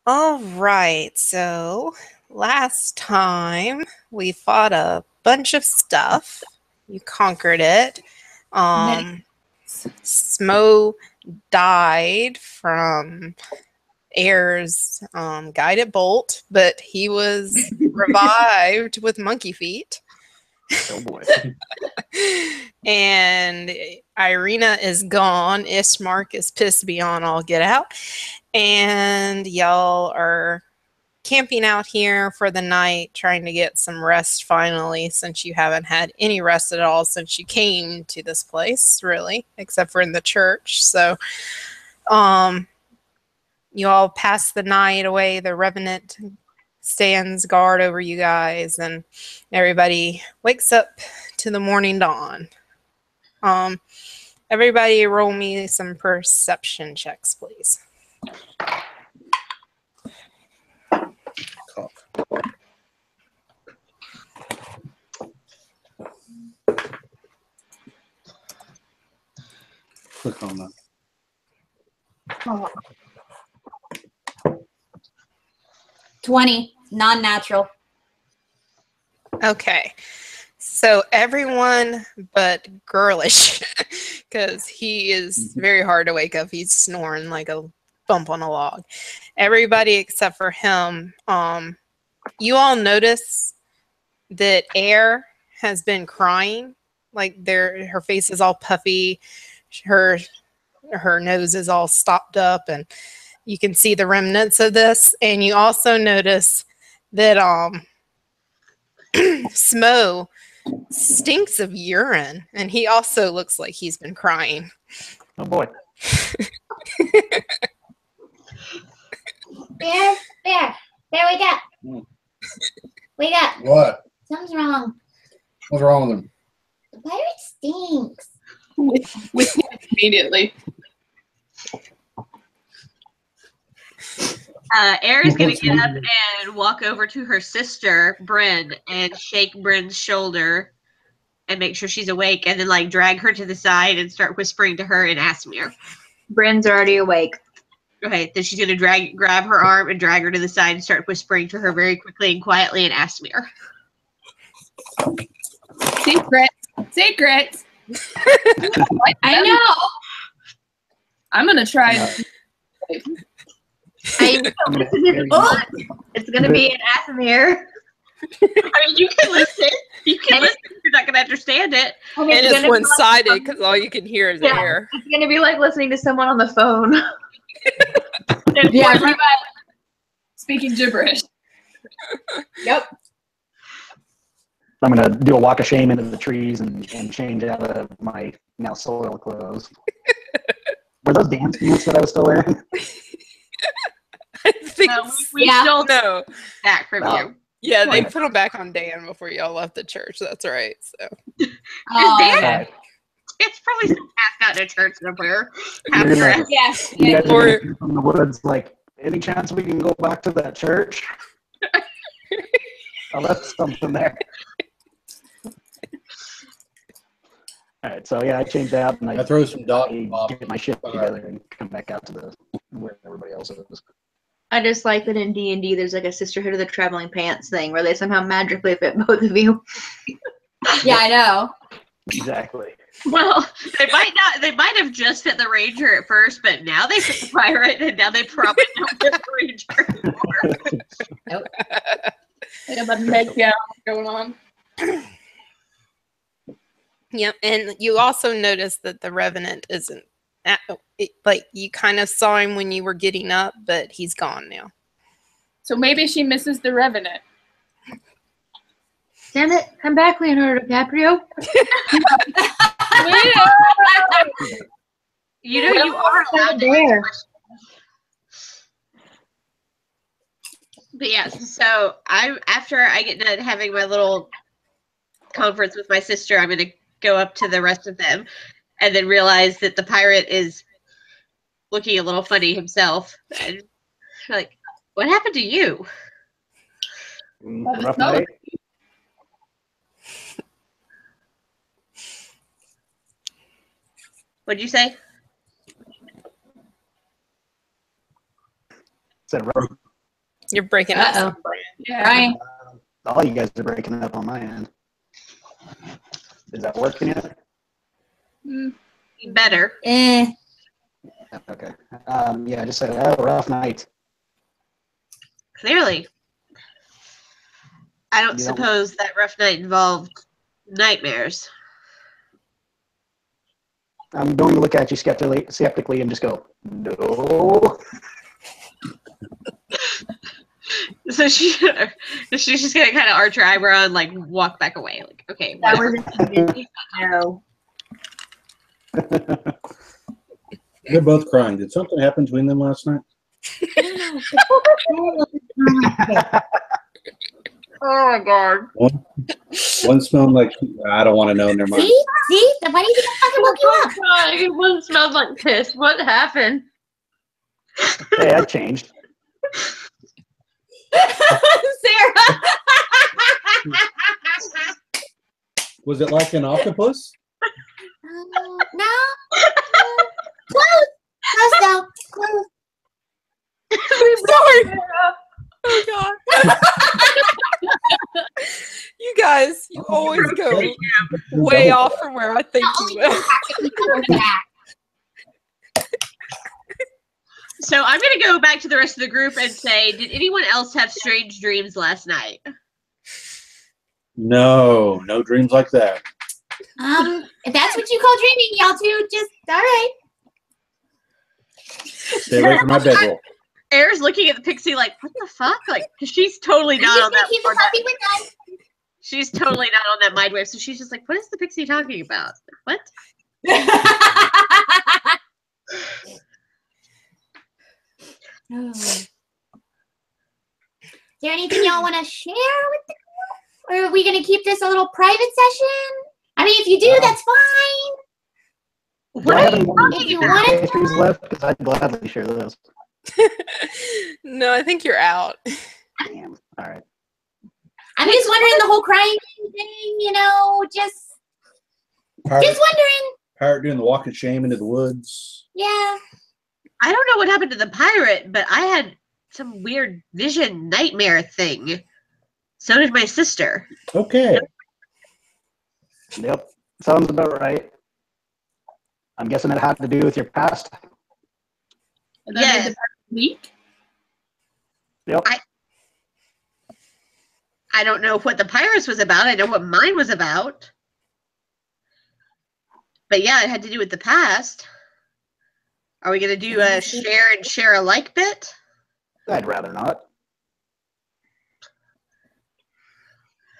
All right, so last time we fought a bunch of stuff. You conquered it. Smo died from Air's guided bolt, but he was revived with monkey feet. Oh boy. And Irina is gone. Ishmark is pissed beyond all get out. And y'all are camping out here for the night, trying to get some rest finally, since you haven't had any rest at all since you came to this place, really, except for in the church. So, you all pass the night away. The Revenant stands guard over you guys, and everybody wakes up to the morning dawn. Everybody roll me some perception checks, please. Click on that. Oh. 20, non-natural. Okay. So everyone but Girlish, because he is very hard to wake up. He's snoring like a bump on a log. Everybody except for him, you all notice that Air has been crying. Like her face is all puffy. Her nose is all stopped up, and you can see the remnants of this. And you also notice that Smo stinks of urine, and he also looks like he's been crying. Oh boy. Bear, wake up. Wake up. What? Something's wrong. What's wrong with him? The pirate stinks. With immediately. Air is going to get up and walk over to her sister, Bryn, and shake Bryn's shoulder and make sure she's awake, and then like drag her to the side and start whispering to her in Asmir. Bryn's already awake. Okay, then she's going to grab her arm and drag her to the side and start whispering to her very quickly and quietly in Asmir. Secrets. I know. I'm gonna try. It's going to be in Asmir. I mean, you can listen. You can listen. You're not going to understand it. And it's one-sided because all you can hear is Air. It's going to be like listening to someone on the phone. Yeah, speaking gibberish. Yep. I'm gonna do a walk of shame into the trees and change out of my now soiled clothes. Were those dance boots that I was still wearing? I think we still know back from you. Yeah, they put them back on Dan before y'all left the church. That's right. So, Dan, it's probably still passed out in a church somewhere. Yes. You guys are from the woods. Like, any chance we can go back to that church? I left something there. All right, so yeah, I changed out and I throw some dot get my shit together and come back out to where everybody else is. I just like that in D&D there's like a Sisterhood of the Traveling Pants thing where they somehow magically fit both of you. Yeah, I know. Exactly. Well, they might have just fit the ranger at first, but now they fit the pirate, and now they probably don't fit the ranger anymore. Nope. They got that neck down going on. Yep, and you also notice that the Revenant isn't like you kind of saw him when you were getting up, but he's gone now. So maybe she misses the Revenant. Damn it! Come back, Leonardo DiCaprio. You know you are allowed there. But yes, so after I get done having my little conference with my sister, I'm gonna go up to the rest of them and then realize that the pirate is looking a little funny himself. And like, what happened to you? Rough night. What'd you say? Said You're breaking up Uh-oh. some, Brian. Yeah. Brian. All you guys are breaking up on my end. Is that working yet? Better. Okay. Yeah, I just said I had a rough night. Clearly. I don't You don't- suppose that rough night involved nightmares. I'm going to look at you skeptically and just go, no. So she's just gonna kind of arch her eyebrow and like walk back away. Like, okay, That whatever. wasn't convincing. No. They're both crying. Did something happen between them last night? Oh my god. One smelled like I don't want to know. Never mind. See? See? The bunny didn't fucking woke you up. God, one smelled like piss. What happened? Hey, I changed. Sarah. Was it like an octopus? No. Close. Close though. Close. Sorry. Oh God. You guys, you always go way off from where I think you will. So I'm gonna go back to the rest of the group and say, did anyone else have strange dreams last night? No dreams like that. If that's what you call dreaming, y'all two, just all right. Stay away from my bedroll. Air's looking at the pixie like, what the fuck? Like, 'cause she's totally I'm not just on gonna that. keep the on that- puppy with us. She's totally not on that mind wave. So she's just like, what is the pixie talking about? What? Is there anything y'all want to share with the group? Or are we going to keep this a little private session? I mean, if you do, that's fine. Do I have any more If you want it. issues left? Because I'd gladly share those. No, I think you're out. Damn. All right. I'm just wondering the whole crying thing, you know, just wondering. Pirate doing the walk of shame into the woods. Yeah. I don't know what happened to the pirate, but I had some weird vision nightmare thing. So did my sister. Okay. Yep. Sounds about right. I'm guessing it had to do with your past. And then Yes. made the person weak. Yep. I don't know what the pirates was about. I know what mine was about. But yeah, it had to do with the past. Are we going to do a share and share alike bit? I'd rather not.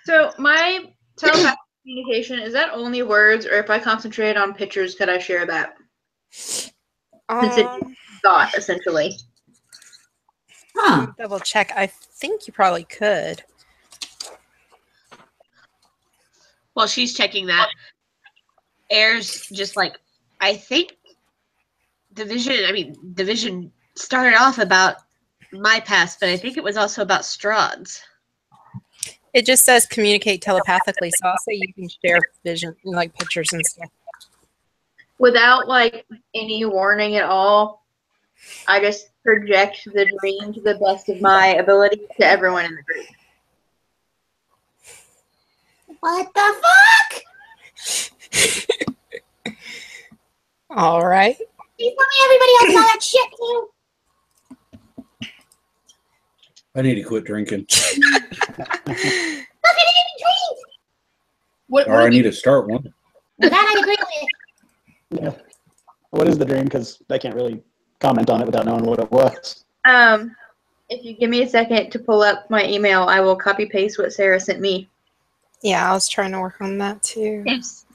So my telepathic communication, is that only words, or if I concentrate on pictures, could I share that? Thought, essentially. Huh. Double check. I think you probably could. While she's checking that, Air's just like, I think the vision started off about my past, but I think it was also about Strahd's. It just says communicate telepathically, so I'll say you can share vision, like pictures and stuff. Without like any warning at all, I just project the dream to the best of my ability to everyone in the group. What the fuck? All right. Please tell me everybody else saw that shit too. I need to quit drinking. Look at it in dreams. Or I need to start one. That I agree with. Yeah. What is the dream? Because I can't really comment on it without knowing what it was. If you give me a second to pull up my email, I will copy paste what Sarah sent me. Yeah, I was trying to work on that too.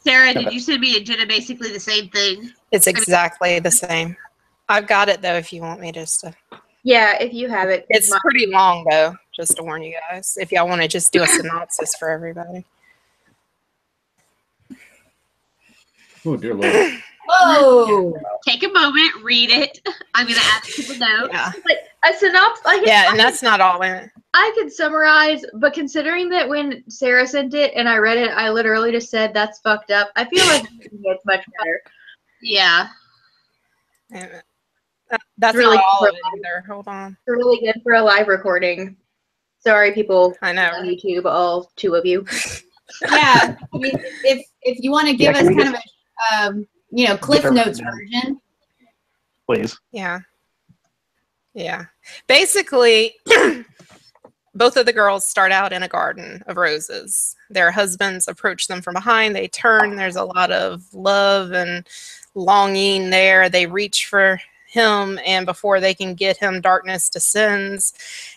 Sarah, did you send me and Jenna basically the same thing? It's exactly the same. I've got it though if you want me just to. Yeah, if you have it. It's pretty long though, just to warn you guys. If y'all want to just do a synopsis for everybody. Oh, dear Lord. Whoa. Take a moment, read it. I'm going to add it to the note. Yeah. A synopsis. Yeah, and that's not all in it. I could summarize, but considering that when Sarah sent it and I read it, I literally just said that's fucked up. I feel like it's much better. Yeah. That's Really not all good of it either. Hold on. It's really good for a live recording. Sorry, people I know. on YouTube, all 2 of you. Yeah, I mean, if you want to give Yeah, us can we kind of a Cliff Get a Notes rundown, version. please? Yeah. Yeah. Basically, both of the girls start out in a garden of roses. Their husbands approach them from behind. They turn. There's a lot of love and longing there. They reach for him, and before they can get him, darkness descends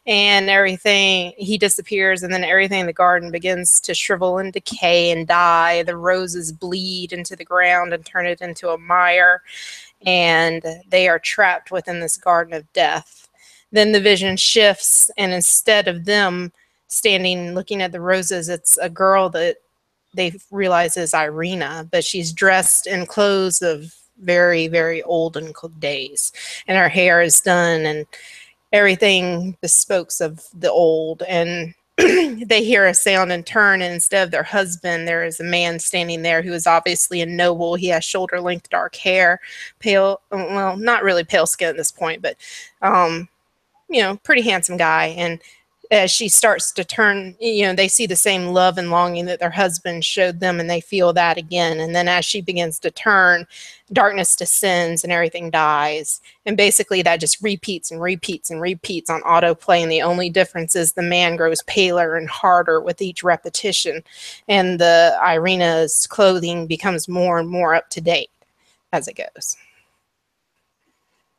and everything. He disappears, and then everything in the garden begins to shrivel and decay and die. The roses bleed into the ground and turn it into a mire, and they are trapped within this garden of death. Then the vision shifts, and instead of them standing looking at the roses, it's a girl that they realize is Irina, but she's dressed in clothes of very, very olden days, and her hair is done, and everything bespokes of the old. And they hear a sound and turn, and instead of their husband, there is a man standing there who is obviously a noble. He has shoulder length dark hair, pale, well, not really pale skin at this point, but pretty handsome guy. And as she starts to turn, they see the same love and longing that their husband showed them, and they feel that again. And then as she begins to turn, darkness descends and everything dies. And basically that just repeats and repeats and repeats on autoplay. And the only difference is the man grows paler and harder with each repetition. And the Irina's clothing becomes more and more up to date as it goes.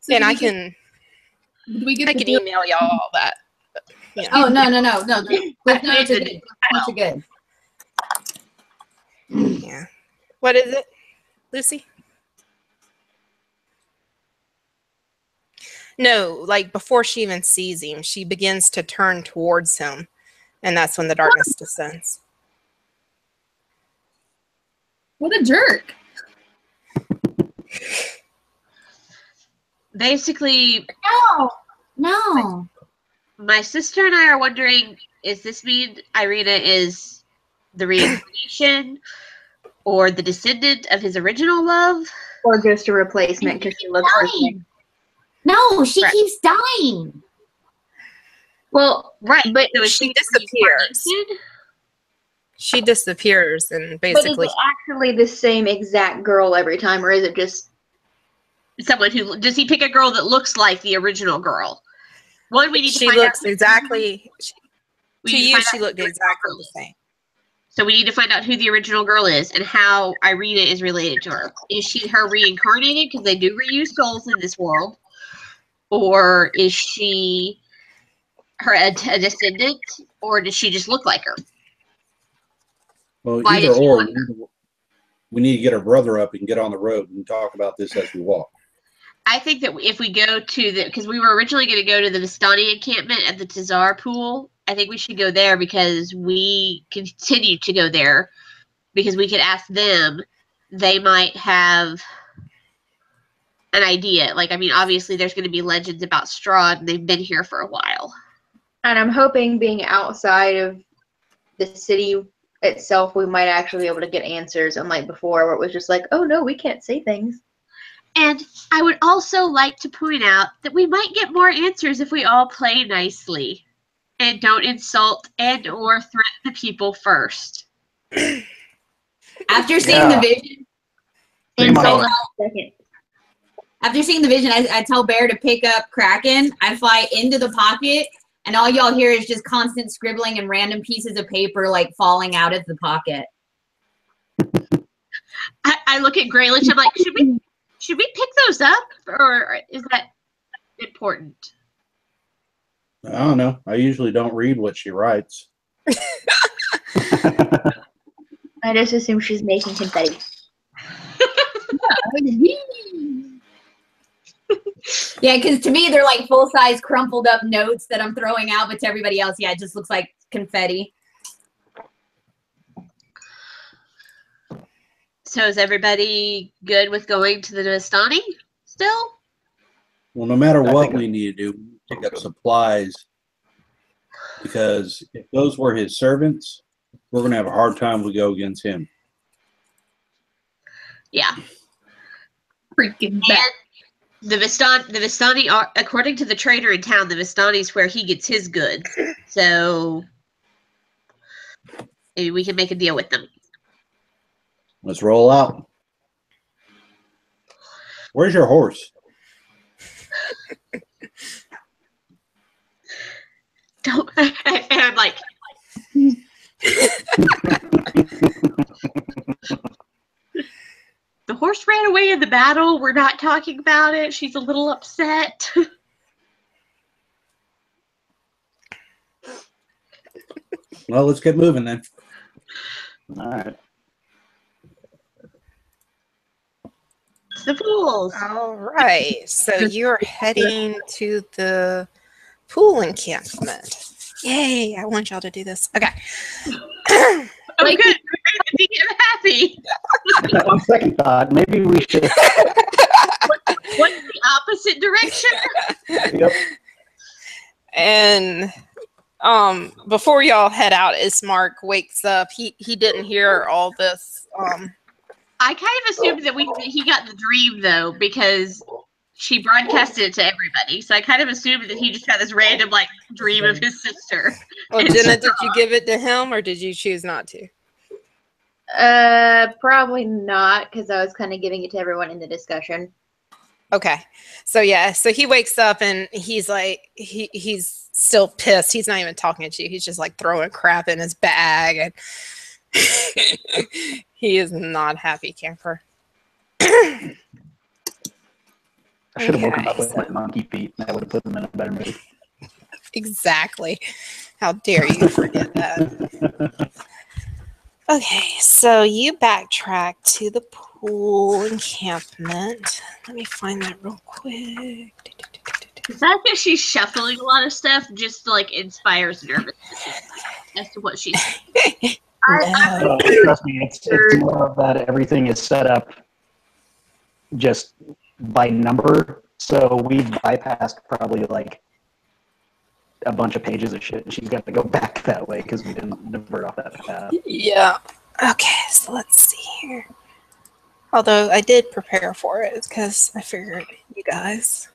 So and do I we get- can do we get I the can deal? email y'all all that. Yeah. Oh, no. Cliff Notes are good. Notes are good. Yeah. What is it, Lucy? No, like before she even sees him, she begins to turn towards him, and that's when the darkness descends. What a jerk. Basically, No. my sister and I are wondering, is this mean Irina is the reincarnation or the descendant of his original love? Or just a replacement because she looks the same. No, she Right. keeps dying. Well, Right, but so is she she disappears. reincarnated? She disappears, and but is basically, it actually the same exact girl every time, or is it just Someone who does he pick a girl that looks like the original girl? One, we need to she find looks out. exactly. We To need to you, find she out looked who the original exactly girl the is. same. So we need to find out who the original girl is and how Irina is related to her. Is she her reincarnated because they do reuse souls in this world, or is she her a descendant, or does she just look like her? Well, Why either did she or, want we need to get our brother up and get on the road and talk about this as we walk. I think that if we go to the, because we were originally going to go to the Vistani encampment at the Tazar pool, I think we should go there because we continue to go there because we could ask them. They might have an idea. Like, I mean, obviously there's going to be legends about Strahd, and they've been here for a while. And I'm hoping being outside of the city itself, we might actually be able to get answers, unlike before, where it was just like, oh no, we can't say things. And I would also like to point out that we might get more answers if we all play nicely and don't insult and or threaten the people first. After seeing the vision, Insult second. after seeing the vision, I tell Bear to pick up Kraken. I fly into the pocket, and all y'all hear is just constant scribbling and random pieces of paper like falling out of the pocket. I look at Graylish. I'm like, should we pick those up, or is that important? I don't know. I usually don't read what she writes. I just assume she's making confetti. Yeah, because to me, they're like full-size crumpled up notes that I'm throwing out, but to everybody else, yeah, it just looks like confetti. So is everybody good with going to the Vistani still? Well, no matter I what think we need to do, we need to pick up supplies, because if those were his servants, we're going to have a hard time if we go against him. Yeah. Freaking bad. The Vistani are, according to the trader in town, the Vistani's where he gets his goods. So maybe we can make a deal with them. Let's roll out. Where's your horse? Don't. And I'm like, the horse ran away in the battle. We're not talking about it. She's a little upset. Well, let's get moving then. All right. The fools. All right. So you're heading to the pool encampment. Yay. I want y'all to do this. Okay. Oh, good. We made the DM happy. On second thought, maybe we should. What's the opposite direction? Yep. And before y'all head out, as Mark wakes up, he didn't hear all this. I kind of assumed that he got the dream though, because she broadcasted it to everybody. So I kind of assumed that he just had this random like dream of his sister. Well, Jenna, did you give it to him or did you choose not to? Probably not, because I was kind of giving it to everyone in the discussion. Okay. So yeah, so he wakes up and he's like, he's still pissed. He's not even talking to you. He's just like throwing crap in his bag. And he is not happy camper. I should have woken Okay, up with so- my monkey feet. That would have put them in a better mood. Exactly. How dare you forget that? Okay, so you backtrack to the pool encampment. Let me find that real quick. The fact that she's shuffling a lot of stuff just like inspires nervousness as to what she's saying. No. Trust me, it's more of that everything is set up just by number. So we bypassed probably like a bunch of pages of shit, and she's got to go back that way because we didn't divert off that path. Yeah. Okay, so let's see here. Although I did prepare for it because I figured you guys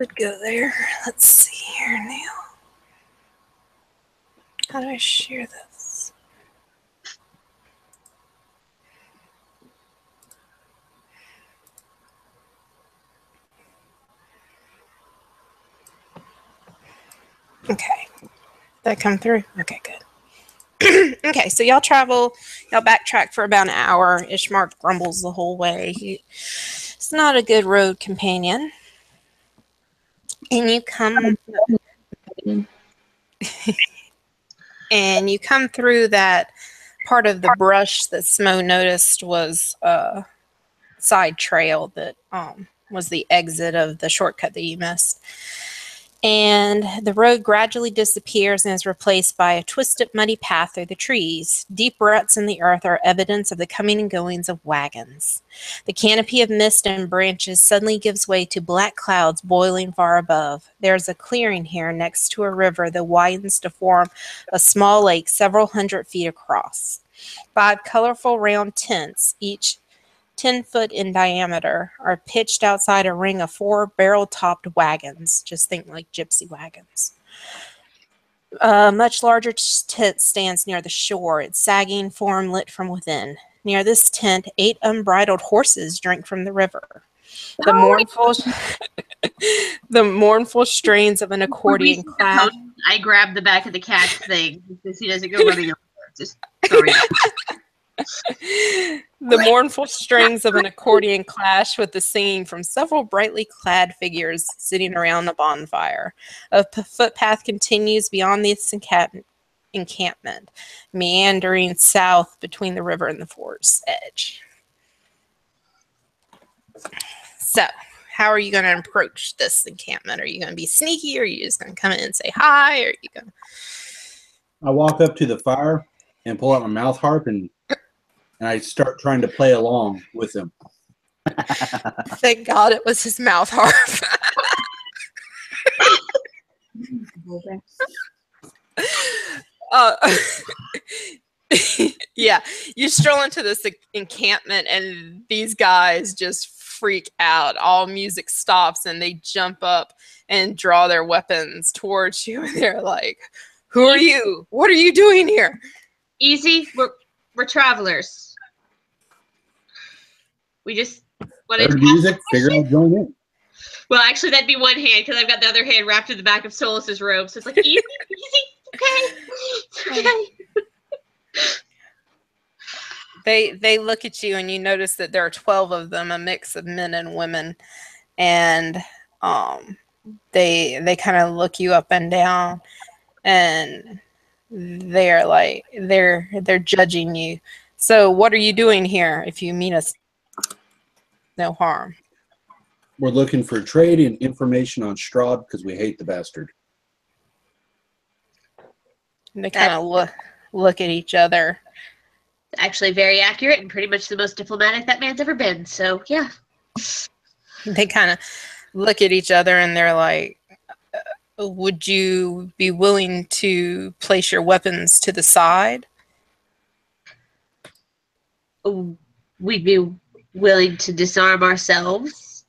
would go there. Let's see here now. How do I share this? Okay. Did that come through? Okay, good. Okay, so y'all backtrack for about an hour. Ishmark grumbles the whole way. He's not a good road companion. And you come through that part of the brush that Smo noticed was a side trail that was the exit of the shortcut that you missed. And the road gradually disappears and is replaced by a twisted, muddy path through the trees. Deep ruts in the earth are evidence of the coming and goings of wagons. The canopy of mist and branches suddenly gives way to black clouds boiling far above. There is a clearing here next to a river that widens to form a small lake several hundred feet across. 5 colorful round tents, each 10 foot in diameter, are pitched outside a ring of 4 barrel-topped wagons. Just think like gypsy wagons. A much larger tent stands near the shore, its sagging form lit from within. Near this tent, 8 unbridled horses drink from the river. The mournful strains of an accordion clash. I grab the back of the cat thing because he doesn't go running over. Just sorry. The mournful strings of an accordion clash with the singing from several brightly clad figures sitting around the bonfire. A footpath continues beyond this encampment, meandering south between the river and the forest's edge. So, how are you going to approach this encampment? Are you going to be sneaky, or are you just going to come in and say hi? Or are you going to... I walk up to the fire and pull out my mouth harp and I start trying to play along with him. Thank God it was his mouth harp. Yeah, you stroll into this encampment and these guys just freak out. All music stops and they jump up and draw their weapons towards you. And they're like, "Who are you? What are you doing here?" Easy. We're travelers. We just wanted Heard to ask music, a figure question. I'd join in. Well, actually, that'd be one hand because I've got the other hand wrapped in the back of Solus's robe. So it's like, easy, okay. They look at you and you notice that there are 12 of them, a mix of men and women, and they kind of look you up and down, and they're like they're judging you. So what are you doing here? If you mean us no harm. We're looking for trade and information on Strahd because we hate the bastard. And they kind of look at each other. Actually, very accurate and pretty much the most diplomatic that man's ever been. So yeah. They kind of look at each other and they're like, would you be willing to place your weapons to the side? We'd be willing to disarm ourselves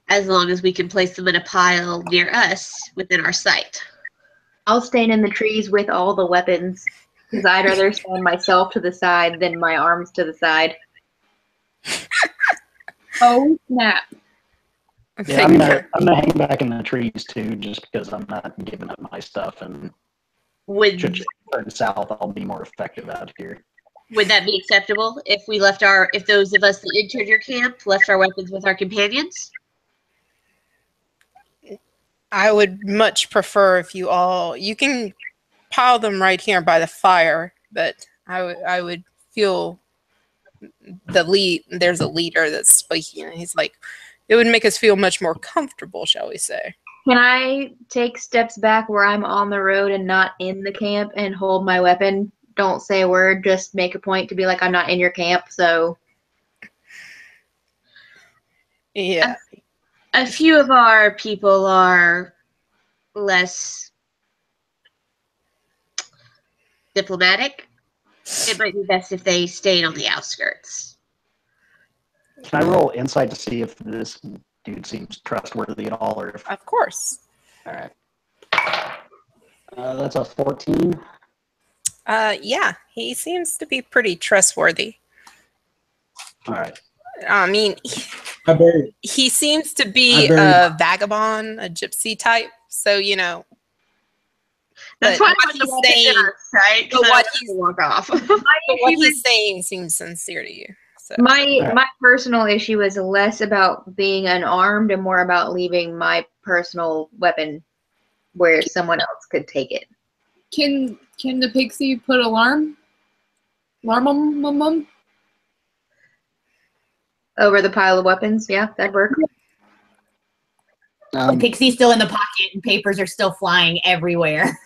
as long as we can place them in a pile near us within our sight. I'll stand in the trees with all the weapons because I'd rather stand myself to the side than my arms to the side. Oh, snap. Yeah, I'm gonna hang back in the trees too, just because I'm not giving up my stuff, and should you turn south, I'll be more effective out here. Would that be acceptable if we left if those of us that entered your camp left our weapons with our companions? I would much prefer if you can pile them right here by the fire, but I would feel there's a leader that's speaking, and he's like, it would make us feel much more comfortable, shall we say. Can I take steps back where I'm on the road and not in the camp and hold my weapon? Don't say a word, just make a point to be like, I'm not in your camp, so. Yeah. A few of our people are less diplomatic. It might be best if they stayed on the outskirts. Can I roll insight to see if this dude seems trustworthy at all, or if... Of course. All right. That's a 14. Yeah, he seems to be pretty trustworthy. All right. I mean, he seems to be a vagabond, a gypsy type. So, you know. That's why what he's saying, right? But what he's saying seems sincere to you. So. My personal issue is less about being unarmed and more about leaving my personal weapon where someone else could take it. Can the pixie put alarm on Over the pile of weapons? Yeah, that'd work. The pixie's still in the pocket and papers are still flying everywhere.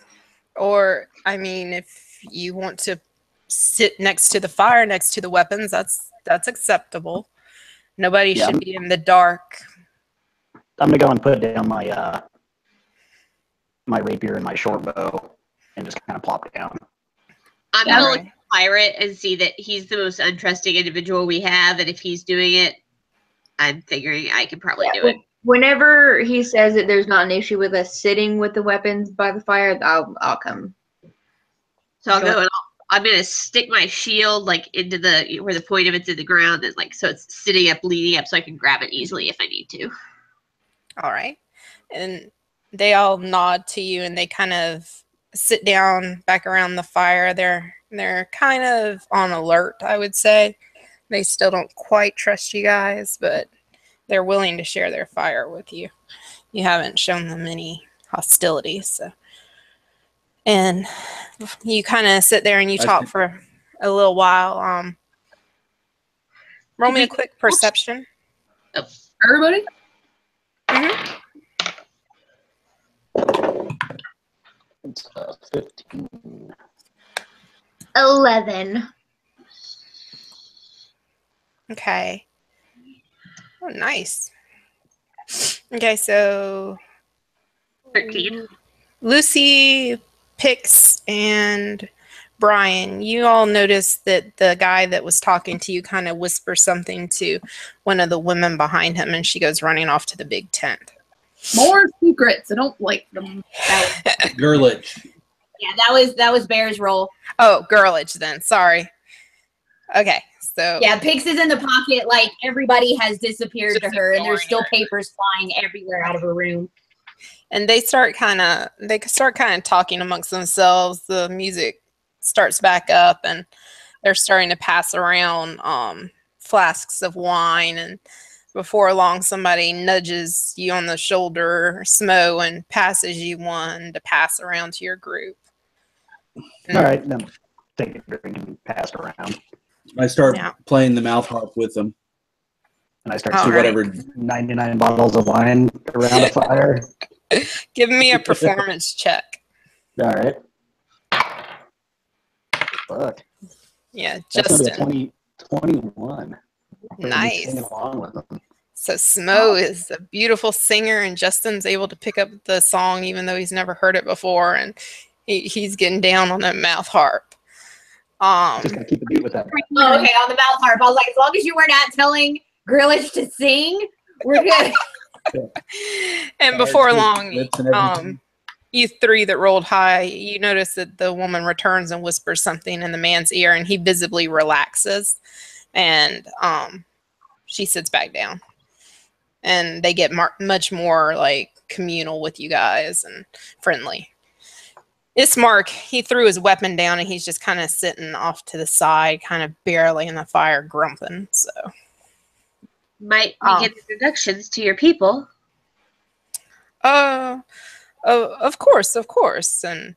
Or, I mean, if you want to sit next to the fire, next to the weapons, that's acceptable. Nobody should be in the dark. I'm gonna go and put down my my rapier and my short bow and just kind of plop down. I'm gonna look at the pirate and see that he's the most untrusting individual we have, and if he's doing it, I'm figuring I can probably do it. Whenever he says that there's not an issue with us sitting with the weapons by the fire, I'll come. So I'll go and I'm gonna stick my shield like into where the point of it's in the ground, and like so it's sitting up, leaning up, so I can grab it easily if I need to. All right, and they all nod to you, and they kind of sit down back around the fire. They're kind of on alert, I would say. They still don't quite trust you guys, but they're willing to share their fire with you. You haven't shown them any hostility, so. And you kind of sit there and you talk for a little while. Roll me a quick perception. Everybody? Mm-hmm. It's 15. 11. Okay. Oh, nice. Okay, so 13. Lucy, Pix, and Brian, you all noticed that the guy that was talking to you kind of whispers something to one of the women behind him, and she goes running off to the big tent. More secrets. I don't like them. Girlich. Yeah, that was Bear's roll. Oh, girlage then. Sorry. Okay, so Yeah, Pix is in the pocket. Like everybody has disappeared Just to her, and there's ignoring still papers flying everywhere out of her room. and they start kind of talking amongst themselves. The music starts back up, and they're starting to pass around flasks of wine, and before long somebody nudges you on the shoulder, Smo, and passes you one to pass around to your group. All right, then take a drink and pass it around. I start Yeah. playing the mouth harp with them. And I start All to right. whatever 99 bottles of wine around a fire. Give me a performance check. All right. Fuck. Yeah, That's gonna be a Justin. 21. Nice. Singing along with them. So Smo is a beautiful singer, and Justin's able to pick up the song even though he's never heard it before, and he's getting down on that mouth harp. Just gotta keep the beat with that. Oh, okay, on the mouth harp. I was like, as long as you were not telling Grillish to sing, we're good. And before Lips long, and everything. you three that rolled high, you notice that the woman returns and whispers something in the man's ear, and he visibly relaxes, and she sits back down, and they get much more like communal with you guys and friendly. It's Mark. He threw his weapon down, and he's just kind of sitting off to the side, kind of barely in the fire, grumping. So Might we get introductions to your people? Of course. And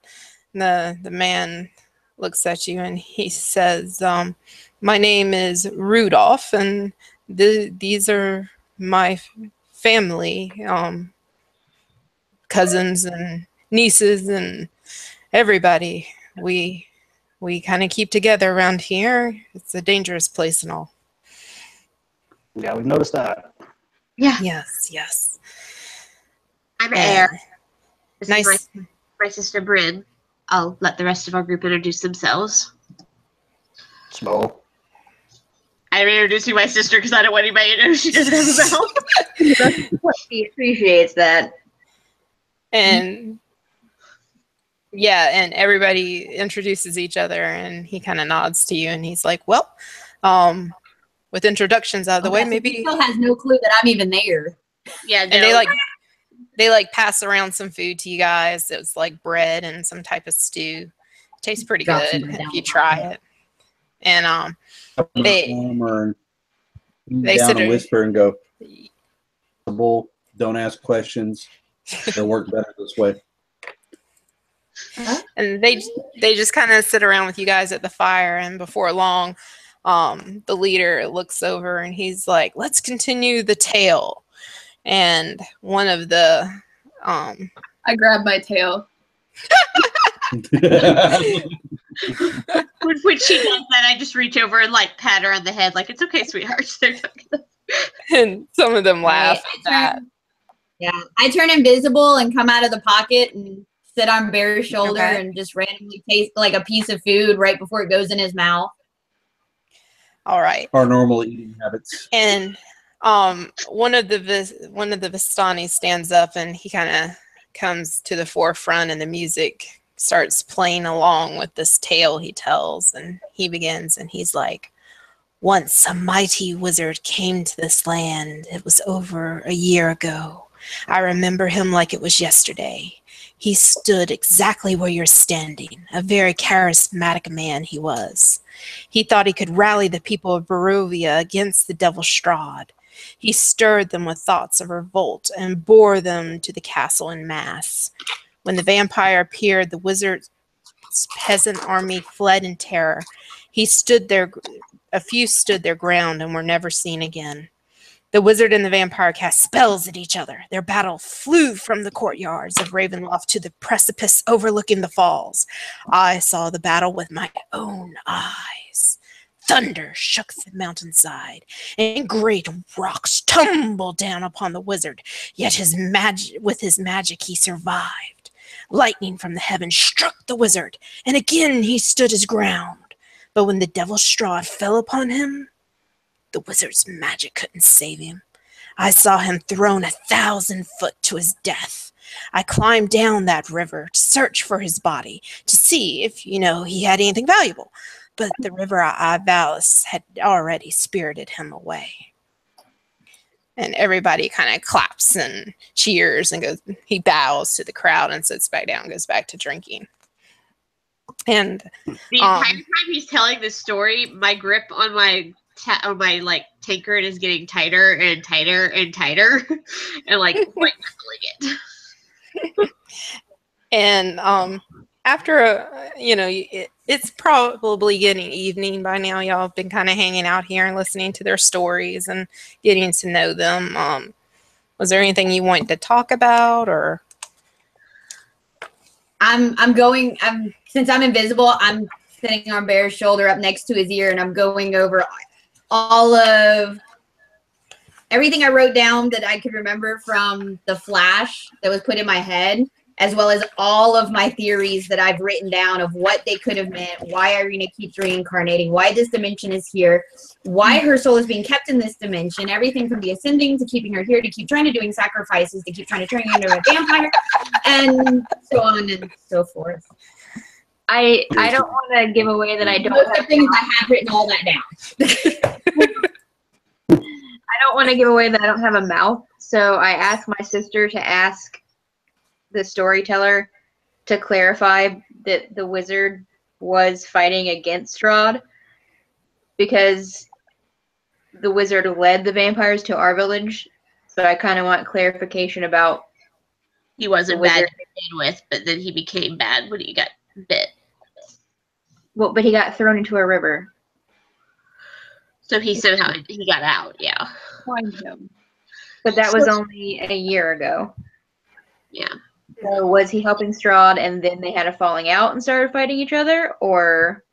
the man looks at you and he says, my name is Rudolph, and these are my family, cousins and nieces and everybody. We kind of keep together around here. It's a dangerous place and all. Yeah, we've noticed that. Yeah, Yes. I'm Air. And This nice. is my sister Bryn. I'll let the rest of our group introduce themselves. Small. I'm introducing my sister because I don't want anybody to know she doesn't have a mouth. He appreciates that. And yeah, and everybody introduces each other, and he kind of nods to you, and he's like, well, with introductions out of the way, So maybe. he still has no clue that I'm even there. Yeah, And they pass around some food to you guys. It was like bread and some type of stew. Tastes pretty Drop some good bread if down you the try bottom. it. And they They down sit and there- whisper and go, don't ask questions. It'll work better this way. and they just kind of sit around with you guys at the fire, and before long, the leader looks over and he's like, let's continue the tale. And one of the I grab my tail. when she does that, I just reach over and like pat her on the head, like it's okay, sweetheart. They're not gonna- and some of them laugh I at that. turn- Yeah, I turn invisible and come out of the pocket and sit on Bear's shoulder Okay. and just randomly taste like a piece of food right before it goes in his mouth. All right. Our normal eating habits. And one of the Vistani stands up, and he kind of comes to the forefront, and the music starts playing along with this tale he tells, and he begins, and he's like, once a mighty wizard came to this land. It was over a year ago. I remember him like it was yesterday. He stood exactly where you're standing. A very charismatic man he was. He thought he could rally the people of Barovia against the Devil Strahd. He stirred them with thoughts of revolt and bore them to the castle en masse. When the vampire appeared, the wizard's peasant army fled in terror. A few stood their ground and were never seen again. The wizard and the vampire cast spells at each other. Their battle flew from the courtyards of Ravenloft to the precipice overlooking the falls. I saw the battle with my own eyes. Thunder shook the mountainside, and great rocks tumbled down upon the wizard. Yet with his magic he survived. Lightning from the heavens struck the wizard, and again he stood his ground. But when the devil's straw fell upon him, the wizard's magic couldn't save him. I saw him thrown 1,000 foot to his death. I climbed down that river to search for his body, to see if, he had anything valuable. But the river Ivalis had already spirited him away. And everybody kind of claps and cheers and goes, he bows to the crowd and sits back down and goes back to drinking. And the entire time he's telling this story, my grip on my tankard is getting tighter and tighter and tighter, and like quite feeling it. And after it's probably getting evening by now. Y'all have been kind of hanging out here and listening to their stories and getting to know them. Was there anything you wanted to talk about, or? Since I'm invisible, I'm sitting on Bear's shoulder up next to his ear, and I'm going over all of everything I wrote down that I could remember from the flash that was put in my head, as well as all of my theories that I've written down of what they could have meant, why Irina keeps reincarnating, why this dimension is here, why her soul is being kept in this dimension, everything from the ascending to keeping her here, to keep trying to doing sacrifices, to keep trying to turn her into a vampire, and so on and so forth. I don't want to give away that I don't Most of have the things I have written all that down. I don't want to give away that I don't have a mouth, so I asked my sister to ask the storyteller to clarify that the wizard was fighting against Strahd, because the wizard led the vampires to our village, so I kind of want clarification about He wasn't bad to begin with, but then he became bad when he got bit. Well, but he got thrown into a river. So he got out, yeah. Find him. But that was only a year ago. Yeah. So was he helping Strahd and then they had a falling out and started fighting each other, or?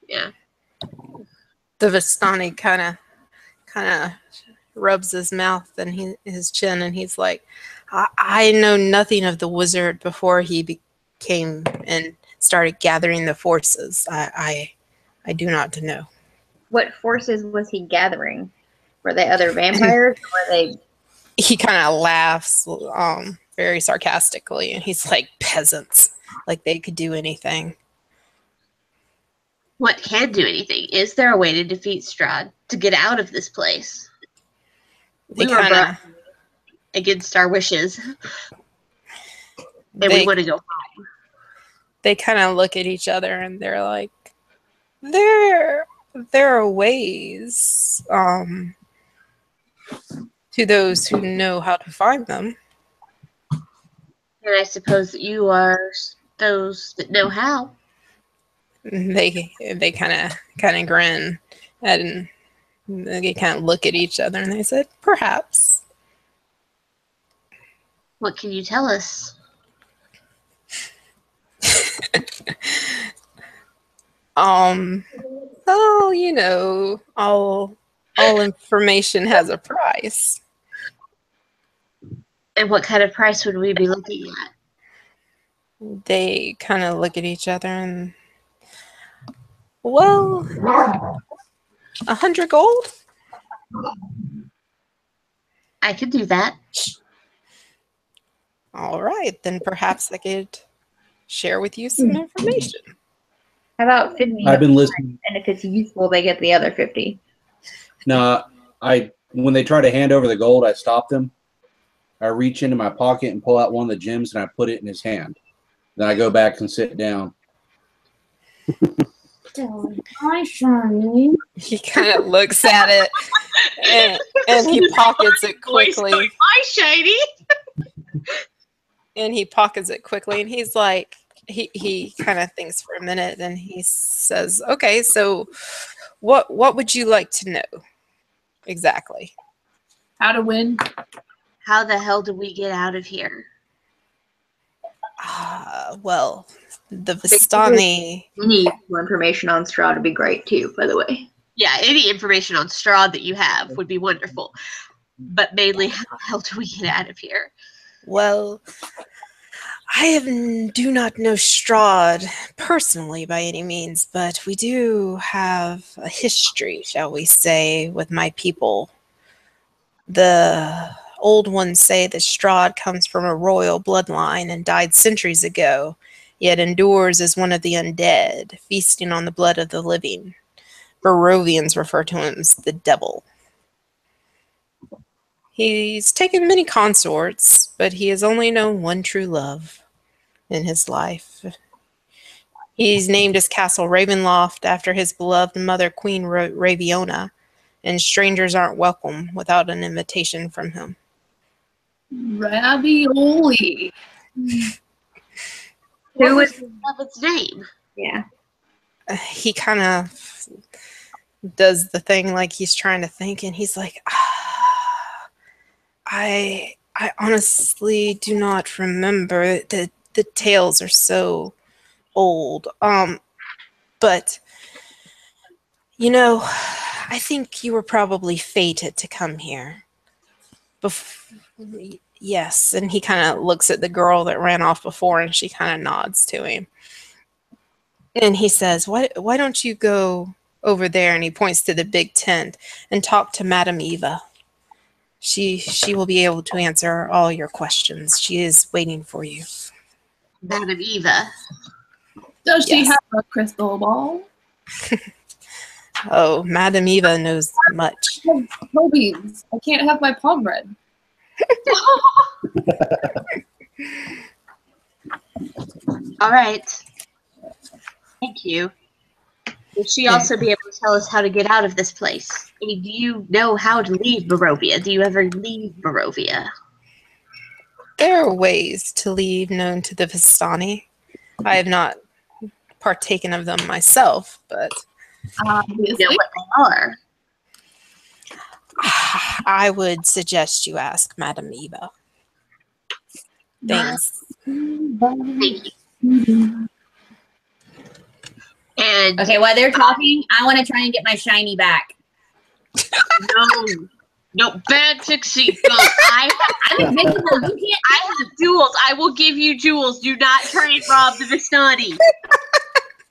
Yeah. The Vistani kind of rubs his mouth and his chin, and he's like, I know nothing of the wizard before he became and started gathering the forces. I do not know. What forces was he gathering? Were they other vampires? Or were they? He kind of laughs very sarcastically, and he's like, peasants, like they could do anything. What can do anything? Is there a way to defeat Strahd, to get out of this place? They We were brought against our wishes, and we want to go home. They kind of look at each other, and they're like, there are ways to those who know how to find them. And I suppose that you are those that know how. They kind of grin, and they kind of look at each other, and they said, perhaps. What can you tell us? Oh, all information has a price. And what kind of price would we be looking at? They kind of look at each other and, well, 100 gold? I could do that. All right, then perhaps I could share with you some information. How about 50? I've been listening. And if it's useful, they get the other 50. No, when they try to hand over the gold, I stop them. I reach into my pocket and pull out one of the gems, and I put it in his hand. Then I go back and sit down. Hi, Shiny. He kind of looks at it, and he pockets it quickly. Hi, Shiny. And he pockets it quickly, and he's like, he kind of thinks for a minute, and he says, okay, so what would you like to know exactly? How to win? How the hell do we get out of here? Well, the Vistani... Any more information on Strahd would be great, too, by the way. Yeah, any information on Strahd that you have would be wonderful. But mainly, how the hell do we get out of here? Well, do not know Strahd personally by any means, but we do have a history, shall we say, with my people. The old ones say that Strahd comes from a royal bloodline and died centuries ago, yet endures as one of the undead, feasting on the blood of the living. Barovians refer to him as the devil. He's taken many consorts, but he has only known one true love in his life. He's named his castle Ravenloft after his beloved mother, Queen Raviona, and strangers aren't welcome without an invitation from him. Ravioli. What was its name? Yeah. He kind of does the thing like he's trying to think, and he's like, I honestly do not remember. The tales are so old. But you know, I think you were probably fated to come here. Yes, and he kind of looks at the girl that ran off before, and she kind of nods to him. And he says, why don't you go over there, and he points to the big tent, and talk to Madame Eva. She will be able to answer all your questions. She is waiting for you. Madame Eva. Does she Yes. have a crystal ball? Oh, Madame Eva knows much. Toby's. I can't have my palm read. All right. Thank you. Will she also be able to tell us how to get out of this place? I mean, do you know how to leave Barovia? Do you ever leave Barovia? There are ways to leave known to the Vistani. I have not partaken of them myself, but Obviously. You know what they are. I would suggest you ask Madame Eva. Thanks. Thank you. And Okay, while they're talking, I want to try and get my shiny back. no, bad pixie. No, I'm invincible. You can't. I have jewels. I will give you jewels. Do not try and rob the Vistani.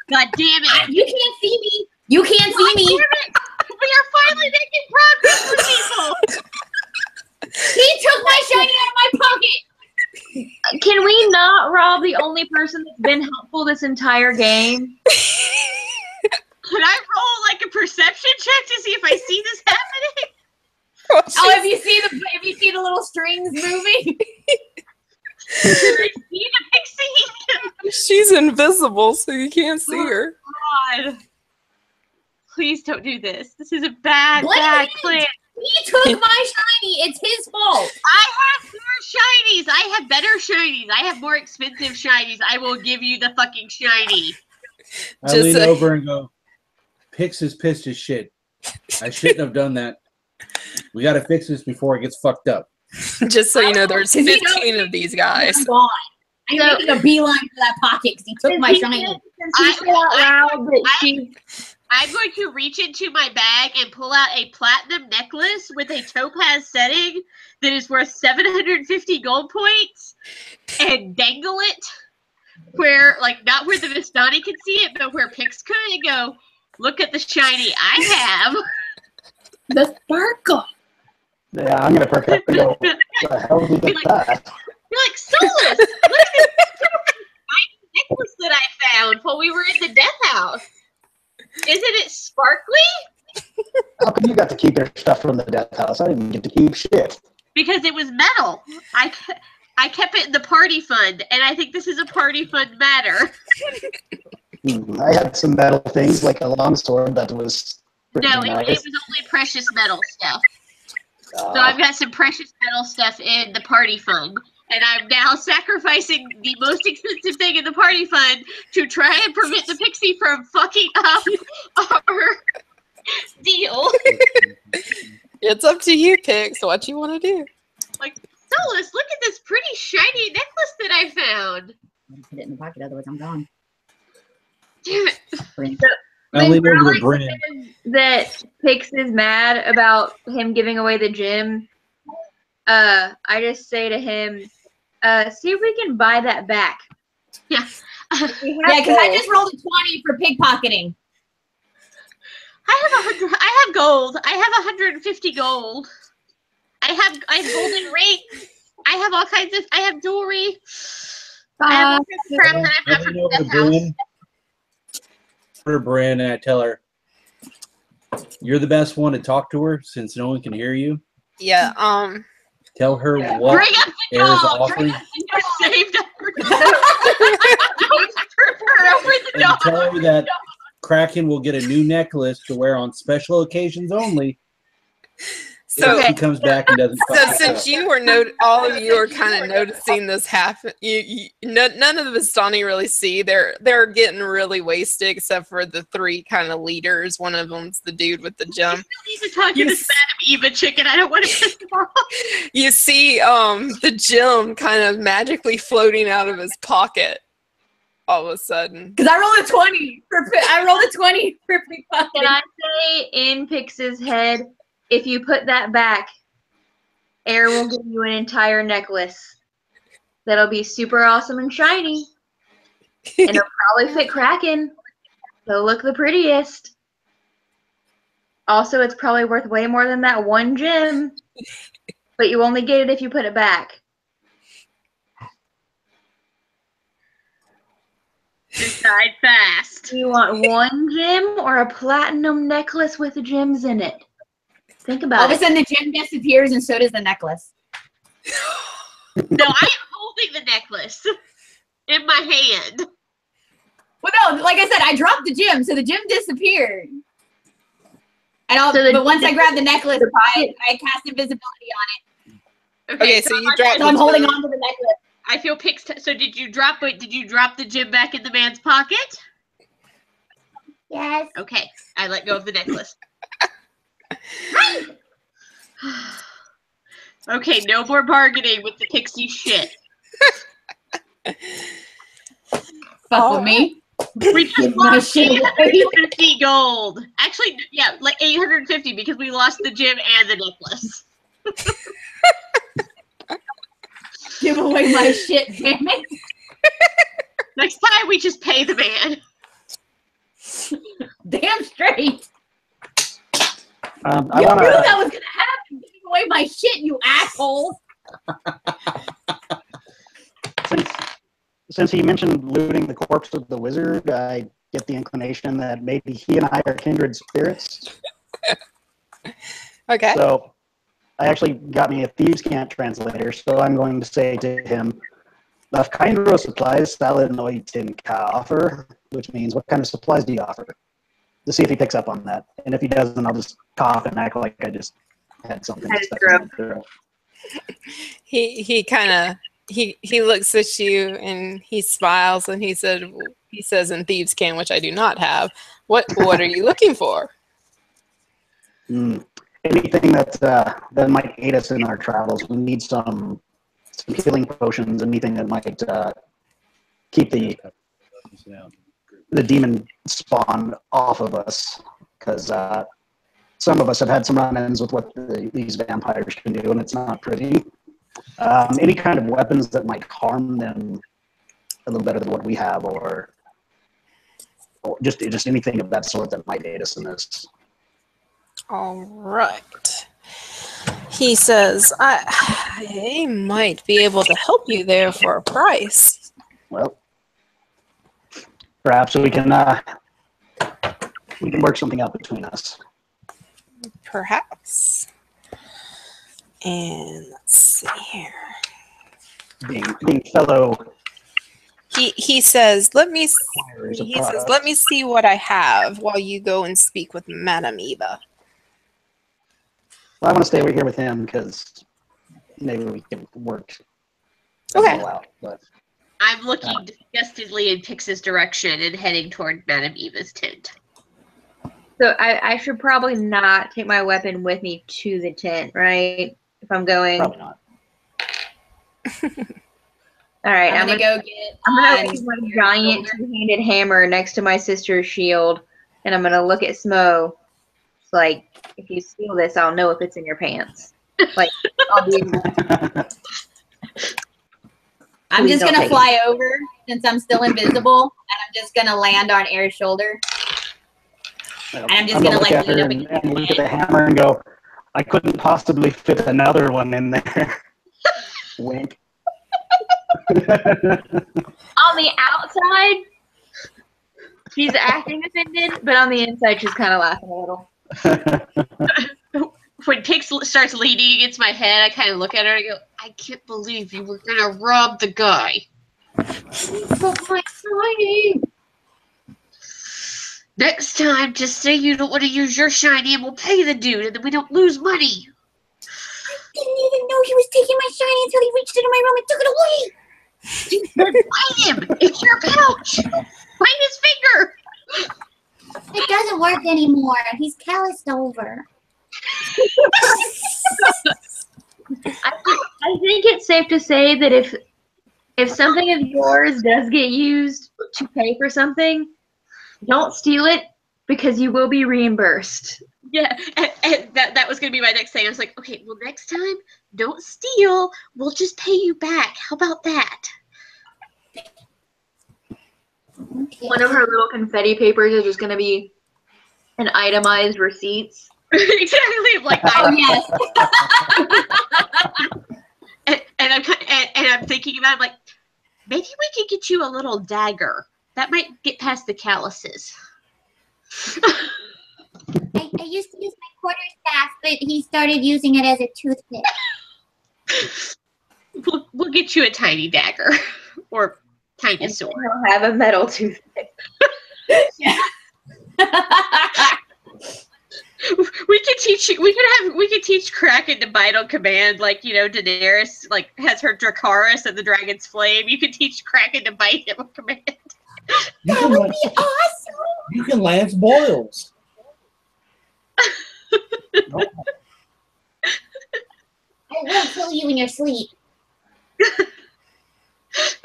God damn it. You can't see me. You can't see me. Damn it. We are finally making progress with people. He took my shiny out of my pocket. Can we not rob the only person that's been helpful this entire game? Could I roll like a perception check to see if I see this happening? Oh, if you see the little strings moving. Can I see the pixie? She's invisible, so you can't see her. God. Please don't do this. This is a bad plan. He took my shiny. It's his fault. I have more shinies. I have better shinies. I have more expensive shinies. I will give you the fucking shiny. I lean over and go, Pix is pissed as shit. I shouldn't have done that. We got to fix this before it gets fucked up. Just so you know, there's 15 of these guys. I'm gone. I'm making a beeline for that pocket because he took my shiny. I'm going to reach into my bag and pull out a platinum necklace with a topaz setting that is worth 750 gold points and dangle it where, like, not where the Vistani can see it, but where Pix could, and go, look at the shiny I have. The sparkle. Yeah, I'm gonna perk up and go, what the hell did Be like, that? You're like, Solus, look at this necklace that I found while we were in the death house. Isn't it sparkly? How come you got to keep your stuff from the death house? I didn't get to keep shit. Because it was metal. I kept it in the party fund, and I think this is a party fund matter. I had some metal things like a longsword that was pretty No, nice. it was only precious metal stuff. So I've got some precious metal stuff in the party fund, and I'm now sacrificing the most expensive thing in the party fund to try and prevent the pixie from fucking up our deal. It's up to you, Pix, what you want to do. Like, Solus, look at this pretty shiny necklace that I found. Put it in the pocket, otherwise I'm gone. Damn it. I lean over to Brennan. That Pix is mad about him giving away the gym. I just say to him, see if we can buy that back. Yeah. Yeah, because I just rolled a 20 for pickpocketing. I have gold. I have 150 gold. I have golden rings. I have all kinds of. I have jewelry. I have all kinds of crap that I've got from the house. For Bryn, and I tell her, "You're the best one to talk to her since no one can hear you." Yeah. Tell her what Bring up the Air's dog. offering, You're saved up for over the and dog. tell her that Kraken will get a new necklace to wear on special occasions only. So if he comes back and doesn't. So since you were all of you are kind of noticing this happen, none of the Vistani really see. They're getting really wasted, except for the three kind of leaders. One of them's the dude with the gem. I still need to talk to this Madam Eva chicken. I don't want to piss him off. You see the gem kind of magically floating out of his pocket all of a sudden. Because I rolled a 20 for pickpocketing. Can I say in Pix's head, if you put that back, Air will give you an entire necklace that'll be super awesome and shiny. And it'll probably fit Kraken. It'll look the prettiest. Also, it's probably worth way more than that one gem. But you only get it if you put it back. Decide fast. Do you want one gem or a platinum necklace with gems in it? Think about it. All of a sudden, the gem disappears, and so does the necklace. No, I am holding the necklace in my hand. Well, no, like I said, I dropped the gem, so the gem disappeared. And but once I grab the necklace, I cast invisibility on it. Okay, so you dropped. So I'm holding on to the necklace. I feel picked. So did you drop it? Did you drop the gem back in the man's pocket? Yes. Okay, I let go of the necklace. Okay, no more bargaining with the pixie shit. Fuck with me. We just lost 850 gold. Actually, yeah, like 850 because we lost the gem and the necklace. Give away my shit, damn it. Next time we just pay the man. Damn straight. I You want knew to. that was gonna happen. Give away my shit, you asshole. Since he mentioned looting the corpse of the wizard, I get the inclination that maybe he and I are kindred spirits. Okay. So I actually got me a thieves' cant translator, so I'm going to say to him, "What kind of supplies Salinoitin ka offer?" Which means, what kind of supplies do you offer? To see if he picks up on that. And if he doesn't, I'll just cough and act like I just had something stuck in my throat. He kind of he looks at you and he smiles and he says in thieves' can, which I do not have. What are you looking for? Anything that might aid us in our travels. We need some healing potions. Anything that might keep the demon spawn off of us, because some of us have had some run-ins with what these vampires can do, and it's not pretty. Any kind of weapons that might harm them a little better than what we have, or just anything of that sort that might aid us in this. All right. He says, I might be able to help you there for a price. Well, perhaps we can work something out between us. Perhaps. And let's see here. Being fellow. He says, let me see what I have while you go and speak with Madame Eva. Well, I want to stay over here with him because maybe we can work Okay. out. But I'm looking disgustedly in Pix's direction and heading toward Madame Eva's tent. So I should probably not take my weapon with me to the tent, right? If I'm going. probably not. All right, I'm gonna go get. I'm gonna put my giant two-handed hammer next to my sister's shield, and I'm gonna look at Smo. It's like, if you steal this, I'll know if it's in your pants. Like, I'll be. I'm Please just don't gonna take fly over since I'm still invisible, and I'm just gonna land on Air's shoulder. And I'm just gonna look like at lean her up and look at the hammer and go, I couldn't possibly fit another one in there. Wink. On the outside, she's acting offended, but on the inside, she's kind of laughing a little. When Pix starts leaning against my head, I kind of look at her and I go, I can't believe you were going to rob the guy. but my shiny. Next time, just say you don't want to use your shiny and we'll pay the dude and then we don't lose money. Didn't even know he was taking my shiny until he reached into my room and took it away. Then find him! It's your pouch! Find his finger! It doesn't work anymore. He's calloused over. I think it's safe to say that if something of yours does get used to pay for something, don't steal it because you will be reimbursed. Yeah, and that was going to be my next thing. I was like, okay, well, next time, don't steal. We'll just pay you back. How about that? Okay. One of her little confetti papers is just going to be an itemized receipts. Exactly. I'm like, Oh yes. and I'm thinking about it, I'm like, maybe we could get you a little dagger. That might get past the calluses. I used to use my quarterstaff, but he started using it as a toothpick. We'll get you a tiny dagger or tiny And sword. he'll have a metal toothpick. We could teach you. We could teach Kraken to bite on command, like Daenerys like has her Dracarys and the dragon's flame. You could teach Kraken to bite him on command. That would be awesome. You can lance boils. I will kill you in your sleep.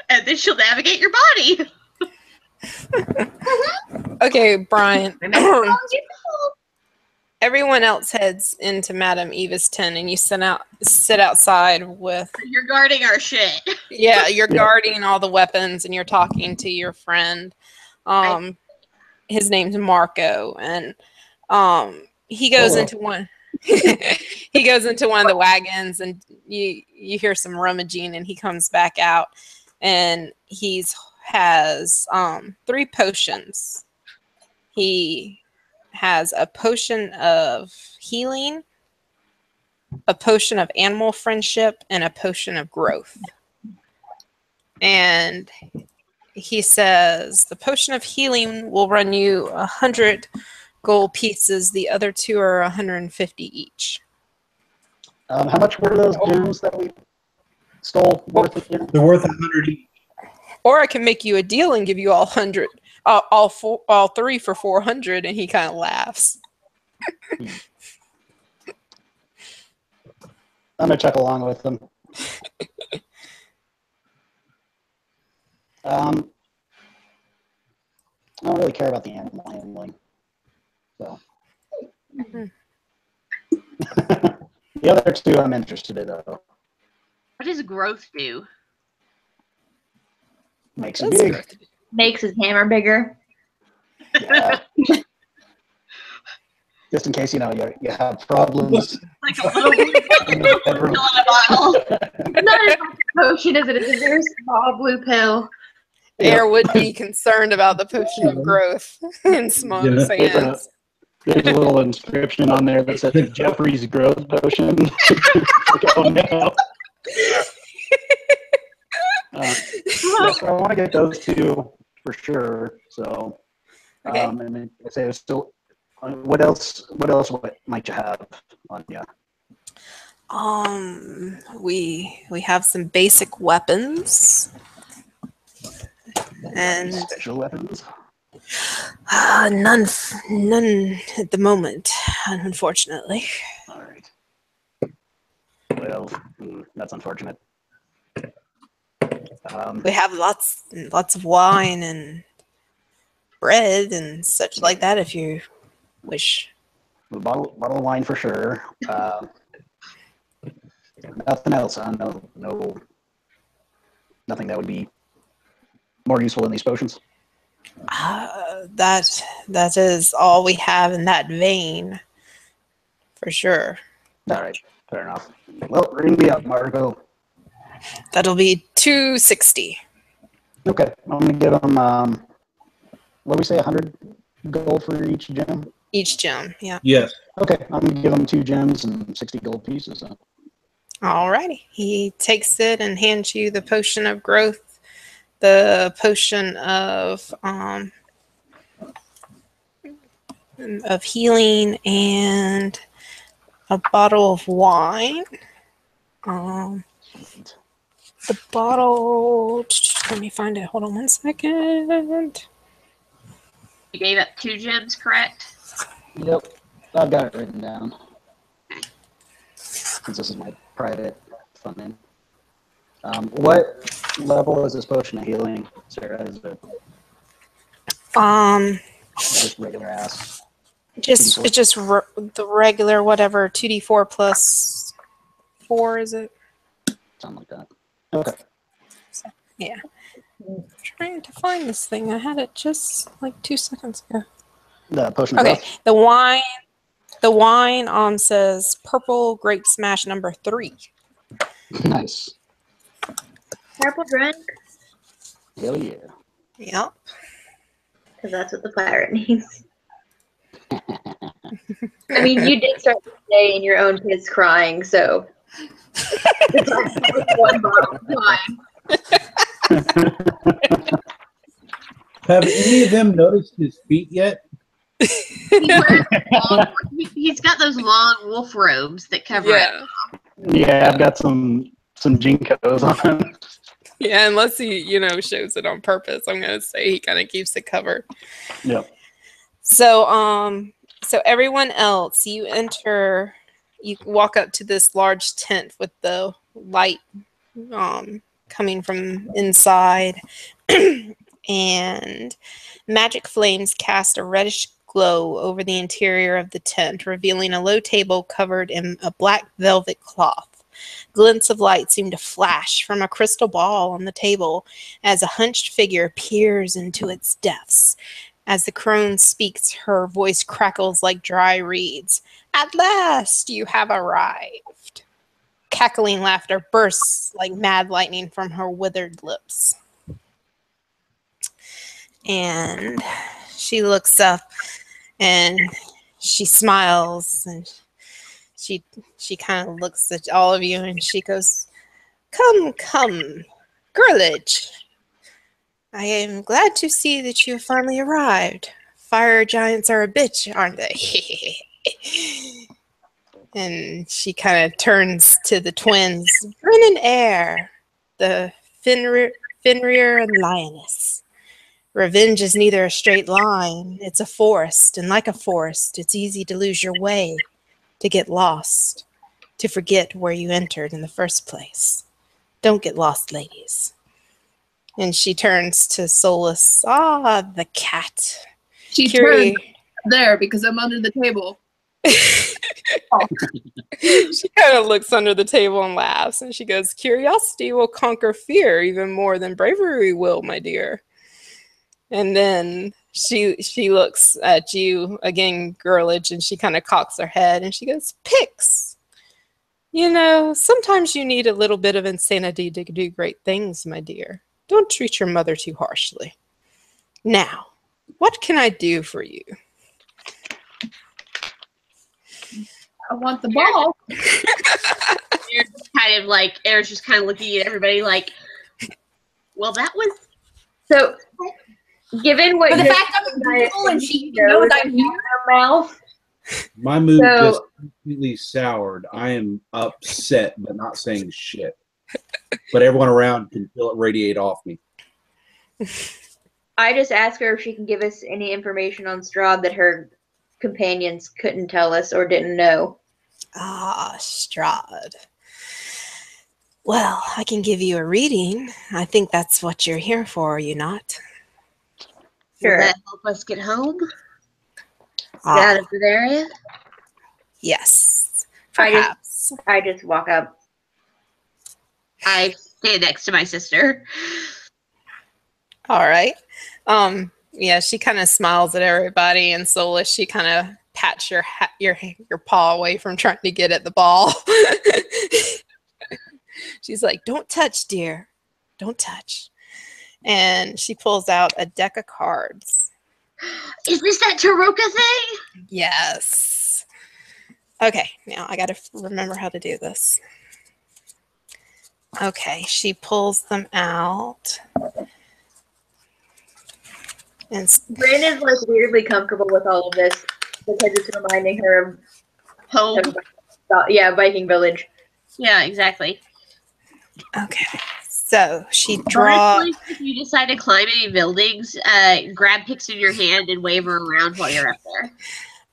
And then she'll navigate your body. Okay, Brian. Oh, Everyone else heads into Madame Eva's tent, and you sit outside with. You're guarding our shit. Yeah, you're guarding all the weapons, and you're talking to your friend. His name's Marco, and he goes into one. He goes into one of the wagons, and you hear some rummaging, and he comes back out, and has 3 potions. He has a potion of healing, a potion of animal friendship, and a potion of growth. And he says the potion of healing will run you 100 gold pieces. The other 2 are 150 each. How much were those gems that we stole worth again? They're worth 100 each. Or I can make you a deal and give you all 100, all 3 for 400. And he kind of laughs. I'm gonna check along with them. I don't really care about the animal handling. So the other 2 I'm interested in though. What does growth do? Makes it big. Makes his hammer bigger. Yeah. Just in case you have problems. Like a little pill in a bottle. Not as much a potion as it is a very small blue pill. Air would be concerned about the potion of growth in Smoke's hands. There's a little inscription on there that says Jeffrey's growth potion. Like, oh no. So I want to get those 2 for sure. So, Okay. and then I say still. What else might you have on you? We have some basic weapons. And Special weapons? none at the moment, unfortunately. All right. Well, that's unfortunate. We have lots of wine and bread and such like that if you wish. A bottle of wine for sure. Nothing else, huh? No Nothing that would be more useful than these potions. That is all we have in that vein, for sure. All right, fair enough. Well, ring me up, Margot. That'll be 260 Okay, I'm gonna give them. What do we say? 100 gold for each gem. each gem. Yeah. Yes. Okay, I'm gonna give them 2 gems and 60 gold pieces. So. Alrighty. He takes it and hands you the potion of growth, the potion of healing, and a bottle of wine. The bottle. Let me find it. Hold on 1 second. You gave up 2 gems, correct? Yep, I've got it written down. Since this is my private funding. What level is this potion of healing, Sarah? Is it just regular ass? It's just the regular whatever 2d4 plus 4, is it? Something like that. Okay. So, yeah. I'm trying to find this thing. I had it just like 2 seconds ago. The potion of Okay, growth? the wine says purple grape smash number 3. Nice. Purple drink? Hell yeah. Yep. Because that's what the pirate needs. I mean, you did start the day and your own kids crying, so. It's one bottle of wine. Have any of them noticed his feet yet? He's got those long wolf robes that cover it. Yeah, I've got some Jinkos on. Yeah, unless he, shows it on purpose, I'm gonna say he kind of keeps it covered. Yep. So, so everyone else, you walk up to this large tent with the light, coming from inside, and magic flames cast a reddish glow over the interior of the tent, revealing a low table covered in a black velvet cloth. Glints of light seem to flash from a crystal ball on the table as a hunched figure peers into its depths. As the crone speaks, her voice crackles like dry reeds. At last, you have arrived. Cackling laughter bursts like mad lightning from her withered lips. And she looks up and she smiles and she kind of looks at all of you and she goes, Come, girlage. I am glad to see that you have finally arrived. Fire giants are a bitch, aren't they? And she kind of turns to the twins, Bryn and Air, the Fenrir and Lioness. Revenge is neither a straight line, it's a forest, and like a forest, it's easy to lose your way, to get lost, to forget where you entered in the first place. Don't get lost, ladies. And she turns to Solus. Ah, the cat. She turned there because I'm under the table. She kind of looks under the table and laughs, and she goes, Curiosity will conquer fear even more than bravery will, my dear. And then she looks at you again, girlage, and she kind of cocks her head and she goes, Pix. Sometimes you need a little bit of insanity to do great things, my dear. Don't treat your mother too harshly. Now, what can I do for you? I want the ball. Eric's just kind of looking at everybody like, well, that was. So, given what For the fact I'm beautiful and she knows I'm here. her mouth, My mood So- just completely soured. I am upset, but not saying shit. But everyone around can feel it radiate off me. I just asked her if she can give us any information on Strahd that her companions couldn't tell us or didn't know. Ah, Strahd. Well, I can give you a reading. I think that's what you're here for, are you not? Sure. Will that help us get home? Ah, Get out of the area? yes. I Perhaps. just walk up. I stand next to my sister. All right. Yeah, she kind of smiles at everybody, and Solus, she kind of pats your paw away from trying to get at the ball. She's like, "Don't touch, dear. Don't touch." And she pulls out a deck of cards. Is this that Taroka thing? Yes. Okay, now I got to remember how to do this. Okay, she pulls them out. And Bryn is like weirdly comfortable with all of this because it's reminding her Home. of Viking Village. Yeah, exactly. okay, so she draws. Honestly, if you decide to climb any buildings, grab picks in your hand and wave her around while you're up there.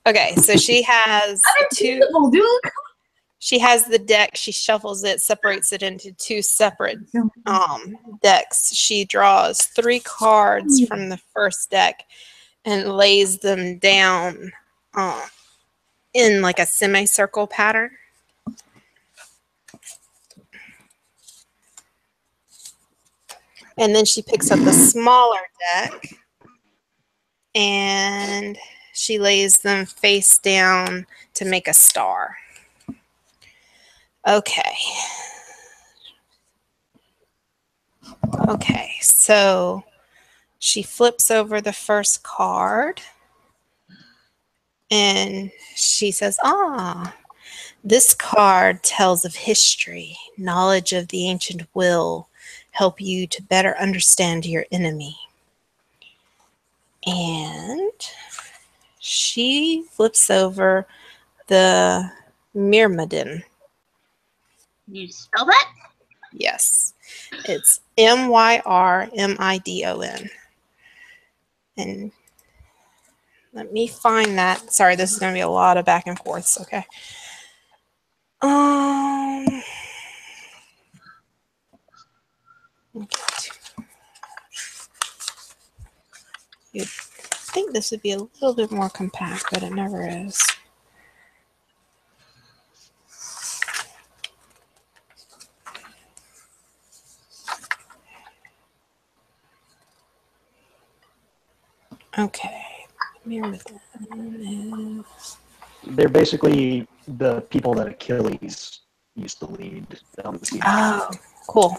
Okay, so she has two. Dude. She has the deck. She shuffles it, separates it into two separate decks. She draws 3 cards from the first deck and lays them down in like a semicircle pattern. And then she picks up the smaller deck and she lays them face down to make a star. Okay. Okay, so she flips over the first card and she says, this card tells of history. Knowledge of the ancient will help you to better understand your enemy. And she flips over the Myrmidon. You spell that? Yes, it's Myrmidon. And let me find that. Sorry, this is going to be a lot of back and forths. Okay. You'd think this would be a little bit more compact, but it never is. Okay. They're basically the people that Achilles used to lead on the sea. Oh, cool.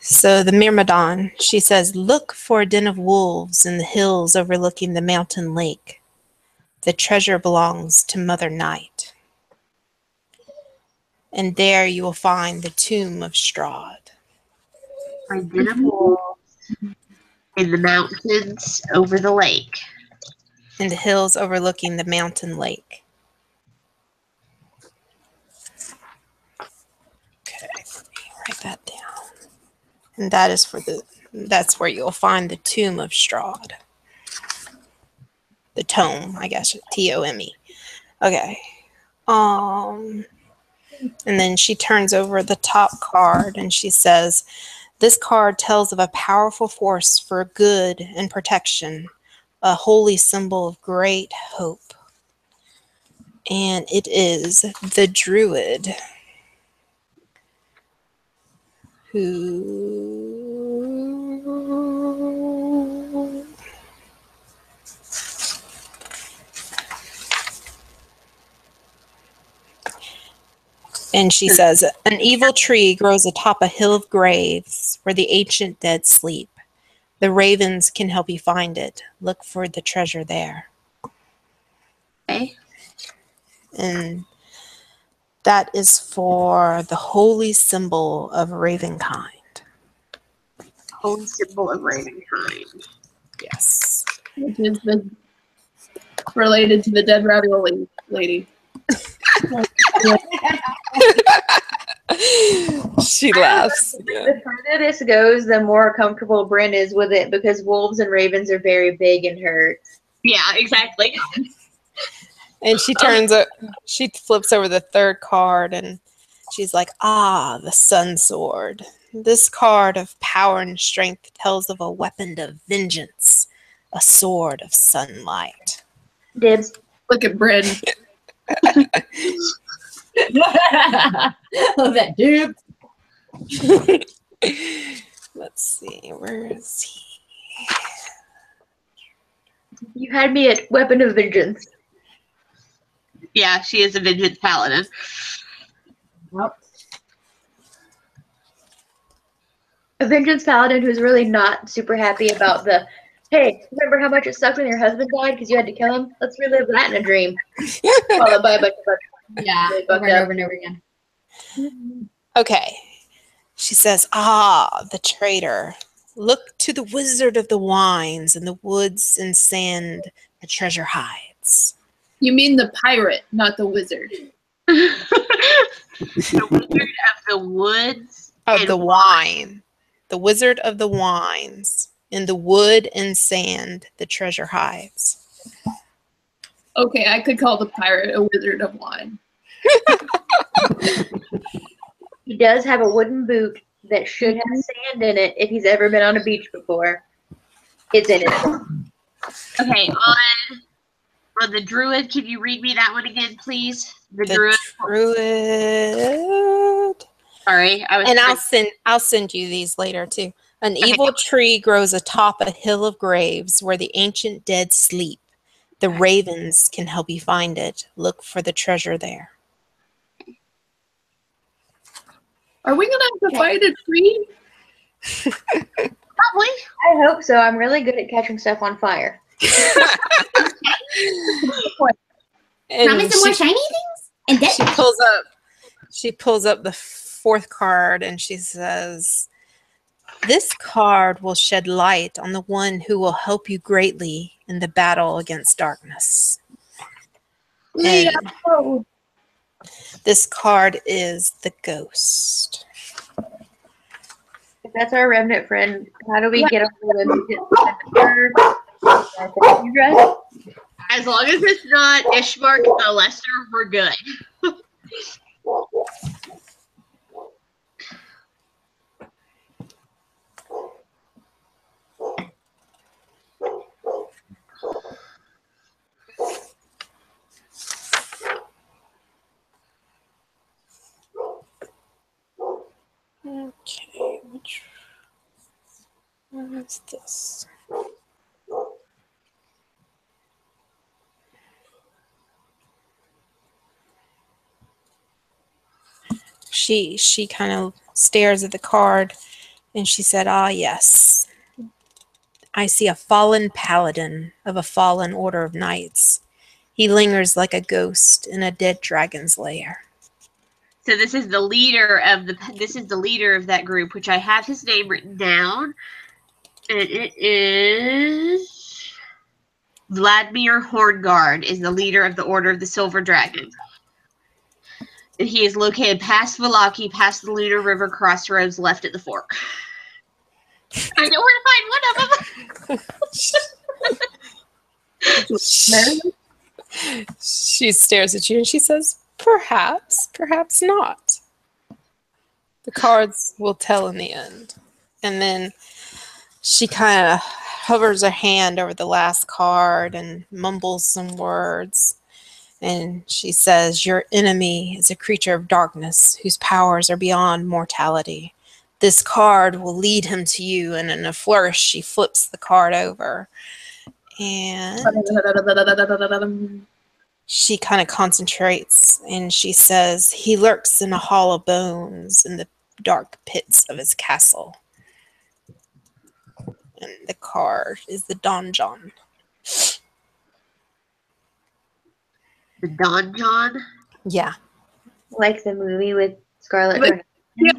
So the Myrmidon, she says, look for a den of wolves in the hills overlooking the mountain lake. The treasure belongs to Mother Night. And there you will find the tomb of Strahd. A den of wolves in the mountains over the lake. In the hills overlooking the mountain lake. Okay, let me write that down. And that is that's where you'll find the tomb of Strahd. The tome, I guess, Tome. Okay. And then she turns over the top card and she says, this card tells of a powerful force for good and protection, a holy symbol of great hope. And it is the Druid who... And she says, an evil tree grows atop a hill of graves where the ancient dead sleep. The ravens can help you find it. Look for the treasure there. Okay. And that is for the holy symbol of Ravenkind. Holy symbol of Ravenkind. Yes. Which is related to the dead ravioli lady. She laughs. The further this goes, the more comfortable Bryn is with it because wolves and ravens are very big and hurt. Yeah, exactly. And she she flips over the third card and she's like, the Sun Sword. This card of power and strength tells of a weapon of vengeance, a sword of sunlight. Dibs. Look at Bryn. Love that dude. Let's see, where is he? You had me at weapon of vengeance. Yeah, she is a vengeance paladin. A vengeance paladin who's really not super happy about the, hey, remember how much it sucked when your husband died because you had to kill him? Let's relive that in a dream. Followed by a bunch of Yeah, really over fucked and up. over and over again. Okay. She says, "Ah, the traitor. Look to the wizard of the wines in the woods and sand the treasure hides." You mean the pirate, not the wizard. The wizard of the woods Of and the wine. The wizard of the wines. In the wood and sand the treasure hides. Okay, I could call the pirate a wizard of wine. He does have a wooden boot that should have sand in it if he's ever been on a beach before. It's in it. Okay, on the druid, can you read me that one again, please? The The druid. druid. Sorry, I was. And I'll send you these later too. An evil tree grows atop a hill of graves where the ancient dead sleep. The ravens can help you find it. Look for the treasure there. Are we gonna have to fight a tree? Probably. I hope so. I'm really good at catching stuff on fire. And Promise some more shiny things? And she that pulls up the fourth card and she says, "This card will shed light on the one who will help you greatly in the battle against darkness." And this card is the ghost. If that's our remnant friend, how do we get a hold of him? As long as it's not Ishmark the Lesser, we're good. Okay, where is this? She kind of stares at the card and she said, "Ah, yes. I see a fallen paladin of a fallen order of knights. He lingers like a ghost in a dead dragon's lair." So this is the leader of that group, which I have his name written down, and it is Vladimir Hornguard is the leader of the Order of the Silver Dragon. And he is located past Valaki, past the Lunar River crossroads, left at the fork. I know where to find one of them. She stares at you and she says, "Perhaps, perhaps not. The cards will tell in the end." And then she kind of hovers her hand over the last card and mumbles some words. And she says, "Your enemy is a creature of darkness whose powers are beyond mortality. This card will lead him to you." And in a flourish, she flips the card over. And she kind of concentrates and she says, "He lurks in a hall of bones in the dark pits of his castle." And the card is the donjon. The Donjon? Yeah, Like the movie with Scarlett Johansson.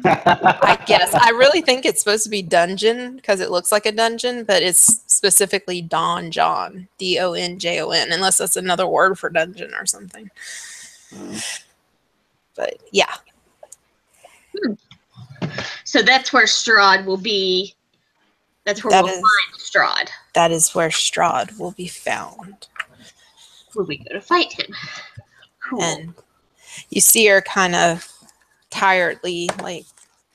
I guess. I really think it's supposed to be dungeon because it looks like a dungeon, but it's specifically donjon, Donjon, unless that's another word for dungeon or something. But yeah. So that's where Strahd will be. That's where we'll find Strahd. That is where Strahd will be found. When we go to fight him. Cool. And you see her kind of tiredly, like,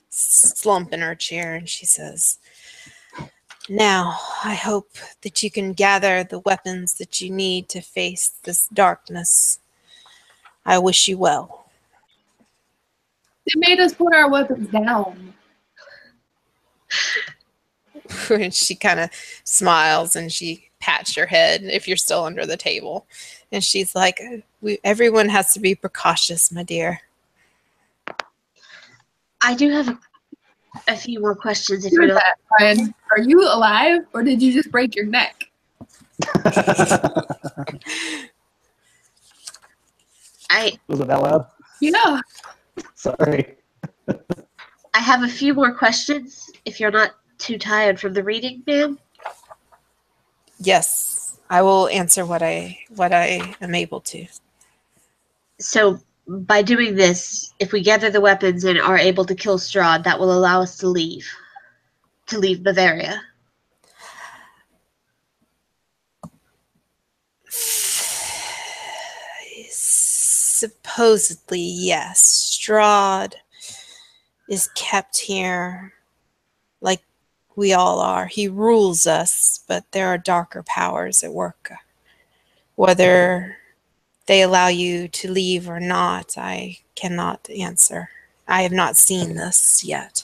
slump in her chair, and she says, "Now, I hope that you can gather the weapons that you need to face this darkness. I wish you well." They made us put our weapons down. And she kind of smiles and she pats your head if you're still under the table. And she's like, everyone has to be precautious, my dear. I do have a few more questions if Hear you don't. that, Brian. Are you alive or did you just break your neck? Was it that loud? Yeah. Sorry. I have a few more questions if you're not too tired from the reading, ma'am. Yes, I will answer what I am able to. So by doing this, if we gather the weapons and are able to kill Strahd, that will allow us to leave Bavaria. Supposedly, yes. Strahd is kept here like we all are. He rules us, but there are darker powers at work. Whether they allow you to leave or not, I cannot answer. I have not seen this yet.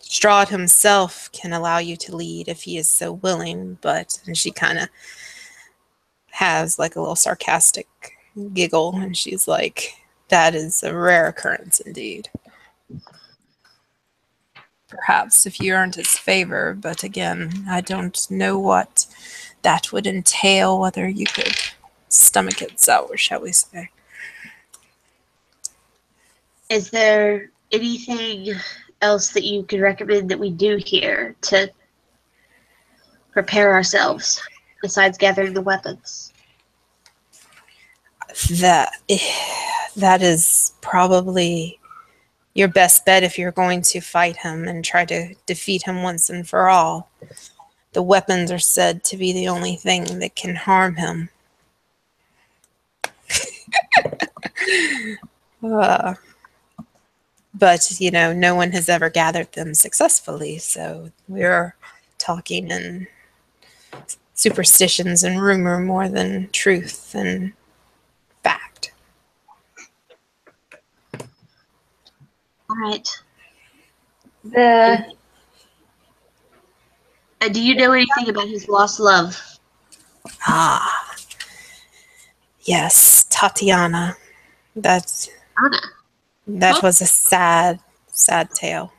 Strahd himself can allow you to lead if he is so willing, and she kind of has like a little sarcastic giggle, and she's like, that is a rare occurrence indeed. Perhaps if you earned his favor, but again, I don't know what that would entail, whether you could stomach it, so shall we say. Is there anything else that you could recommend that we do here to prepare ourselves besides gathering the weapons? That is probably your best bet if you're going to fight him and try to defeat him once and for all. The weapons are said to be the only thing that can harm him. But, no one has ever gathered them successfully, so we're talking in superstitions and rumor more than truth and fact. All right. The And do you know anything about his lost love? Ah, yes, Tatiana. That Anna, was a sad, sad tale.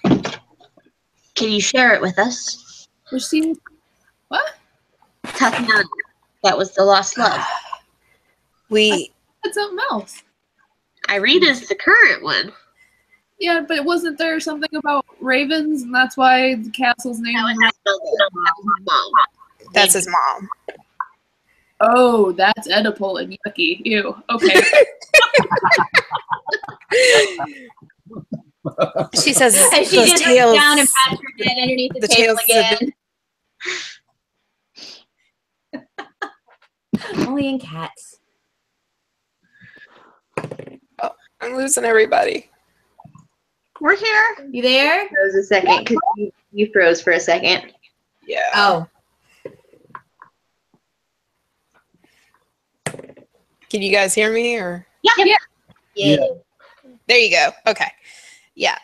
can you share it with us? Was she what? Tatiana, that was the lost love. That's something else. Irina's the current one. Yeah, but wasn't there something about ravens and that's why the castle's name That is was mom. That's his mom. Oh, that's Oedipal and yucky. Ew. Okay. She says And she those just tales, went down and patted her head underneath the, the table tales again. Only in cats. Oh, I'm losing everybody. We're here. You there? froze a second because you froze for a second. Yeah. Oh. Can you guys hear me or? Yeah. There you go. Okay. Yeah.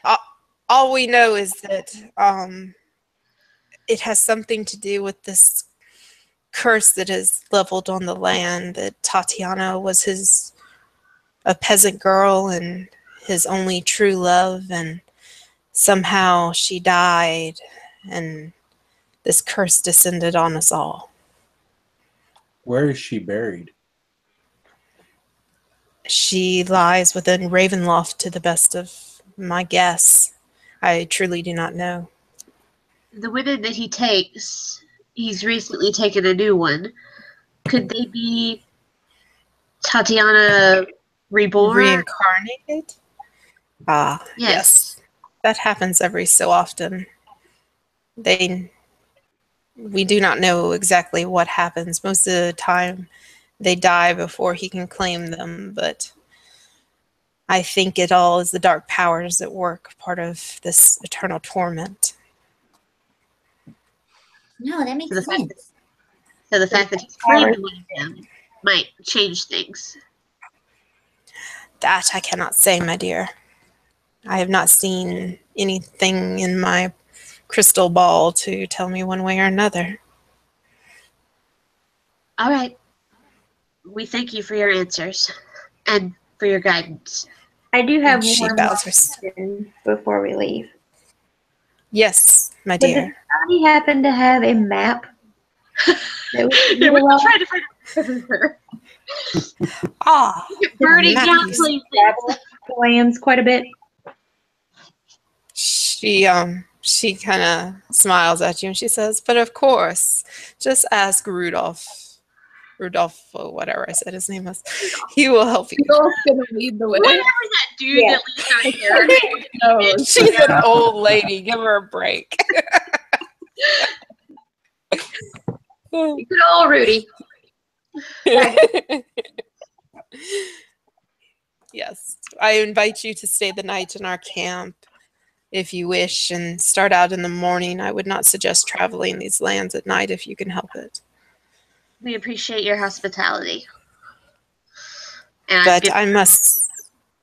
All we know is that it has something to do with this curse that is leveled on the land, that Tatiana was a peasant girl and his only true love, and somehow she died and this curse descended on us all. Where is she buried? She lies within Ravenloft, to the best of my guess. I truly do not know. The women that he takes, he's recently taken a new one. Could they be Tatiana reborn? Reincarnated? Ah, Yes. That happens every so often. We do not know exactly what happens. Most of the time, they die before he can claim them, but I think it all is the dark powers at work, part of this eternal torment. No, that makes So the fact sense. So the fact that he's claiming one of them might change things. That I cannot say, my dear. I have not seen anything in my crystal ball to tell me one way or another. All right. We thank you for your answers and for your guidance. I do have She one bows question before we leave. Yes, my Does dear. anybody happen to have a map? Yeah, we will try to find her. Ah, Burning map down you places. Travel the lands quite a bit. she kind of smiles at you and she says, "But of course, just ask Rudolph, or whatever I said his name was. He will help you." Rudolph's gonna lead the way. Whatever that dude Yeah. that leads our character. No, She's an old lady. Give her a break. Good old Rudy. Yes, I invite you to stay the night in our camp if you wish and start out in the morning. I would not suggest traveling these lands at night if you can help it. We appreciate your hospitality. And But I must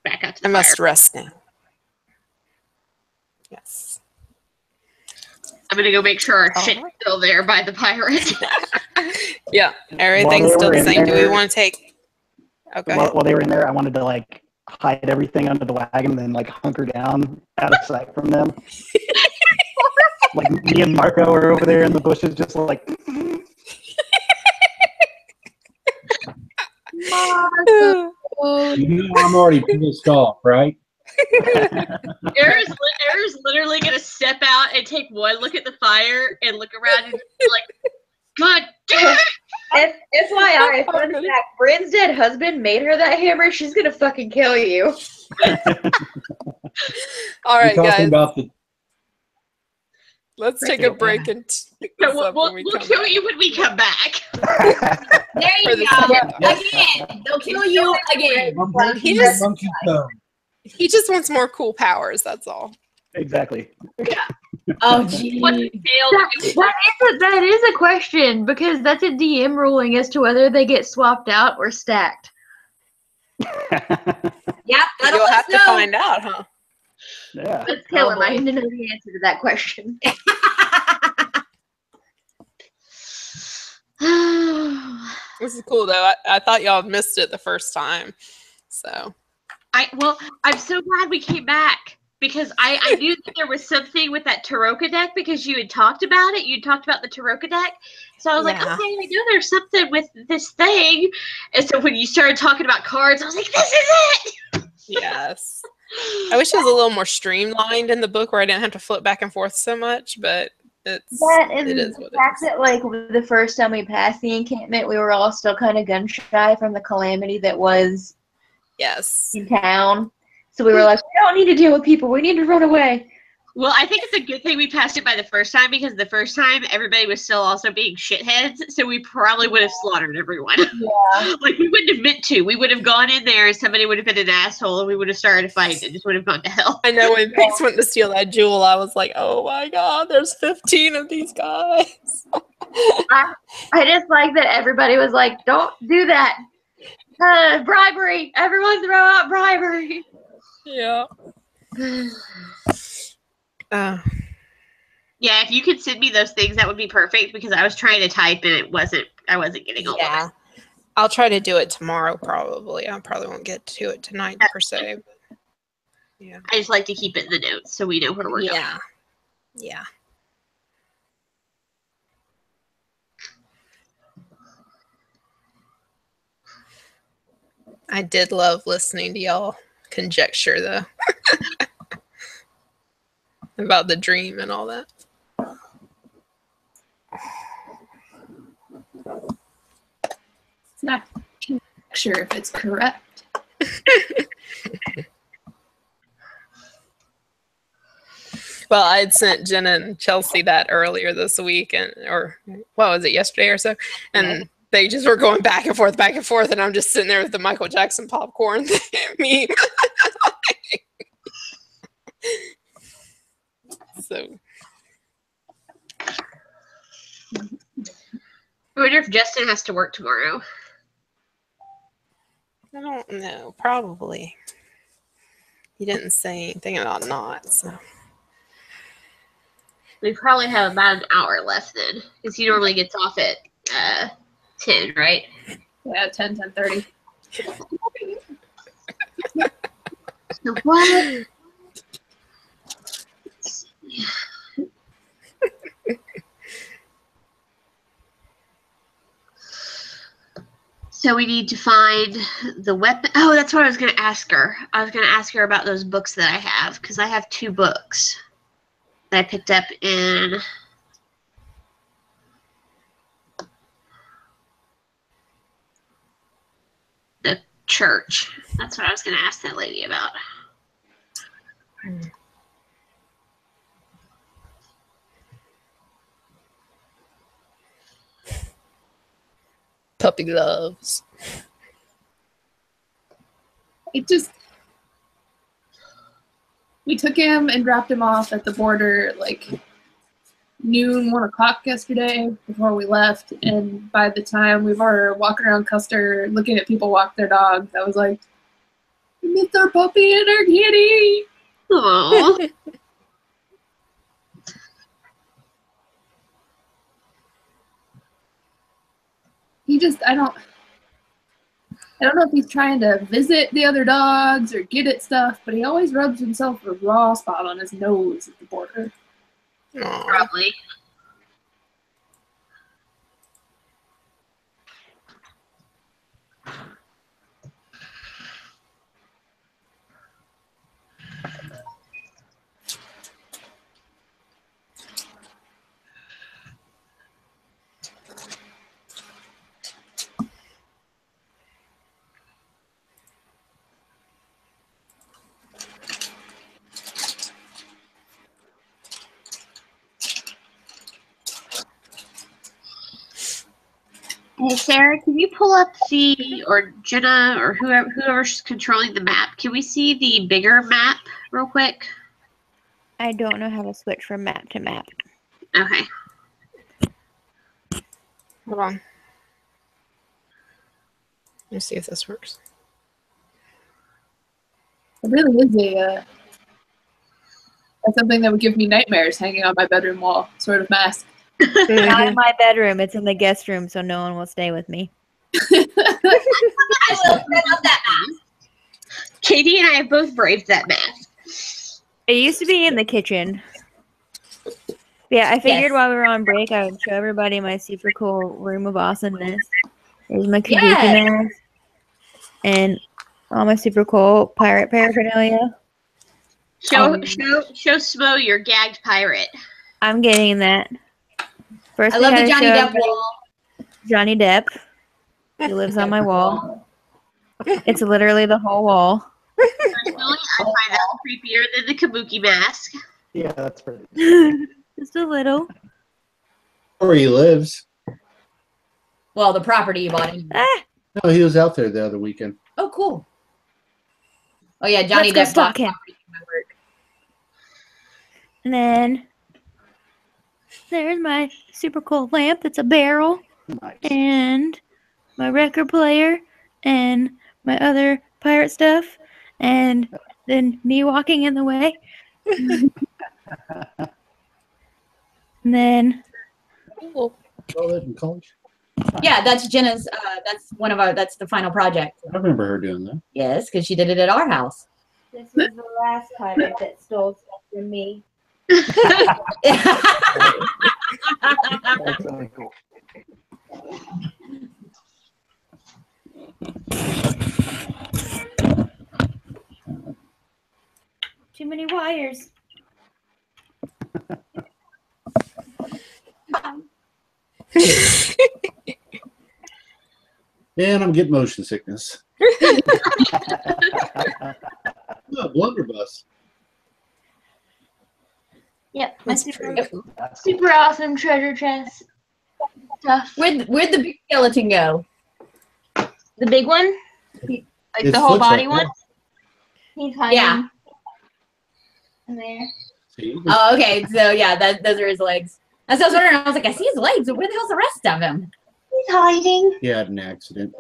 back out to the I must fire. rest now. Yes. I'm gonna go make sure our All shit's right. still there by the pirate. Yeah, everything's While they still were the in same. Do we there- want to take... Okay. While they were in there, I wanted to like hide everything under the wagon and then like hunker down out of sight from them. Like me and Marco are over there in the bushes, just like. You know I'm already pissed off, right? Era's literally gonna step out and take one look at the fire and look around and be like, God damn it! FYI, fun fact, Bryn's dead husband made her that hammer. She's gonna fucking kill you. All You're right, talking guys. about the Let's take a break and pick So this up we'll when we come kill back. you when we come back. There For you the go. second- Again, they'll kill you again. I'm breaking He my just- monkey toe. He just wants more cool powers, that's all. Exactly. Oh, What's gee. the tail? That is a question because that's a DM ruling as to whether they get swapped out or stacked. Yep, that'll You'll let have us to know. find out, huh? Yeah. Let's kill Oh, him. I boy. need to know the answer to that question. This is cool, though. I thought y'all missed it the first time. So, I'm so glad we came back because I knew that there was something with that Taroka deck because you had talked about it. You talked about the Taroka deck. So I was like, Yeah. okay, I know there's something with this thing. And so when you started talking about cards, I was like, this is it. yes. I wish it was a little more streamlined in the book where I didn't have to flip back and forth so much, but it is The what fact it is. that, like, the first time we passed the encampment, we were all still kind of gun shy from the calamity that was Yes. in town. So we were like, we don't need to deal with people. We need to run away. Well, I think it's a good thing we passed it by the first time because the first time everybody was still also being shitheads, so we probably would have slaughtered everyone. Yeah. Like we wouldn't have meant to. We would have gone in there and somebody would have been an asshole and we would have started a fight and just would have gone to hell. I know when Pinks went to steal that jewel, I was like, oh my god, there's 15 of these guys. I just like that everybody was like, don't do that. Bribery. Everyone throw out bribery. Yeah. Yeah, if you could send me those things, that would be perfect because I was trying to type and I wasn't getting all of Yeah. it. I'll try to do it tomorrow, probably. I probably won't get to it tonight, per se. But yeah. I just like to keep it in the notes so we know where we're going. Yeah. Yeah. I did love listening to y'all conjecture, though, about the dream and all that. It's not sure if it's correct. Well, I had sent Jenna and Chelsea that earlier this week, or what was it, yesterday or so? And they just were going back and forth, and I'm just sitting there with the Michael Jackson popcorn meme. So, I wonder if Justin has to work tomorrow. I don't know. Probably. He didn't say anything about not. So. We probably have about an hour left then, because he normally gets off at 10, right? Yeah, 10:30. So what? Let's see. So we need to find the weapon. Oh, that's what I was going to ask her. I was going to ask her about those books that I have, because I have 2 books that I picked up in the church. That's what I was going to ask that lady about. Puppy loves. We took him and dropped him off at the border like noon, 1 o'clock yesterday before we left. And by the time we were walking around Custer looking at people walk their dogs, I was like, we missed our puppy and our kitty. Aww. I don't know if he's trying to visit the other dogs or get at stuff, but he always rubs himself a raw spot on his nose at the border. Aw. Probably. Hey Sarah, can you pull up or Jenna, or whoever's controlling the map? Can we see the bigger map real quick? I don't know how to switch from map to map. Okay. Hold on. Let me see if this works. It really is that's something that would give me nightmares, hanging on my bedroom wall, sort of mask. Not in my bedroom. It's in the guest room, so no one will stay with me. I will set up that mask. Katie and I have both braved that mask. It used to be in the kitchen. Yeah, I figured while we were on break, I would show everybody my super cool room of awesomeness. There's my kabuki mask and all my super cool pirate paraphernalia. Show Smo your gagged pirate. I'm getting that. First, I we love had the to Johnny show Depp everybody wall. Johnny Depp. He lives on my wall. It's literally the whole wall. Personally, I find that creepier than the kabuki mask. Yeah, that's pretty. Just a little. Where he lives. Well, the property you bought. Ah, No, he was out there the other weekend. Oh, cool. Oh yeah, Johnny let's Depp go bought stalk him. property from my work. And then there's my super cool lamp. That's a barrel. Nice. And my record player. And my other pirate stuff. And then me walking in the way. And then Cool. Oh, that in college? Yeah, that's Jenna's. That's the final project. I remember her doing that. Yes, because she did it at our house. this was the last pirate that stole stuff from me. That's really cool. Too many wires. And I'm getting motion sickness. No, blunderbuss. Yep, my That's super, pretty cool. That's super awesome treasure chest stuff. Where'd the big skeleton go? The big one? Like His the whole foot's body right one? there. He's hiding Yeah. in there. See? Oh, okay. So yeah, those are his legs. As I was wondering, I was like, I see his legs, but where the hell's the rest of him? He's hiding. He had an accident.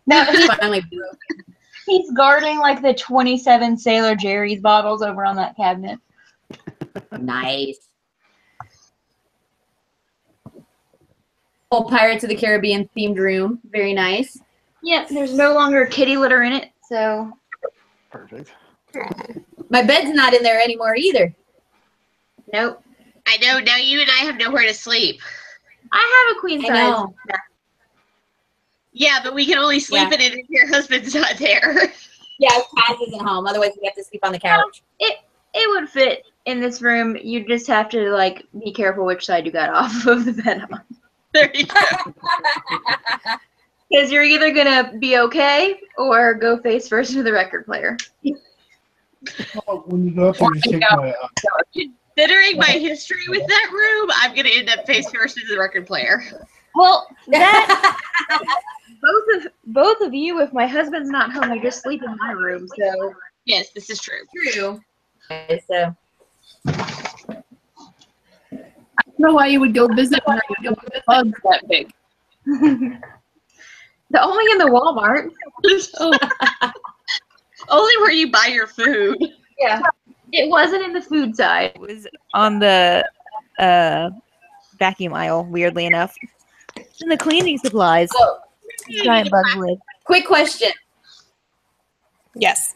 No, It's finally broken. he's guarding like the 27 Sailor Jerry's bottles over on that cabinet. Nice. Whole Pirates of the Caribbean themed room. Very nice. Yep, there's no longer kitty litter in it, so Perfect. My bed's not in there anymore either. nope. I know, now you and I have nowhere to sleep. I have a queen I size. know. Yeah, but we can only sleep in it if your husband's not there. Yeah, Cass isn't home. Otherwise, we have to sleep on the couch. It would fit in this room. You just have to like be careful which side you got off of the bed on. There you go. Because you're either gonna be okay or go face first into the record player. When you go up there, just take my. Considering my history with that room, I'm going to end up face first into the record player. Well, that both of you, if my husband's not home, you just sleep in my room. So Yes, this is true. True. Okay, so I don't know why you would go visit her with bugs that big. the only in the Walmart. Only where you buy your food. Yeah, it wasn't in the food side. It was on the vacuum aisle, weirdly enough. In the cleaning supplies. Oh. Giant bug lid. quick question. Yes.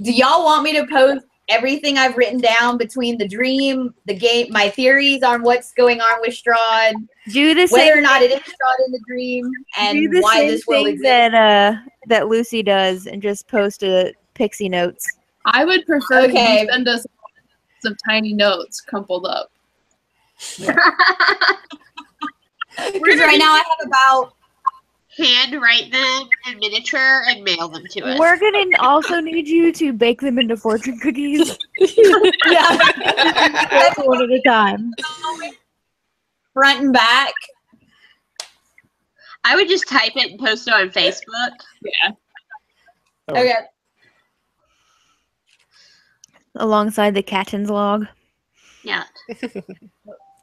Do y'all want me to post everything I've written down between the dream, the game, my theories on what's going on with Strahd, Do the whether or same not it is Strahd in the dream, and do the why same this world thing exists? that Lucy does and just post a pixie notes. I would prefer Okay. you send us some tiny notes crumpled up. Because right now I have about Handwrite them in miniature and mail them to us. We're gonna also need you to bake them into fortune cookies. That's one at a time. front and back. I would just type it and post it on Facebook. Yeah. Okay. Alongside the Catton's log. Yeah.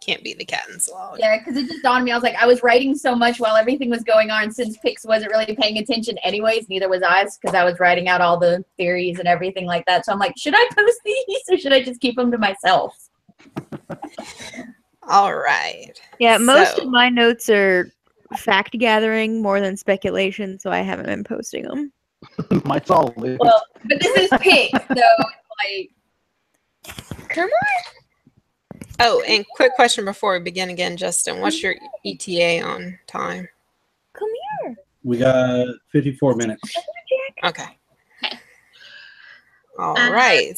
Can't be the cat and slog. Yeah, because it just dawned on me. I was like, I was writing so much while everything was going on. Since Pix wasn't really paying attention anyways, neither was I, because I was writing out all the theories and everything like that. So I'm like, should I post these or should I just keep them to myself? All right. Yeah, most So- of my notes are fact gathering more than speculation, so I haven't been posting them. Mine's all loose. Well, but this is Pix, so it's like, Come on. Oh, and quick question before we begin again, Justin. What's your ETA on time? Come here. We got 54 minutes. Okay. All right.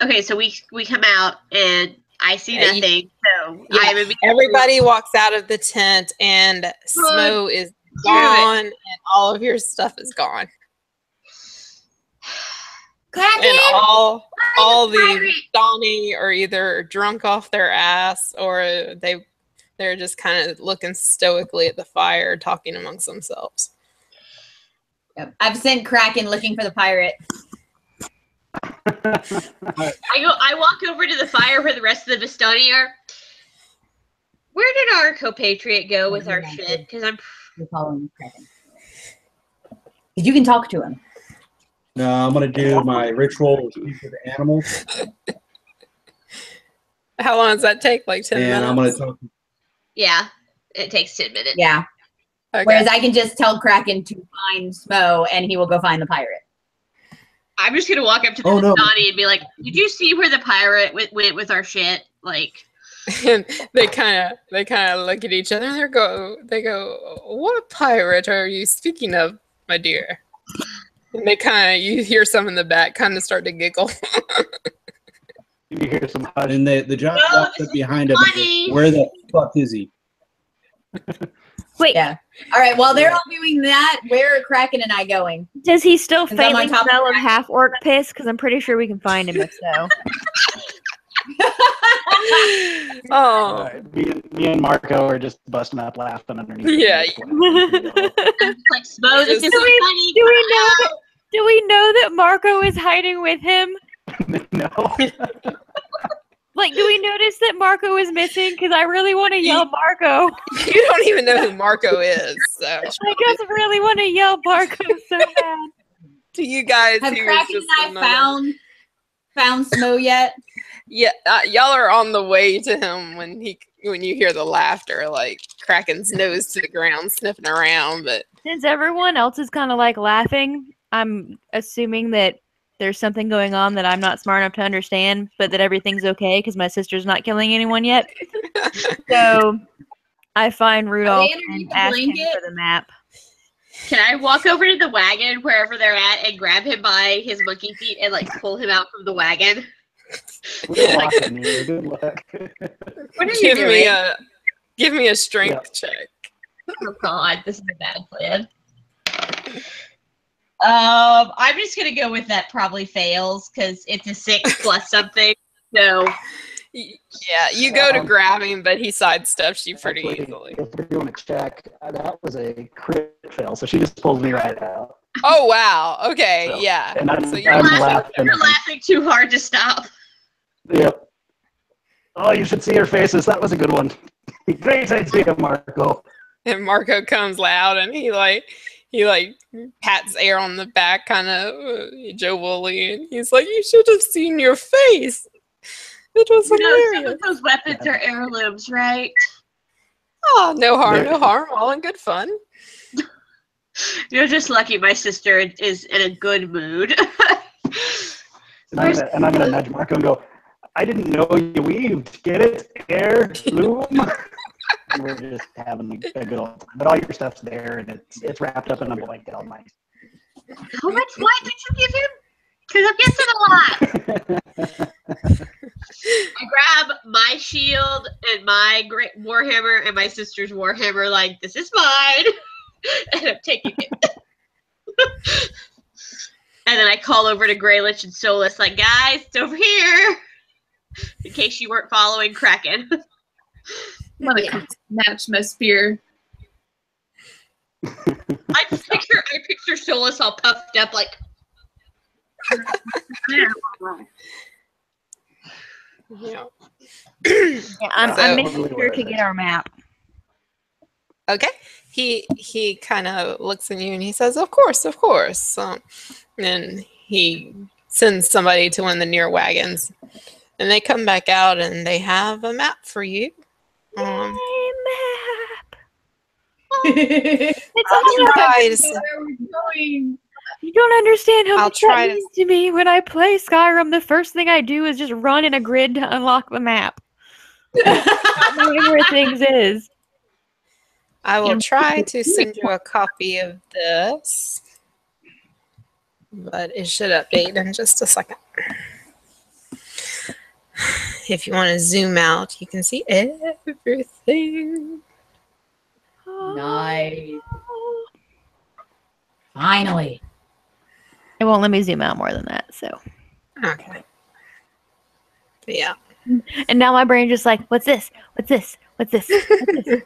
Okay, so we come out and I see Yeah, nothing. So Yeah, I'm immediately everybody walks out of the tent and Smo is gone and all of your stuff is gone. And all the Donnie are either drunk off their ass or they're just kind of looking stoically at the fire, talking amongst themselves. yep. I've sent Kraken looking for the pirate. I walk over to the fire where the rest of the Vistani are. Where did our compatriot go with our shit? Because I'm You're following Kraken. Because you can talk to him. No, I'm gonna do my ritual of speak with the animals, How long does that take? Like 10 minutes? and I'm gonna talk. yeah. It takes 10 minutes. Yeah. Okay. Whereas I can just tell Kraken to find Smo and he will go find the pirate. I'm just gonna walk up to the Oh, no. Vistani and be like, "Did you see where the pirate went with our shit?" Like, And they kind of look at each other and they go, "What pirate are you speaking of, my dear?" And you hear some in the back kind of start to giggle. You hear some hush. And the giant No, walks this up behind him. and goes, funny. Where the fuck is he? Wait, Yeah. All right. While they're all doing that, where are Kraken and I going? does he still Since I'm on faintly top of smell of Kraken. half-orc piss? Because I'm pretty sure we can find him if so. Oh, Me and Marco are just busting up laughing underneath. Yeah. I'm just like, Smo, this is Do so funny. Do we know that Marco is hiding with him? No. Like, do we notice that Marco is missing? Because I really want to yell Marco. You don't even know who Marco is. So I just really want to yell Marco so bad. to you guys, Have he was Kraken just and another- I found Smo yet? Yeah, y'all are on the way to him when you hear the laughter, like Kraken's nose to the ground, sniffing around. But Since everyone else is kind of like laughing, I'm assuming that there's something going on that I'm not smart enough to understand, but that everything's okay because my sister's not killing anyone yet. So I find Rudolph underneath and the ask him blanket? for the map. Can I walk over to the wagon wherever they're at and grab him by his monkey feet and like pull him out from the wagon? Good luck, Anita. Good luck. What are you doing? Give me a strength check. Oh God, this is a bad plan. I'm just gonna go with that probably fails because it's a 6 plus something. So Yeah, you go to grab him, but he sidesteps you pretty Actually, easily. if we're doing a check, that was a crit fail, so she just pulls me right out. Oh wow. Okay. So, Yeah. and I'm, So I'm laughing. you're laughing too hard to stop. Yep. Oh, you should see her faces. That was a good one. Great idea, Marco. And Marco comes loud, and he pats air on the back, kind of jovially, and he's like, "You should have seen your face. It was You know, some hilarious." of those weapons are heirlooms, right? Oh, no harm, no harm. All in good fun. You're just lucky my sister is in a good mood. And I'm gonna nudge Marco and go, I didn't know you weaved. Get it? Heirloom? And we're just having a good old time. But all your stuff's there, and it's wrapped up in a blanket all nice. How much light did you give him? Because I'm guessing a lot. I grab my shield and my great warhammer and my sister's warhammer, like, this is mine. And I'm taking it. And then I call over to Greylich and Solus, like, guys, it's over here. In case you weren't following Kraken. I'm gonna match my spear. I picture Solus all puffed up, like. Yeah. I'm making sure to get our map. Okay. He kind of looks at you and he says, "Of course, of course." And he sends somebody to one of the near wagons, and they come back out and they have a map for you. Yay, map! I'll try to You don't understand how I'll much try that to- means to me. When I play Skyrim, the first thing I do is just run in a grid to unlock the map. Not knowing where things is. I will try to send you a copy of this, but it should update in just a second. If you want to zoom out, you can see everything. Nice. Finally. It won't let me zoom out more than that, so. Okay. But yeah. And now my brain just like, what's this? What's this? What's this? What's this?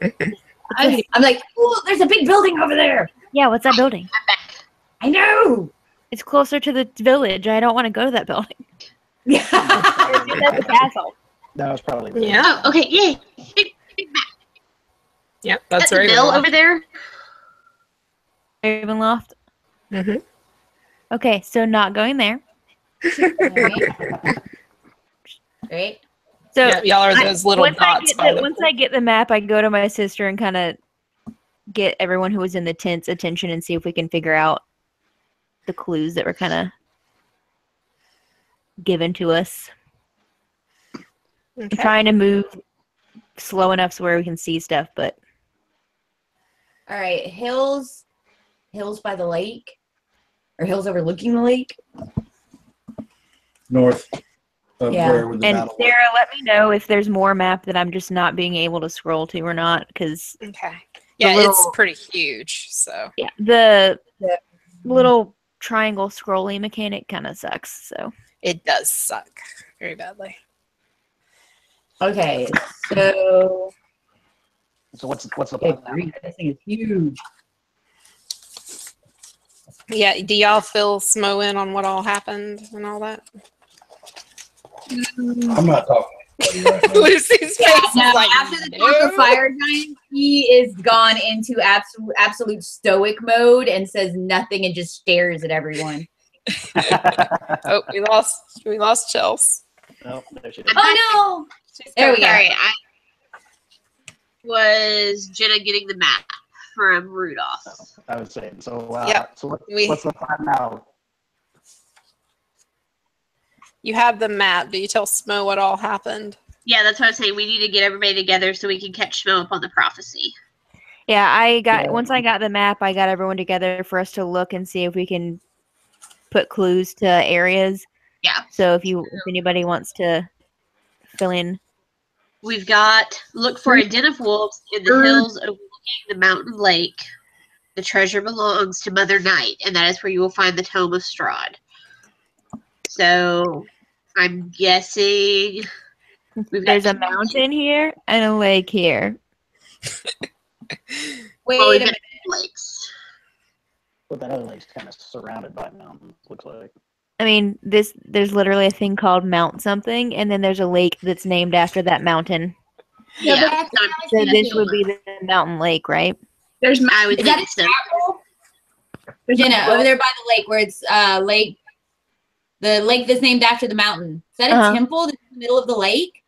I'm like, oh, there's a big building over there. Yeah, what's that building? I know. It's closer to the village. I don't want to go to that building. Yeah. That's a castle. That was probably Yeah. Oh, okay, yay. Big map. Yep. That's the right. mill over there. Ravenloft. Mm-hmm. Okay, so not going there. Right. So Yeah, y'all are those little dots. Once I get the map, I go to my sister and kind of get everyone who was in the tent's attention and see if we can figure out the clues that were kind of given to us. I'm trying to move slow enough so where we can see stuff, but All right. Hills by the lake, or hills overlooking the lake. North of Yeah. where the and battle Sarah, let me know if there's more map that I'm just not being able to scroll to or not, because Okay. Yeah, little- it's pretty huge. So yeah, the little triangle scrolling mechanic kind of sucks. So it does suck very badly. Okay. So So what's the okay, plan now? this thing is huge. Yeah. Do y'all fill Smo in on what all happened and all that? I'm not talking Lucy's face is No, like, after the no. talk of fire giant, he is gone into absolute stoic mode and says nothing and just stares at everyone. Oh, we lost Chels. Oh, there she is. Oh no! There we go. Sorry, I was Jenna getting the map from Rudolph. I was saying. So, Yep. so what's the plan now? You have the map. Do you tell Smo what all happened? Yeah, that's what I was saying. We need to get everybody together so we can catch Schmo up on the prophecy. Yeah, once I got the map, I got everyone together for us to look and see if we can put clues to areas. Yeah. So if anybody wants to fill in. We've got look for a den of wolves in the hills overlooking the mountain lake. The treasure belongs to Mother Night, and that is where you will find the Tome of Strahd. So I'm guessing There's a mountain here and a lake here. Wait we've a got minute. lakes. But that other lake's kind of surrounded by mountains, looks like. I mean, there's literally a thing called Mount something, and then there's a lake that's named after that mountain. Yeah, That's what I was So this thinking. would be the mountain lake, right? There's I would Is that think a so. chapel? Jenna, over there by the lake where it's the lake that's named after the mountain. Is that a temple that's in the middle of the lake?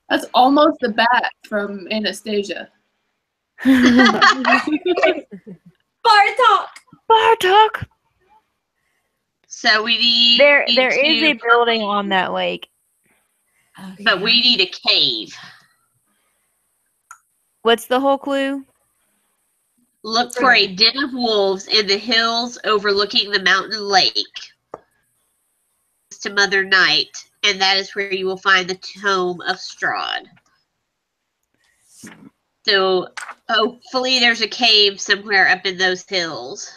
That's almost the bat from Anastasia. Bartok! So we need There is a to- building on that lake. but we need a cave. What's the whole clue? Look for a den of wolves in the hills overlooking the mountain lake to Mother Night, and that is where you will find the Tome of Strahd. So hopefully there's a cave somewhere up in those hills.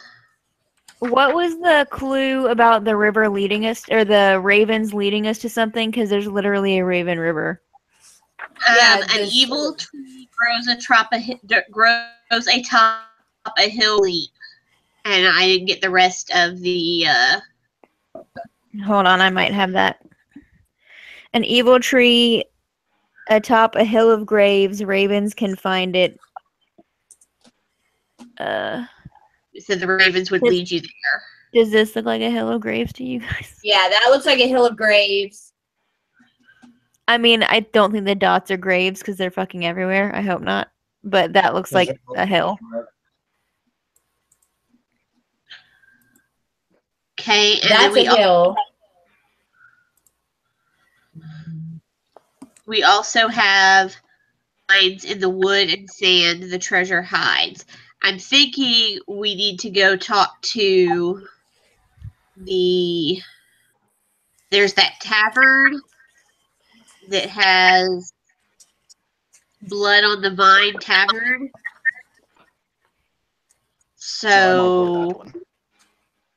What was the clue about the river leading us, or the ravens leading us to something? Because there's literally a raven river. Yeah, An evil tree grows atop a hill leap, and I didn't get the rest of the. Hold on, I might have that. An evil tree atop a hill of graves. Ravens can find it. So the ravens would lead you there. Does this look like a hill of graves to you guys? Yeah, that looks like a hill of graves. I mean, I don't think the dots are graves because they're fucking everywhere. I hope not. But that looks like a hill. Okay, and That's then a hill. We also have lines in the wood and sand the treasure hides. I'm thinking we need to go talk to there's that tavern that has Blood on the Vine Tavern. So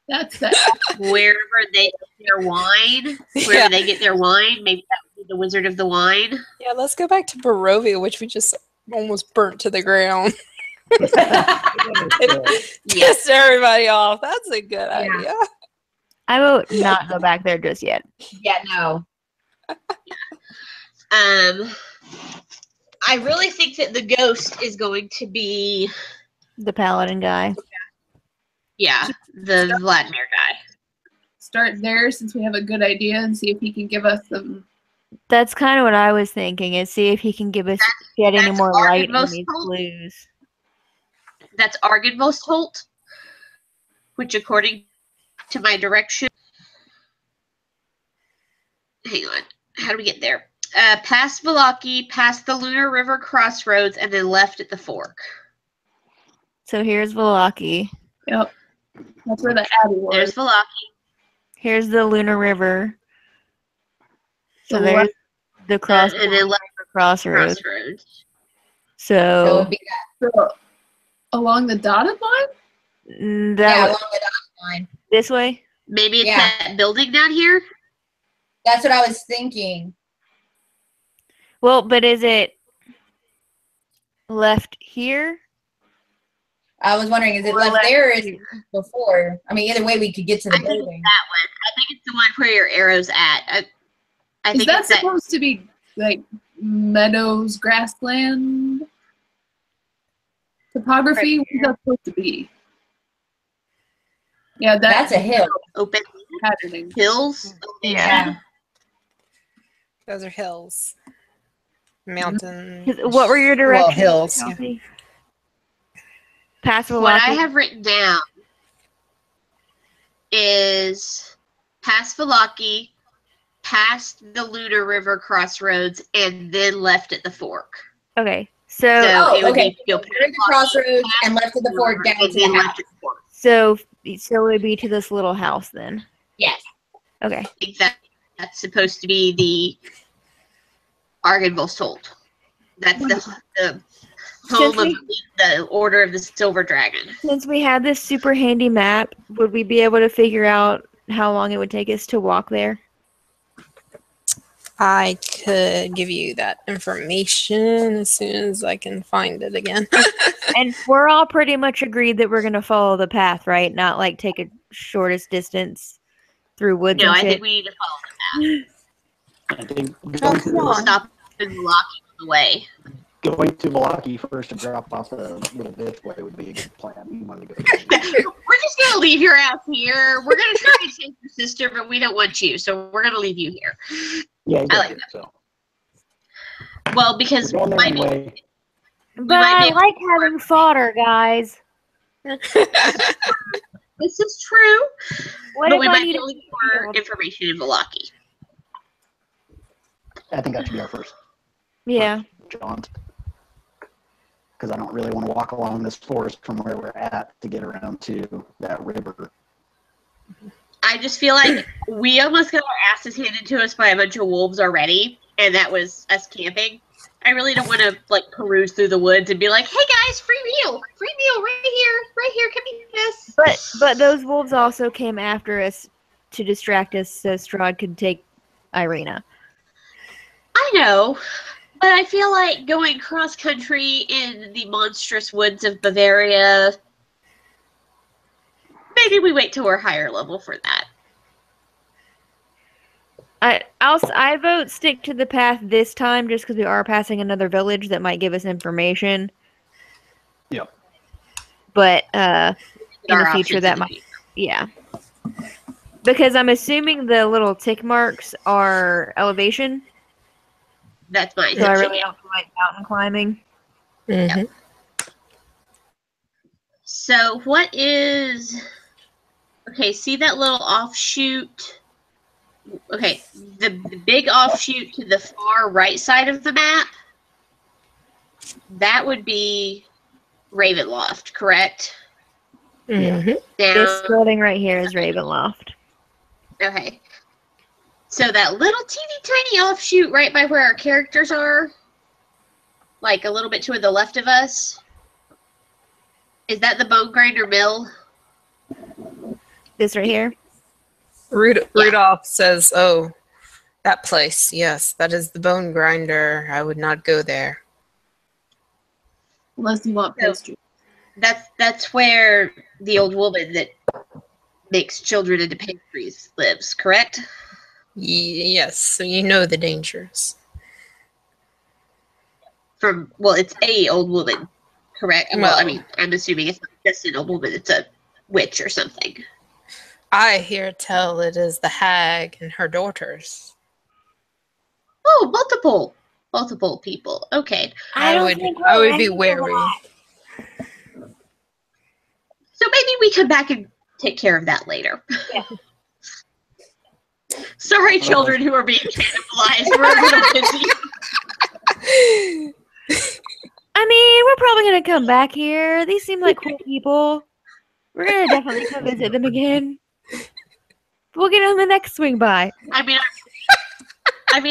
That's that. wherever they get their wine, wherever they get their wine, maybe that would be the Wizard of the Wine. Yeah, let's go back to Barovia, which we just almost burnt to the ground. Yes, everybody off. That's a good idea. I will not go back there just yet. Yeah, no. I really think that the ghost is going to be, The paladin guy. the Vladimir guy. Start there since we have a good idea and see if he can give us some. That's kind of what I was thinking, is see if he can give us get any that's more light on Ardenmost these Holt. clues. That's Ardenmost Holt, which according to my direction, hang on, how do we get there? Past Valaki, past the Lunar River crossroads, and then left at the fork. So here's Valaki. Yep. That's where the Abbey was. There's Valaki. Here's the Lunar River. So The there's left- the And then left crossroads. crossroads. So it So would be So, along the dotted line? yeah, that along the dotted line. this way. Maybe it's Yeah. that building down here. That's what I was thinking. Well, but is it left here? I was wondering, is it Or left left there or is it here? before? I mean, either way, we could get to the I think it's building. that one. I think it's the one where your arrow's at. I Is think that it's that. supposed to be like meadows, grassland? Topography? What is that supposed to be? Yeah, That's a hill. Open patterning. hills. Yeah. Those are hills. Mountain. What were your directions? Well, hills. Yeah. Kelsey? Past What I Milwaukee? have written down is past Valaki, past the Luda River crossroads, and then left at the fork. Okay, so So it would okay. be go We're at the crossroads and left at the fork down to and then the left house. at the fork. so it would be to this little house then. Yes. Okay. I think that's supposed to be the Argynvostholt. Holt. That's the home of the Order of the Silver Dragon. Since we had this super handy map, would we be able to figure out how long it would take us to walk there? I could give you that information as soon as I can find it again. And we're all pretty much agreed that we're gonna follow the path, right? Not like take a shortest distance through woods No, and I shit. think we need to follow the path. I think We'll stop in Valaki on the way. going to Milwaukee first to drop off the little bitch boy would be a good plan. You want to go We're just gonna leave your ass here. We're gonna try to save your sister, but we don't want you, so we're gonna leave you here. yeah, I like that. So Well, because we're going there might be- anyway. But I like having fodder, guys. this is true, What but if we I might need be a looking for information in Valaki. I think that should be our first. Yeah. Jaunt. Because I don't really want to walk along this forest from where we're at to get around to that river. I just feel like we almost got our asses handed to us by a bunch of wolves already, and that was us camping. I really don't want to like peruse through the woods and be like, "Hey guys, free meal right here, come eat this." But those wolves also came after us to distract us so Strahd could take Irina. I know, but I feel like going cross country in the monstrous woods of Bavaria. Maybe we wait till we're higher level for that. I vote stick to the path this time just because we are passing another village that might give us information. Yep. But in Our the future options that in the might, future. yeah. Because I'm assuming the little tick marks are elevation, That's my so I assumption. really don't like mountain climbing. Mhm. So what is... Okay, see that little offshoot? Okay, the big offshoot to the far right side of the map? That would be Ravenloft, correct? Mhm. Down. This building right here is Ravenloft. Okay. So that little teeny tiny offshoot right by where our characters are, like a little bit to the left of us, is that the Bonegrinder Mill? This right here. Rudolph says, "Oh, that place. Yes, that is the Bonegrinder. I would not go there." Unless you want So- pastry. That's where the old woman that makes children into pastries lives, correct? Yes, so you know the dangers. Well, it's a old woman, correct? Well, I Well- mean, I'm assuming it's not just an old woman; it's a witch or something. I hear tell it is the hag and her daughters. Oh, multiple people. Okay, I would be wary. so maybe we come back and take care of that later. Yeah. Sorry, children who are being cannibalized. We're a little busy. I mean, we're probably gonna come back here. These seem like cool people. We're gonna definitely come visit them again. We'll get on the next swing by. I mean,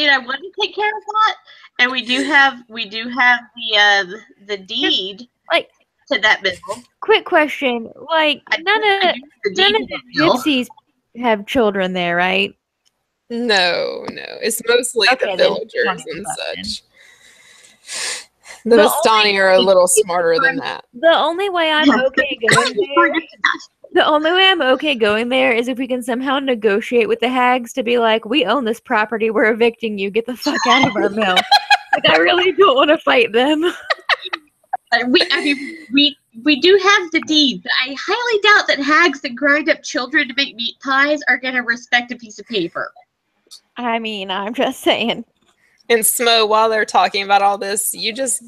I want to take care of that, and we do have the deed Like, to that mill. quick question: like, none of I do the deed to that mill. gypsies have children there, right? No. It's mostly Okay, the then villagers funny and stuff such. The The Vistani are a little smarter than that. The only way I'm okay going there The only way I'm okay going there is if we can somehow negotiate with the hags to be like, we own this property, we're evicting you, get the fuck out of our mill. Like, I really don't want to fight them. We do have the deed, but I highly doubt that hags that grind up children to make meat pies are going to respect a piece of paper. I mean, I'm just saying. And Smo, while they're talking about all this, you just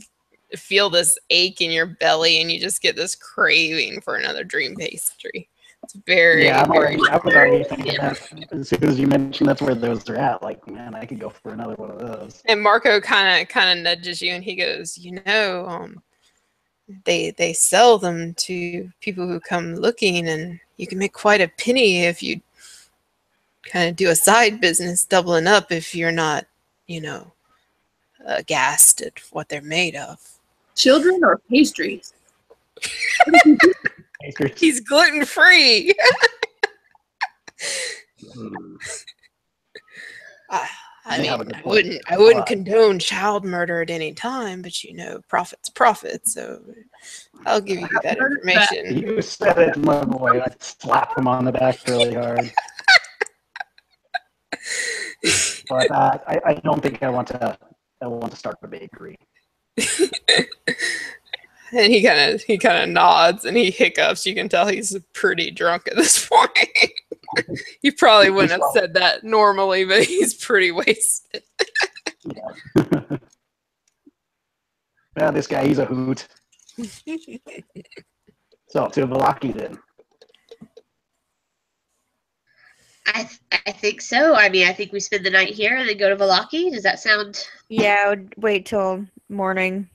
feel this ache in your belly and you just get this craving for another dream pastry. It's very, Yeah, very I was already thinking that as soon as you mentioned that's where those are at. Like, man, I could go for another one of those. And Marco kind of nudges you and he goes, they sell them to people who come looking, and you can make quite a penny if you kind of do a side business, doubling up if you're not, aghast at what they're made of. Children or pastries? He's gluten-free. I wouldn't condone child murder at any time, but profit's profit, so I'll give you that information. You said it, my boy. I slapped him on the back really hard. But I don't think I want to start a bakery. And he kind of nods and he hiccups. You can tell he's pretty drunk at this point. He probably wouldn't have said that normally, but he's pretty wasted. Yeah, this guy, he's a hoot. So, to Valaki then. I think so. I mean, I think we spend the night here and then go to Valaki. Does that sound... Yeah, I would wait till morning.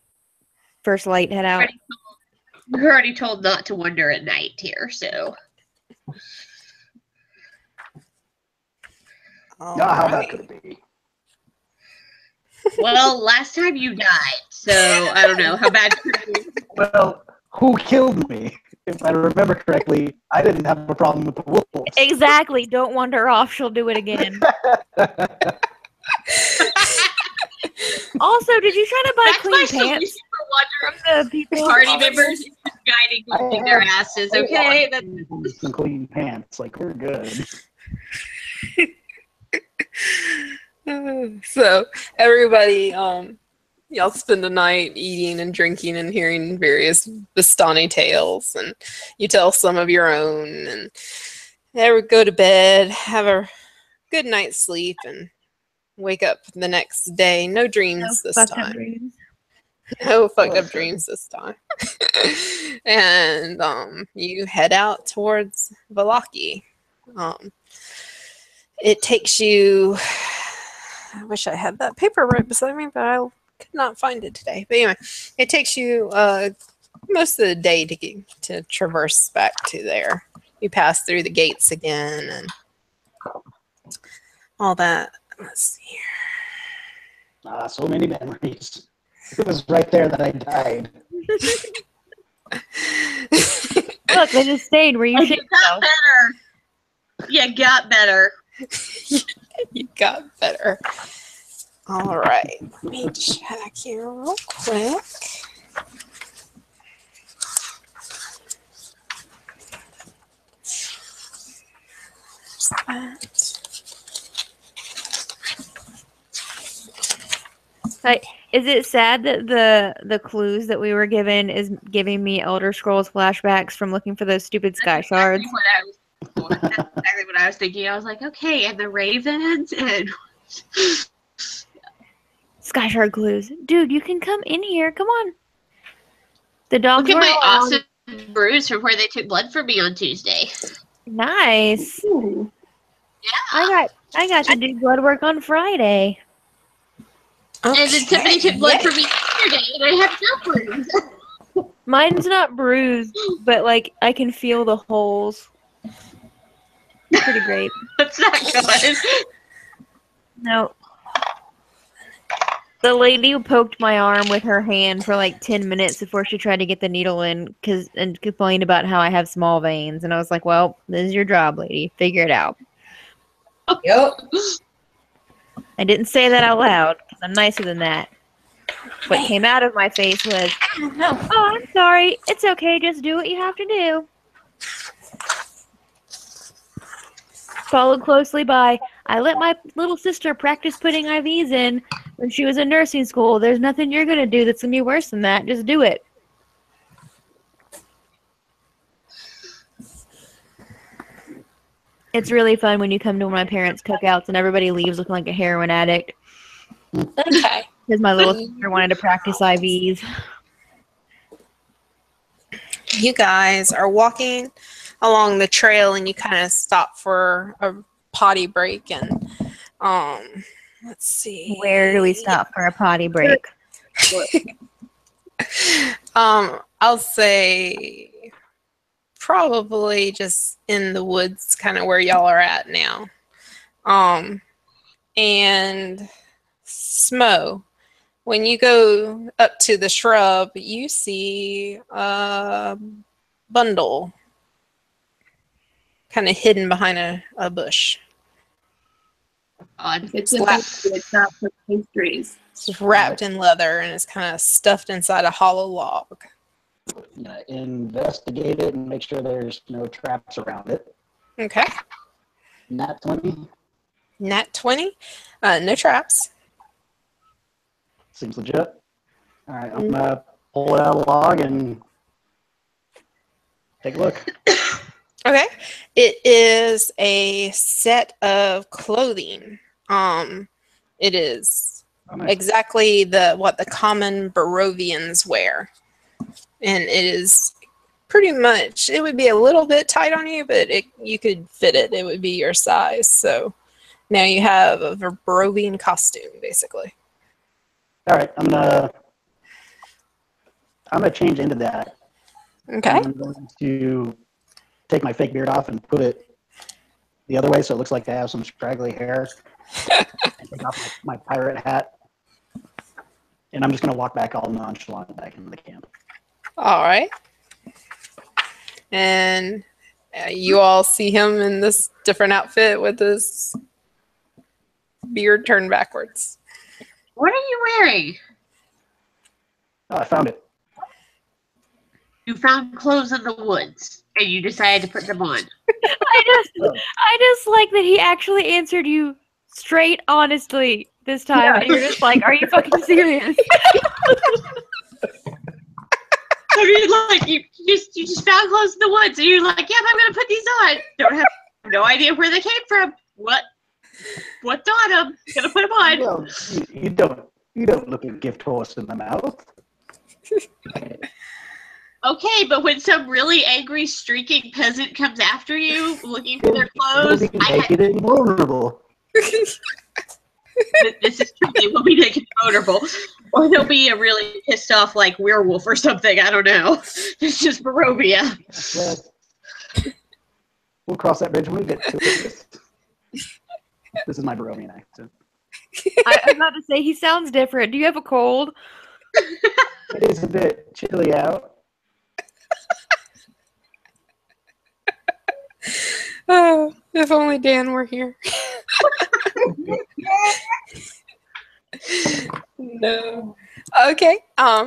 First light, head out. We're already told not to wander at night here, so... How bad could it be? Well, last time you died, so I don't know. How bad could it be? Well, who killed me? If I remember correctly, I didn't have a problem with the wolves. Exactly. Don't wander off. She'll do it again. Also, did you try to buy clean pants from the people? Party members guiding their asses. Okay, some clean pants. Like, we're good. So everybody, y'all spend the night eating and drinking and hearing various Vistani tales, and you tell some of your own, and then go to bed, have a good night's sleep, and wake up the next day. No dreams this time. No fucked up dreams this time. And you head out towards Valaki. It takes you... I wish I had that paper right beside me, but I could not find it today. But anyway, it takes you most of the day to traverse back to there. You pass through the gates again and all that. Let's see here. So many memories. It was right there that I died. Look, I just stayed where you should got better. Yeah, got better. You got better. All right. Let me check here real quick. Is it sad that the clues that we were given is giving me Elder Scrolls flashbacks from looking for those stupid sky shards? That's exactly what I was thinking. I was like, okay, and the ravens and sky shard clues. Dude, you can come in here. Come on. The dogs. Look at my awesome bruise from where they took blood from me on Tuesday. Nice. Ooh. Yeah. I got to do blood work on Friday. Okay. And then somebody took blood from me yesterday, and I have no bruise. Mine's not bruised, but like I can feel the holes. Pretty great. That's not good. No. The lady who poked my arm with her hand for like 10 minutes before she tried to get the needle in and complained about how I have small veins. And I was like, well, this is your job, lady. Figure it out. Yep. I didn't say that out loud because I'm nicer than that. What came out of my face was, oh, I'm sorry. It's okay. Just do what you have to do. Followed closely by, I let my little sister practice putting IVs in when she was in nursing school. There's nothing you're going to do that's going to be worse than that. Just do it. It's really fun when you come to one of my parents' cookouts and everybody leaves looking like a heroin addict. Okay. Because my little sister wanted to practice IVs. You guys are walking along the trail and you kind of stop for a potty break and let's see. Where do we stop for a potty break? I'll say probably just in the woods, kind of where y'all are at now. And Smo, when you go up to the shrub, you see a bundle kind of hidden behind a bush. It's not for pastries. It's just wrapped in leather and it's kind of stuffed inside a hollow log. Investigate it and make sure there's no traps around it. Okay. Nat 20. Nat 20. No traps. Seems legit. All right, I'm gonna pull it out of the log and take a look. Okay. It is a set of clothing. It is exactly what the common Barovians wear. And it is pretty much, it would be a little bit tight on you, but you could fit it. It would be your size. So now you have a Barovian costume, basically. All right, I'm gonna change into that. Okay. I'm going to take my fake beard off and put it the other way so it looks like I have some scraggly hair. And take off my pirate hat. And I'm just gonna walk back all nonchalant back into the camp. All right. And you all see him in this different outfit with his beard turned backwards. What are you wearing? Oh, I found it. You found clothes in the woods and you decided to put them on. I just like that he actually answered you straight honestly this time. And you're just like, are you fucking serious? I mean, like you just found clothes in the woods, and you're like, "Yep, I'm gonna put these on." Don't have no idea where they came from. What's on them? Gonna put them on. Well, you don't look a gift horse in the mouth. Okay, but when some really angry, streaking peasant comes after you, looking for their clothes, You'll be naked and vulnerable. This is true. They will be naked and vulnerable. Or they'll be a really pissed off, like, werewolf or something. I don't know. It's just Barovia. We'll cross that bridge when we get to it. This is my Barovian accent. I was about to say, he sounds different. Do you have a cold? It is a bit chilly out. Oh, if only Dan were here. No. Okay.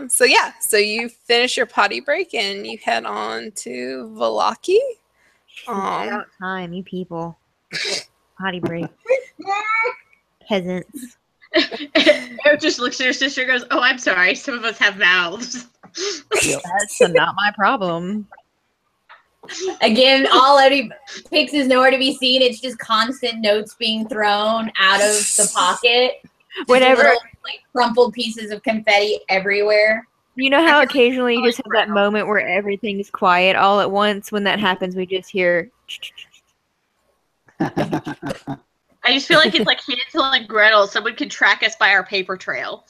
So you finish your potty break and you head on to Valaki. About time, you people. Potty break. Peasants. Eric just looks at her sister and goes, "Oh, I'm sorry. Some of us have mouths." Yep. That's not my problem. Again, all Eddie picks is nowhere to be seen. It's just constant notes being thrown out of the pocket. Whenever, little, like crumpled pieces of confetti everywhere. you know how occasionally you just have that moment where everything is quiet all at once? When that happens, we just hear. I just feel like it's like Hansel and Gretel. Someone can track us by our paper trail.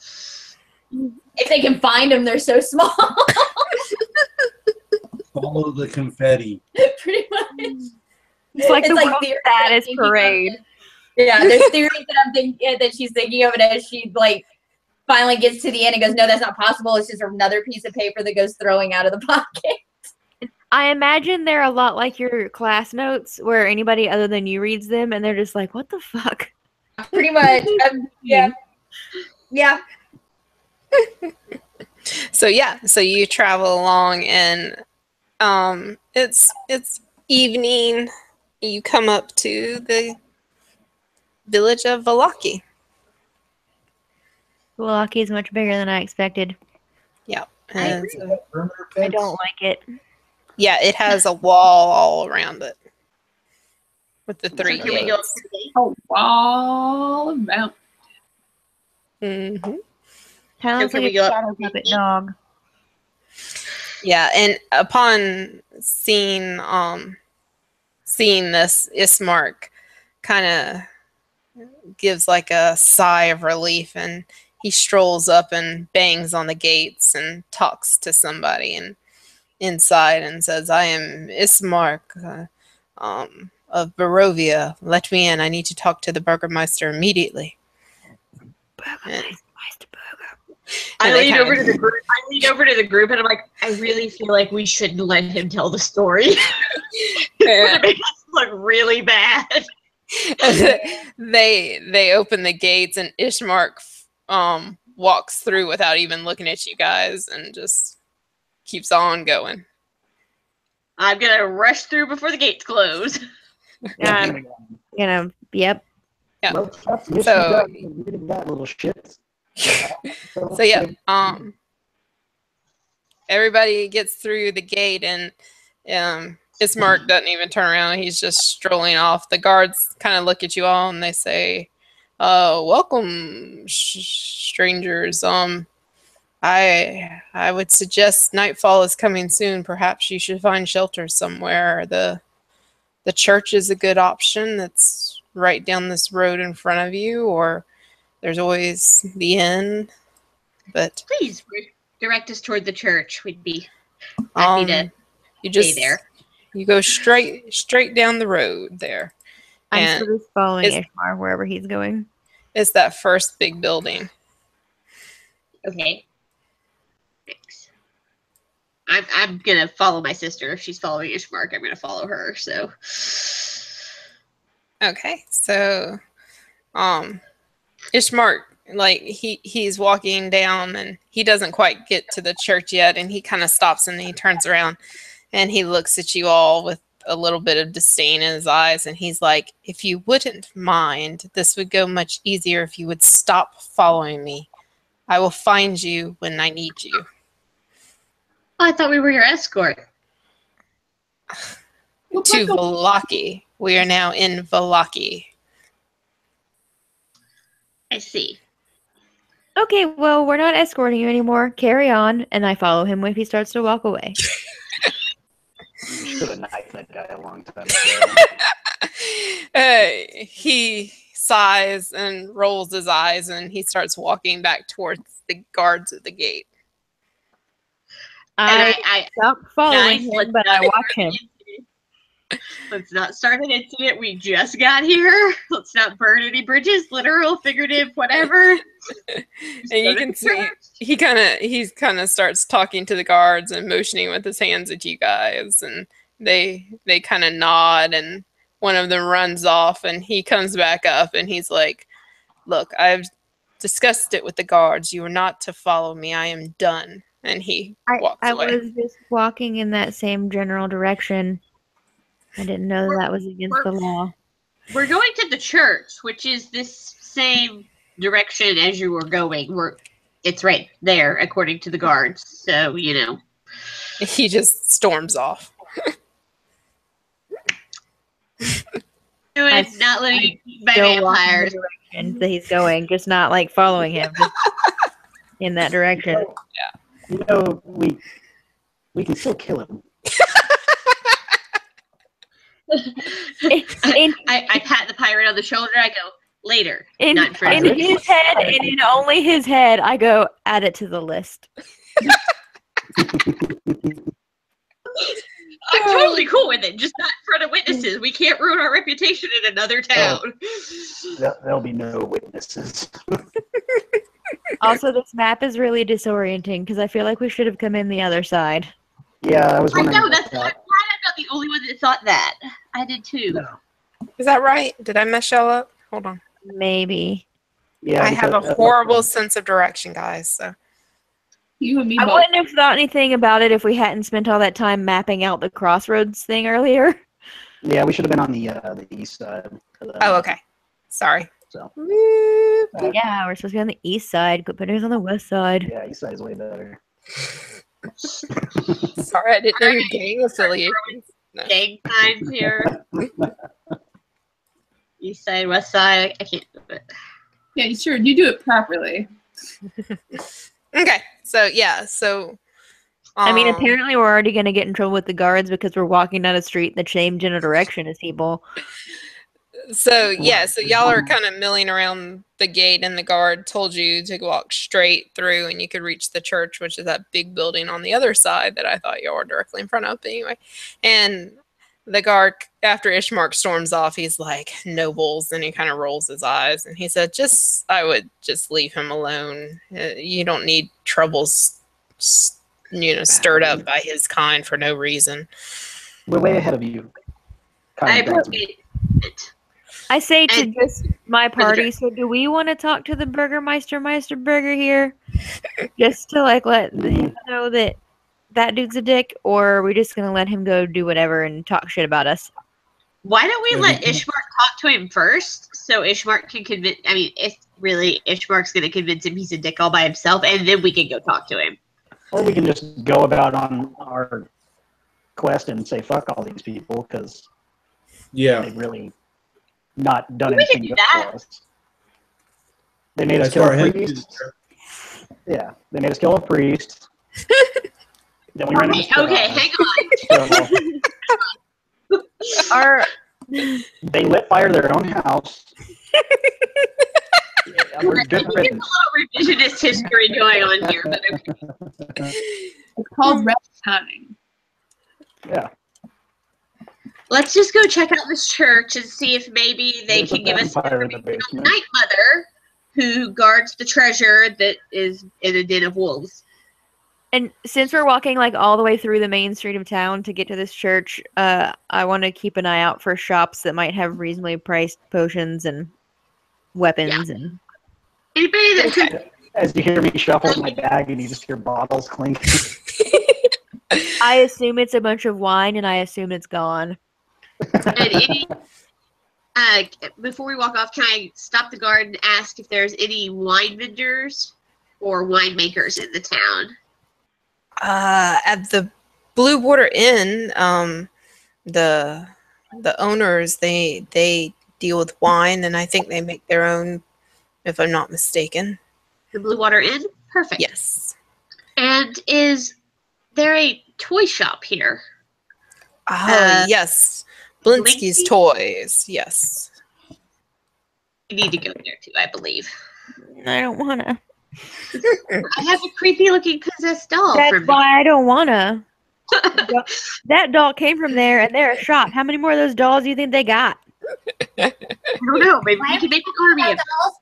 If they can find them, they're so small. Follow the confetti. Pretty much. It's like the like world's theories saddest I'm parade. Yeah, there's theories that I'm thinking that she's thinking of it as she like finally gets to the end and goes, "No, that's not possible. It's just another piece of paper that goes throwing out of the pocket." I imagine they're a lot like your class notes, where anybody other than you reads them, and they're just like, "What the fuck?" Pretty much. Yeah. Yeah. So you travel along and it's evening you come up to the village of Valaki. Milwaukee is much bigger than I expected. Yeah. I And so- I don't like it. yeah, it has a wall all around it with the 3 So can we go up gates. to the gate? A wall of mount. hmm Kind So of looks can like we a go up shadow to the puppet gate? dog. Yeah, and upon seeing this, Ismark kind of gives like a sigh of relief, and he strolls up and bangs on the gates and talks to somebody and inside and says, "I am Ismark of Barovia. Let me in. I need to talk to the Burgermeister immediately." And, I and they lean kinda- over to the group. I lean over to the group, and I'm like, I really feel like we shouldn't let him tell the story. It's gonna make us look really bad. they open the gates, and Ishmark walks through without even looking at you guys and just keeps on going. I'm gonna rush through before the gates close. Yep. Yeah. Let's get So- that little shit. So yeah, everybody gets through the gate, and Ismark doesn't even turn around. He's just strolling off. The guards kind of look at you all, and they say, "Welcome, strangers. I would suggest nightfall is coming soon. Perhaps you should find shelter somewhere. The church is a good option. That's right down this road in front of you, or there's always the inn. But Please direct us toward the church. We'd be happy to you stay just there. you go straight down the road there. I'm And sort of following it's- Ishmar wherever he's going. it's that first big building. Okay. Thanks. I'm gonna follow my sister. If she's following Ishmark, I'm gonna follow her. So Okay, so Ishmark, like he's walking down, and he doesn't quite get to the church yet, and he kind of stops and he turns around and he looks at you all with a little bit of disdain in his eyes, and he's like, "If you wouldn't mind, this would go much easier if you would stop following me. I will find you when I need you." I thought we were your escort. To Valaki. We are now in Valaki. I see. Okay, well, we're not escorting you anymore. Carry on, and I follow him if he starts to walk away. You should have knifed that guy a long time ago. He sighs and rolls his eyes, and he starts walking back towards the guards at the gate. I stop following Guys, him, but I watch him. Let's not start an incident. We just got here. Let's not burn any bridges, literal, figurative, whatever. And you can see he kind of starts talking to the guards and motioning with his hands at you guys, and they kind of nod, and one of them runs off, and he comes back up, and he's like, "Look, I've discussed it with the guards. You are not to follow me. I am done." And he walks I away. was just walking in that same general direction. I didn't know that was against the law. We're going to the church, which is this same direction as you were going. It's right there, according to the guards. So, you know. He just storms off. It's not letting you keep by Still walking the vampires. direction that he's going, just not like following him just in that direction. You know, we can still kill him. I pat the pirate on the shoulder. I go, later. In not in front of his head, and in only his head, I go, add it to the list. I'm totally cool with it. Just not in front of witnesses. We can't ruin our reputation in another town. There'll be no witnesses. Also, this map is really disorienting because I feel like we should have come in the other side. Yeah, I was I wondering. know, about that's why I'm that. not the only one that thought that. I did too. No. Is that right? Did I mess y'all up? Hold on. Maybe. Yeah, I have because- a horrible sense of direction, guys. So You and me I both. wouldn't have thought anything about it if we hadn't spent all that time mapping out the crossroads thing earlier. Yeah, we should have been on the east side. Oh, okay. Sorry. So Yeah, we're supposed to be on the east side. Clippers on the west side. yeah, east side is way better. Sorry, I didn't know your gang affiliations. No. Gang signs here. East side, west side. I can't do it. Yeah, sure. You do it properly. Okay, so yeah, so. I mean, apparently we're already going to get in trouble with the guards because we're walking down a street the same general direction as people. So yeah, so y'all are kind of milling around the gate, and the guard told you to walk straight through, and you could reach the church, which is that big building on the other side that I thought y'all were directly in front of. But anyway, and the guard, after Ishmark storms off, he's like, "Nobles," and he kind of rolls his eyes, and he said, I would just leave him alone. You don't need troubles, stirred up by his kind for no reason." We're way ahead of you. I appreciate it. I say to just my party, so do we want to talk to the Meister Burger here? Just to like let him know that dude's a dick, or are we just going to let him go do whatever and talk shit about us? Why don't we let Ishmark talk to him first, so Ishmark can convince, I mean, if really Ishmark's going to convince him he's a dick all by himself, and then we can go talk to him. Or we can just go about on our quest and say fuck all these people, because they've really not done anything good for us. They made us kill a priest. Yeah, they made us kill a priest. Then we ran into hang on. They lit fire their own house. We're good There's a little revisionist history going on here, but okay. It's called retconning. Yeah. Let's just go check out this church and see if maybe they can give us information on the Night Mother, who guards the treasure that is in a den of wolves. And since we're walking like all the way through the main street of town to get to this church, I want to keep an eye out for shops that might have reasonably priced potions and weapons and. Anybody that as you hear me shuffle my bag and you just hear bottles clinking. I assume it's a bunch of wine, and I assume it's gone. Before we walk off, can I stop the guard and ask if there's any wine vendors or winemakers in the town? At the Blue Water Inn, the owners they deal with wine, and I think they make their own, if I'm not mistaken. The Blue Water Inn? Perfect. Yes. And is there a toy shop here? Oh, yes. Blinsky's Toys. Yes. We need to go there too, I believe. I don't want to. I have a creepy looking possessed doll. That's why I don't want to. That doll came from there, and they're a shop. How many more of those dolls do you think they got? I don't know. Maybe we can make an army of dolls.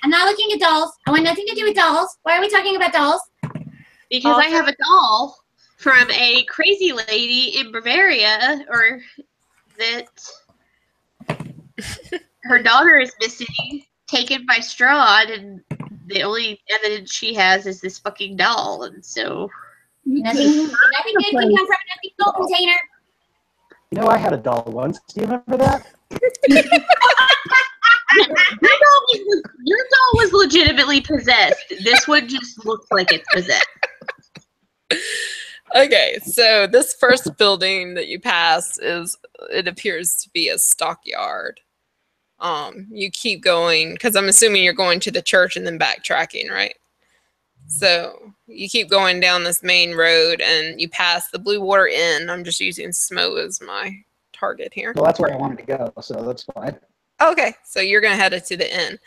I'm not looking at dolls. I want nothing to do with dolls. Why are we talking about dolls? Because I have a doll from a crazy lady in Bavaria, or that her daughter is missing, taken by Strahd, and the only evidence she has is this fucking doll, and so nothing good can come from an empty doll container. You know, I had a doll once. Do you remember that? Your doll was legitimately possessed. This one just looks like it's possessed. Okay, so this first building that you pass it appears to be a stockyard. You keep going, because I'm assuming you're going to the church and then backtracking, right? So you keep going down this main road and you pass the Blue Water Inn. I'm just using Smo as my target here. Well, that's where I wanted to go, so that's fine. Okay, so you're going to head it to the inn.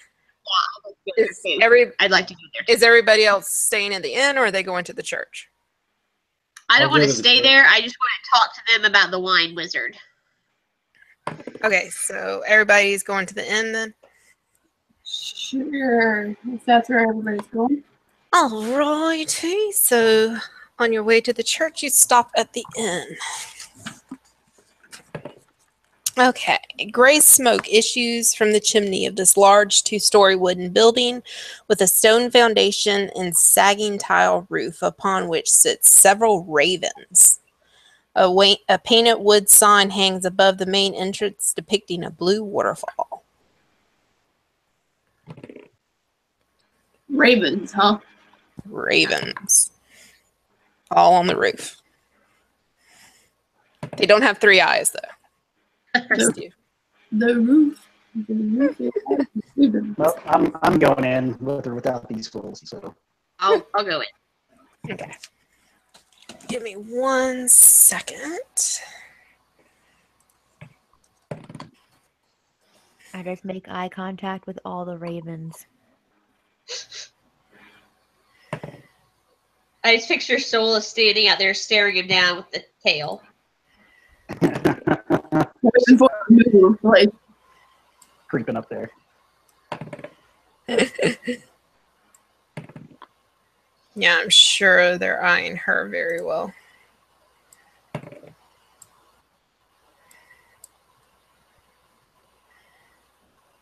Yeah, I'd like to go there. Is everybody else staying in the inn, or are they going to the church? I don't want to stay there. I just want to talk to them about the wine wizard. Okay, so everybody's going to the inn then? Sure, if that's where everybody's going. Alrighty, so on your way to the church, you stop at the inn. Okay, gray smoke issues from the chimney of this large 2-story wooden building with a stone foundation and sagging tile roof upon which sit several ravens. A painted wood sign hangs above the main entrance depicting a blue waterfall. Ravens, huh? Ravens. All on the roof. They don't have 3 eyes, though. Just you. The roof. The roof is ravens. Well, I'm going in with or without these fools. So I'll go in. Okay. Give me 1 second. I just make eye contact with all the ravens. I just picture Sola standing out there staring him down with the tail. Waiting for a move, like, creeping up there. Yeah, I'm sure they're eyeing her very well.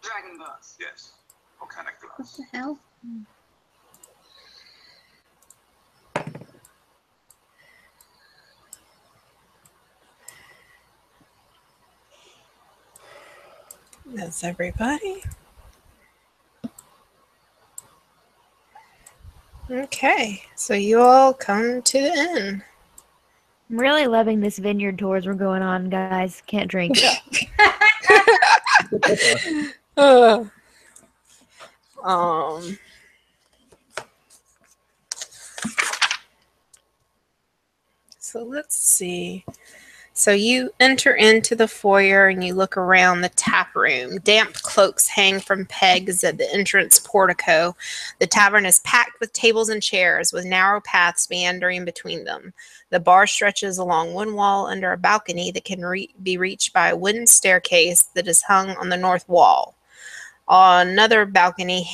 Dragon glass. Yes. What kind of What glass? the hell? That's everybody. Okay, so you all come to the inn. I'm really loving this vineyard tours we're going on, guys. Can't drink. So let's see. So you enter into the foyer and you look around the tap room. Damp cloaks hang from pegs at the entrance portico. The tavern is packed with tables and chairs with narrow paths meandering between them. The bar stretches along one wall under a balcony that can be reached by a wooden staircase that is hung on the north wall. Another balcony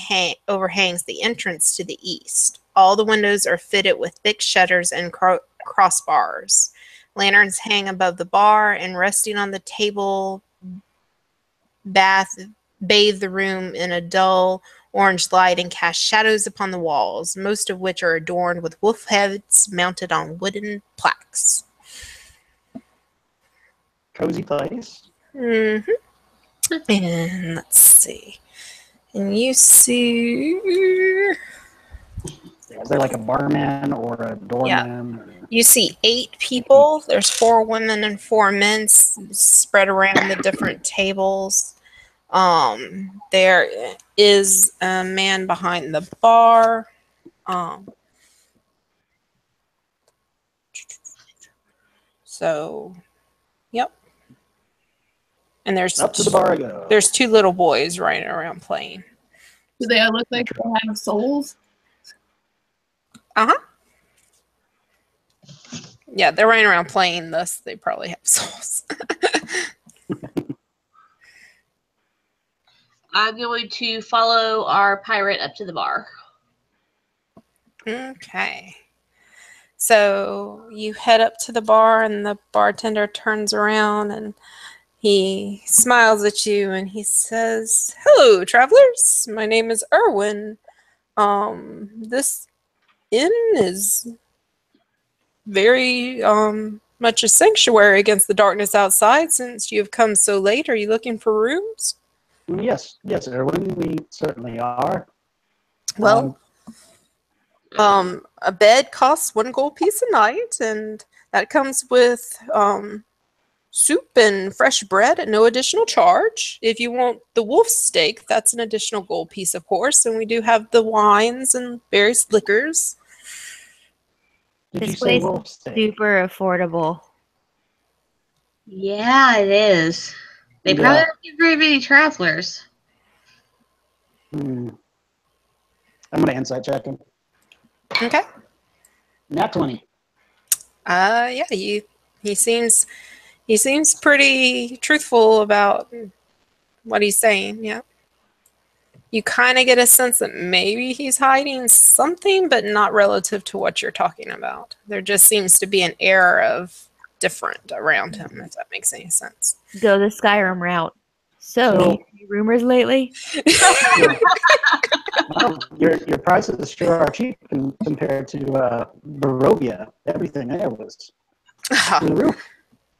overhangs the entrance to the east. All the windows are fitted with thick shutters and crossbars. Lanterns hang above the bar, and resting on the table bathe the room in a dull orange light and cast shadows upon the walls, most of which are adorned with wolf heads mounted on wooden plaques. Cozy place. And let's see. And you see... Is there like a barman or a doorman? Or... You see 8 people. There's 4 women and 4 men spread around the different tables. There is a man behind the bar. So, yep. And there's up to the bar I go. There's 2 little boys running around playing. do they look like they have souls? Uh-huh. Yeah, they're running around playing this. They probably have souls. I'm going to follow our pirate up to the bar. Okay. So you head up to the bar, and the bartender turns around and he smiles at you and he says, "Hello, travelers. My name is Erwin. This inn is very much a sanctuary against the darkness outside. Since you have come so late, are you looking for rooms?" Yes, Erwin, we certainly are. Well, a bed costs 1 gold piece a night, and that comes with soup and fresh bread at no additional charge. If you want the wolf steak, that's an additional gold piece, of course, and we do have the wines and various liquors. This place is super affordable. Yeah, it is. They probably don't get very many travelers. I'm going to insight check him. Okay. Nat 20. Yeah, he seems pretty truthful about what he's saying. Yeah. You kind of get a sense that maybe he's hiding something, but not relative to what you're talking about. There just seems to be an air of different around him, if that makes any sense. Go the Skyrim route. So any rumors lately? Well, your prices sure are cheap compared to Barovia. Everything there was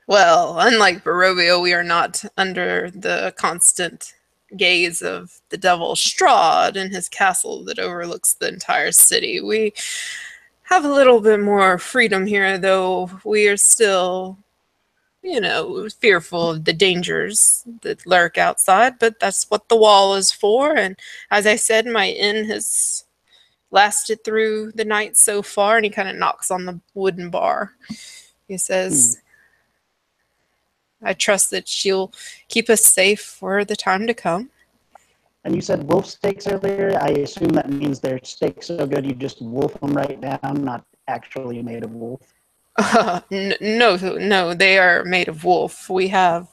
Well, unlike Barovia, we are not under the constant gaze of the devil Strahd in his castle that overlooks the entire city. We have a little bit more freedom here, though we are still, fearful of the dangers that lurk outside, but that's what the wall is for. And as I said, my inn has lasted through the night so far, and he kind of knocks on the wooden bar. He says, I trust that she'll keep us safe for the time to come. And you said wolf steaks earlier. I assume that means their steaks so good you just wolf them right down, not actually made of wolf. No, they are made of wolf. We have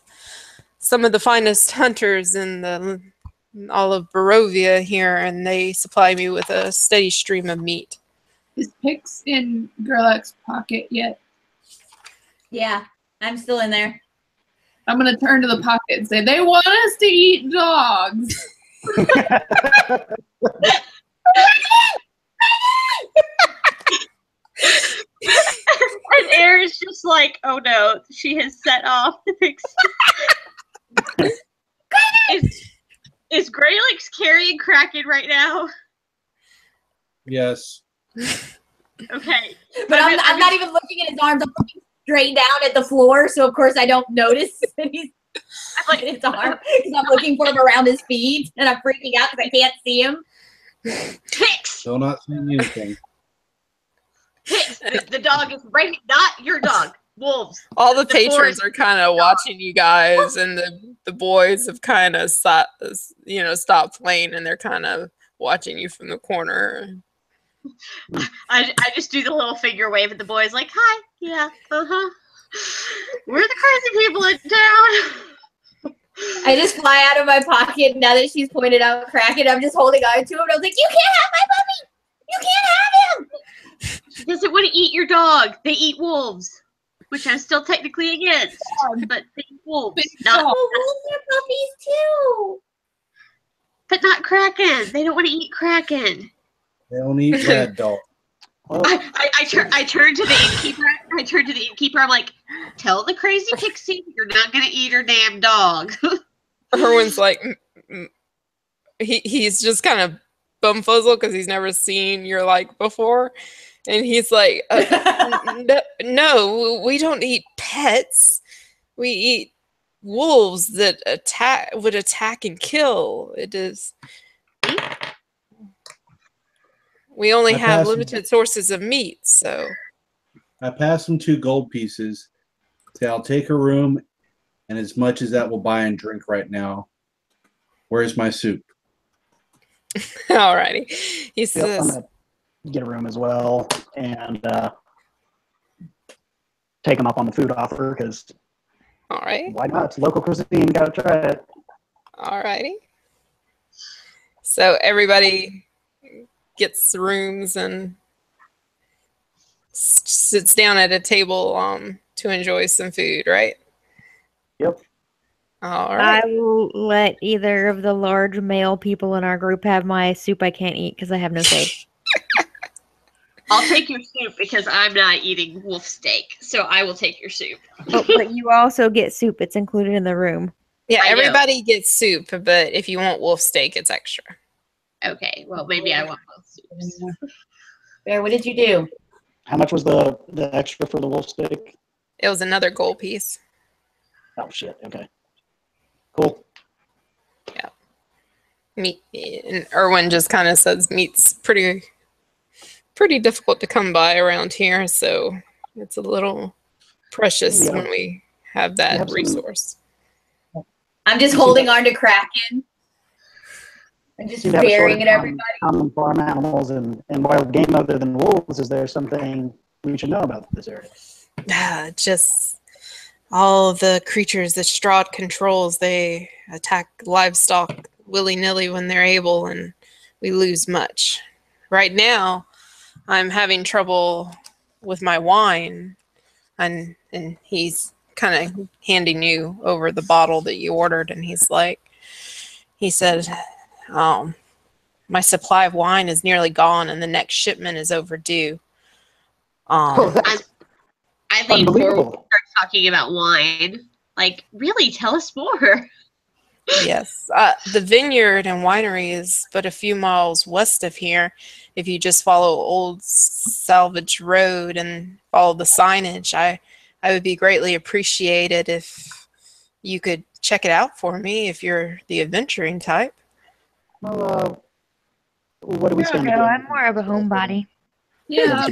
some of the finest hunters in all of Barovia here, and they supply me with a steady stream of meat. Is Pix in Gerlach's pocket yet? Yeah, I'm still in there. I'm going to turn to the pocket and say, they want us to eat dogs. And Aaron's just like, oh no, she has set off the Pix. Is Greylix carrying Kraken right now? Yes. Okay. But I'm not even looking at his arms. I'm looking straight down at the floor, so of course I don't notice that he's like his arm because I'm looking for him around his feet, and I'm freaking out because I can't see him. Pix! Still not seeing anything. Pix! The dog is right, not your dog. Wolves. All the patrons are kind of watching you guys, and the boys have kind of stopped playing, and they're kind of watching you from the corner. I just do the little finger wave at the boys, like, hi, yeah, we're the crazy people in town. I just fly out of my pocket now that she's pointed out Kraken. I'm just holding on to him. And I was like, you can't have my puppy. You can't have him. She doesn't want to eat your dog. They eat wolves, which I'm still technically against, but they eat wolves. Wolves are puppies too. But not Kraken. They don't want to eat Kraken. They don't eat red dog. Well, I turn to the innkeeper. I turn to the innkeeper. I'm like, tell the crazy pixie you're not gonna eat her damn dog. Erwin's like, he's just kind of bumfuzzled because he's never seen your like before, and he's like, no, we don't eat pets. We eat wolves that would attack and kill. It is. We only have limited sources of meat, so. I passed him 2 gold pieces. Say, I'll take a room, and as much as that will buy and drink right now. Where's my soup? Alrighty. He I'm says, gonna get a room as well, and take him up on the food offer, because all right. why not? It's local cuisine, gotta try it. Alrighty. So everybody gets rooms and sits down at a table to enjoy some food, right? Yep. All right. I will let either of the large male people in our group have my soup I can't eat because I have no say. I'll take your soup because I'm not eating wolf steak, so I will take your soup. Oh, but you also get soup. It's included in the room. Yeah, I know. everybody gets soup, but if you want wolf steak, it's extra. Okay, well, maybe I want both soups. Bear, what did you do? How much was the extra for the wolf steak? It was another gold piece. Oh, shit. Okay. Cool. Yeah. Meat, and Erwin just kind of says meat's pretty difficult to come by around here, so it's a little precious when we have that resource. I'm just holding on to Kraken. I'm just staring at everybody. Common farm animals and wild game other than wolves. Is there something we should know about this area? Just all the creatures that Strahd controls, they attack livestock willy-nilly when they're able, and we lose much. Right now, I'm having trouble with my wine, and he's kind of handing you over the bottle that you ordered, and he said, my supply of wine is nearly gone, and the next shipment is overdue. I lean forward and Unbelievable. start talking about wine. Like, really, tell us more. Yes. The vineyard and winery is but a few miles west of here. If you just follow Old Salvage Road and follow the signage, I would be greatly appreciated if you could check it out for me if you're the adventuring type. Well, what do we No, stand no, to gain? I'm more of a homebody. Yeah.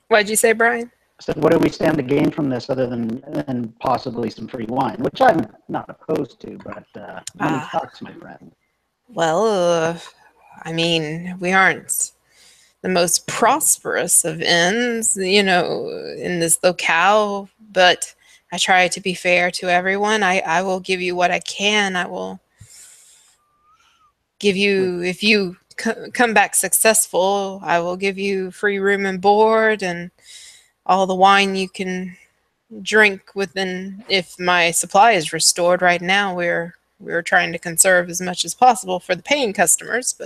What'd you say, Brian? So what do we stand to gain from this other than possibly some free wine, which I'm not opposed to, but money talks, my friend. Well, I mean, we aren't the most prosperous of inns, you know, in this locale, but I try to be fair to everyone. I will give you what I can. I will give you, if you come back successful, I will give you free room and board and all the wine you can drink within. If my supply is restored right now, we're trying to conserve as much as possible for the paying customers,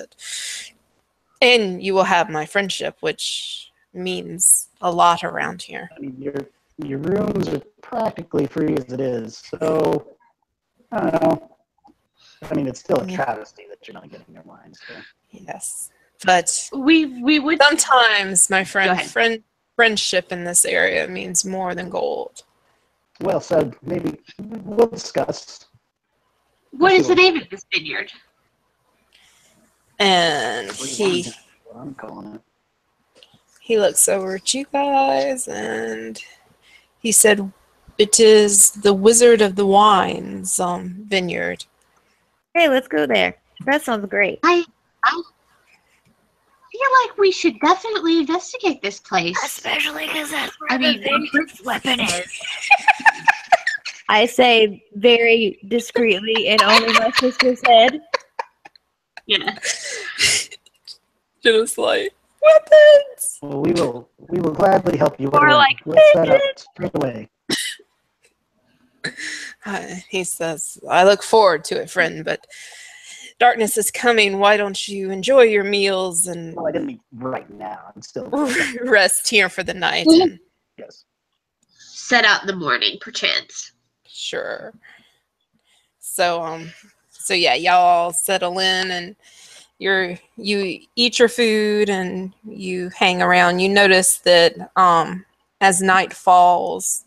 and you will have my friendship, which means a lot around here. I mean, your rooms are practically free as it is, so I don't know. I mean, it's still a travesty that you're not getting your wine. So. Yes, but We would sometimes, my Go ahead. friendship in this area means more than gold. Well said. Maybe we'll discuss. What is the name of this vineyard? And I'm calling it. he looks over at you guys and he said, "It is the Wizard of the Wines vineyard." Hey, let's go there. That sounds great. I feel like we should definitely investigate this place. Especially because that's where I the mean, dangerous weapon is. I say very discreetly and only my sister said. Yeah. Just like, weapons! Well, we will gladly help you. Or like, we'll set up straight away. He says, "I look forward to it, friend, but darkness is coming. Why don't you enjoy your meals and Well, I didn't mean right now. I'm still rest here for the night?" And yes. Set out in the morning, perchance. sure. So yeah, y'all all settle in and you eat your food and you hang around. You notice that as night falls,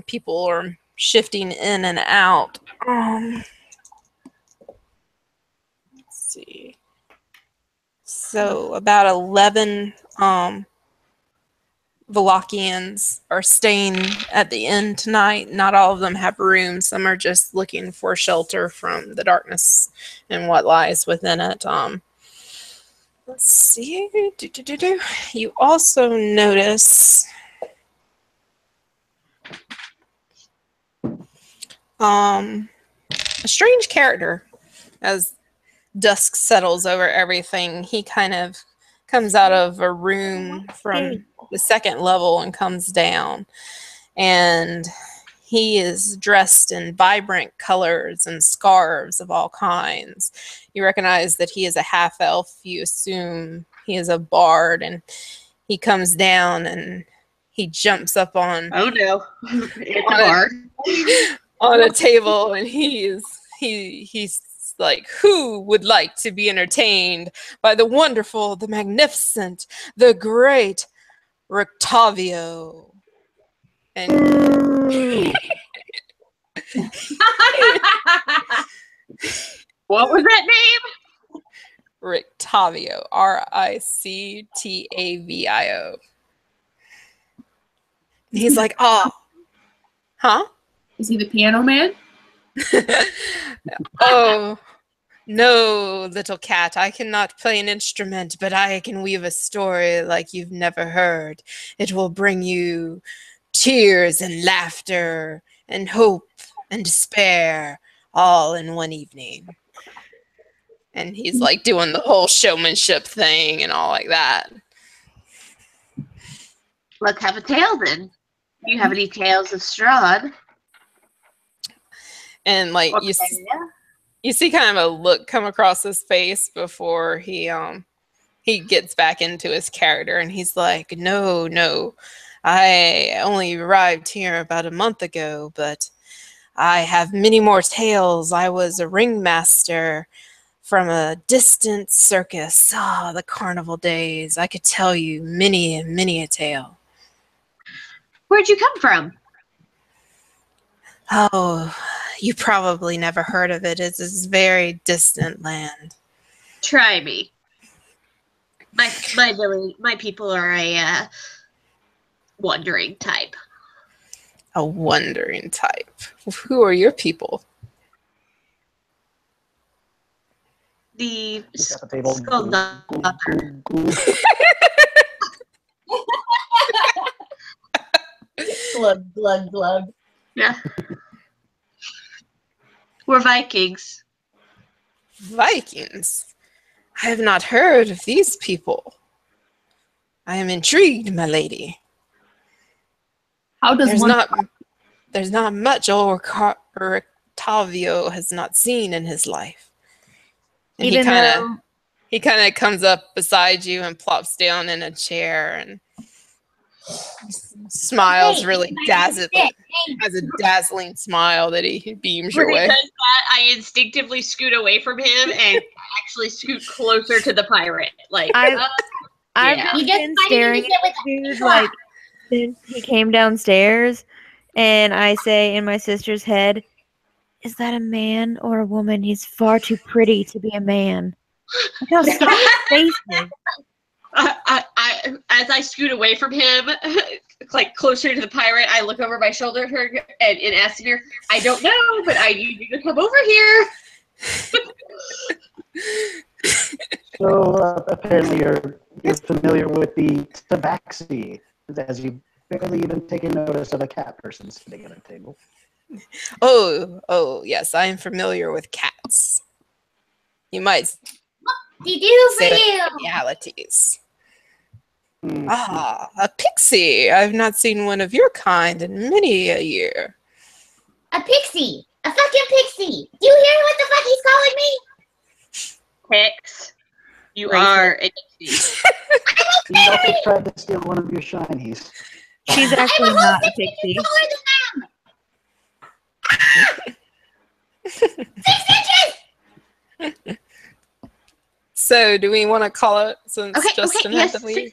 people are shifting in and out. Let's see. So about 11 Valachians are staying at the inn tonight. Not all of them have rooms. Some are just looking for shelter from the darkness and what lies within it. Let's see. You also notice a strange character. As dusk settles over everything, he kind of comes out of a room from the second level and comes down, and he is dressed in vibrant colors and scarves of all kinds. You recognize that he is a half elf. You assume he is a bard, and he comes down and he jumps up on Oh no. It's a bard. on a table, and he's like, "Who would like to be entertained by the wonderful, the magnificent, the great Rictavio?" And What was that name? Rictavio, Rictavio. He's like, "Oh, huh? Is he the piano man? Oh, no, little cat, I cannot play an instrument, but I can weave a story like you've never heard. It will bring you tears and laughter and hope and despair all in one evening." And he's like doing the whole showmanship thing and all like that. Let's have a tale then. Do you have any tales of Strahd? And like you see kind of a look come across his face before he he gets back into his character and he's like, no, I only arrived here about a month ago, but I have many more tales. I was a ringmaster from a distant circus. Ah, the carnival days. I could tell you many and many a tale. Where'd you come from? Oh, you probably never heard of it. It's this very distant land. Try me. My people are a wandering type. A wandering type. Who are your people? The At the table. skull doctor. Glug, glug, glug. Yeah. We're Vikings. Vikings? I have not heard of these people. I am intrigued, my lady. How does There's not much old Octavio has not seen in his life. And Even though he kind of comes up beside you and plops down in a chair and smiles really dazzling. Has a dazzling smile that he beams your When he way. does that, I instinctively scoot away from him and actually scoot closer to the pirate. Like, I've yeah. You just been find staring him at the dude like since he came downstairs, and I say in my sister's head, "Is that a man or a woman? He's far too pretty to be a man." Look how scared his face is. As I scoot away from him, like closer to the pirate, I look over my shoulder at her and ask her, I don't know, but I need you to come over here. So apparently you're familiar with the tabaxi, as you've barely even taken notice of a cat person sitting at a table. Oh, yes, I am familiar with cats. You might They do for say you. realities. Mm. Ah, a pixie. I've not seen one of your kind in many a year. A pixie. A fucking pixie. Do you hear what the fuck he's calling me? Pix, you are a pixie. He also tried to steal one of your shinies. She's actually not a pixie. Taller than them. 6 inches. So, do we want to call it since Okay, Justin yes. had to leave?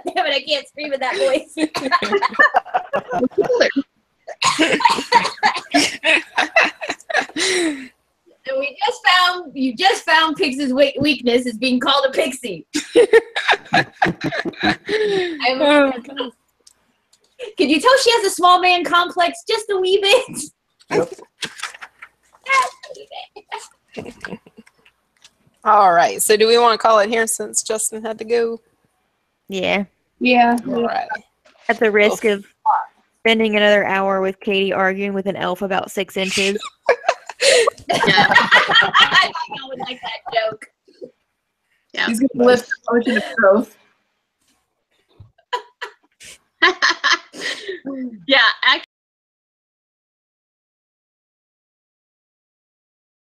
Damn it, I can't scream in that voice. And you just found Pixie's weakness is being called a pixie. Oh, God. Can you tell she has a small man complex just a wee bit? Yep. All right. So, do we want to call it here since Justin had to go? Yeah. Yeah. All right. At the risk of spending another hour with Katie arguing with an elf about 6 inches. Yeah. I would like that joke. Yeah. He's gonna lift the ocean of growth. Yeah,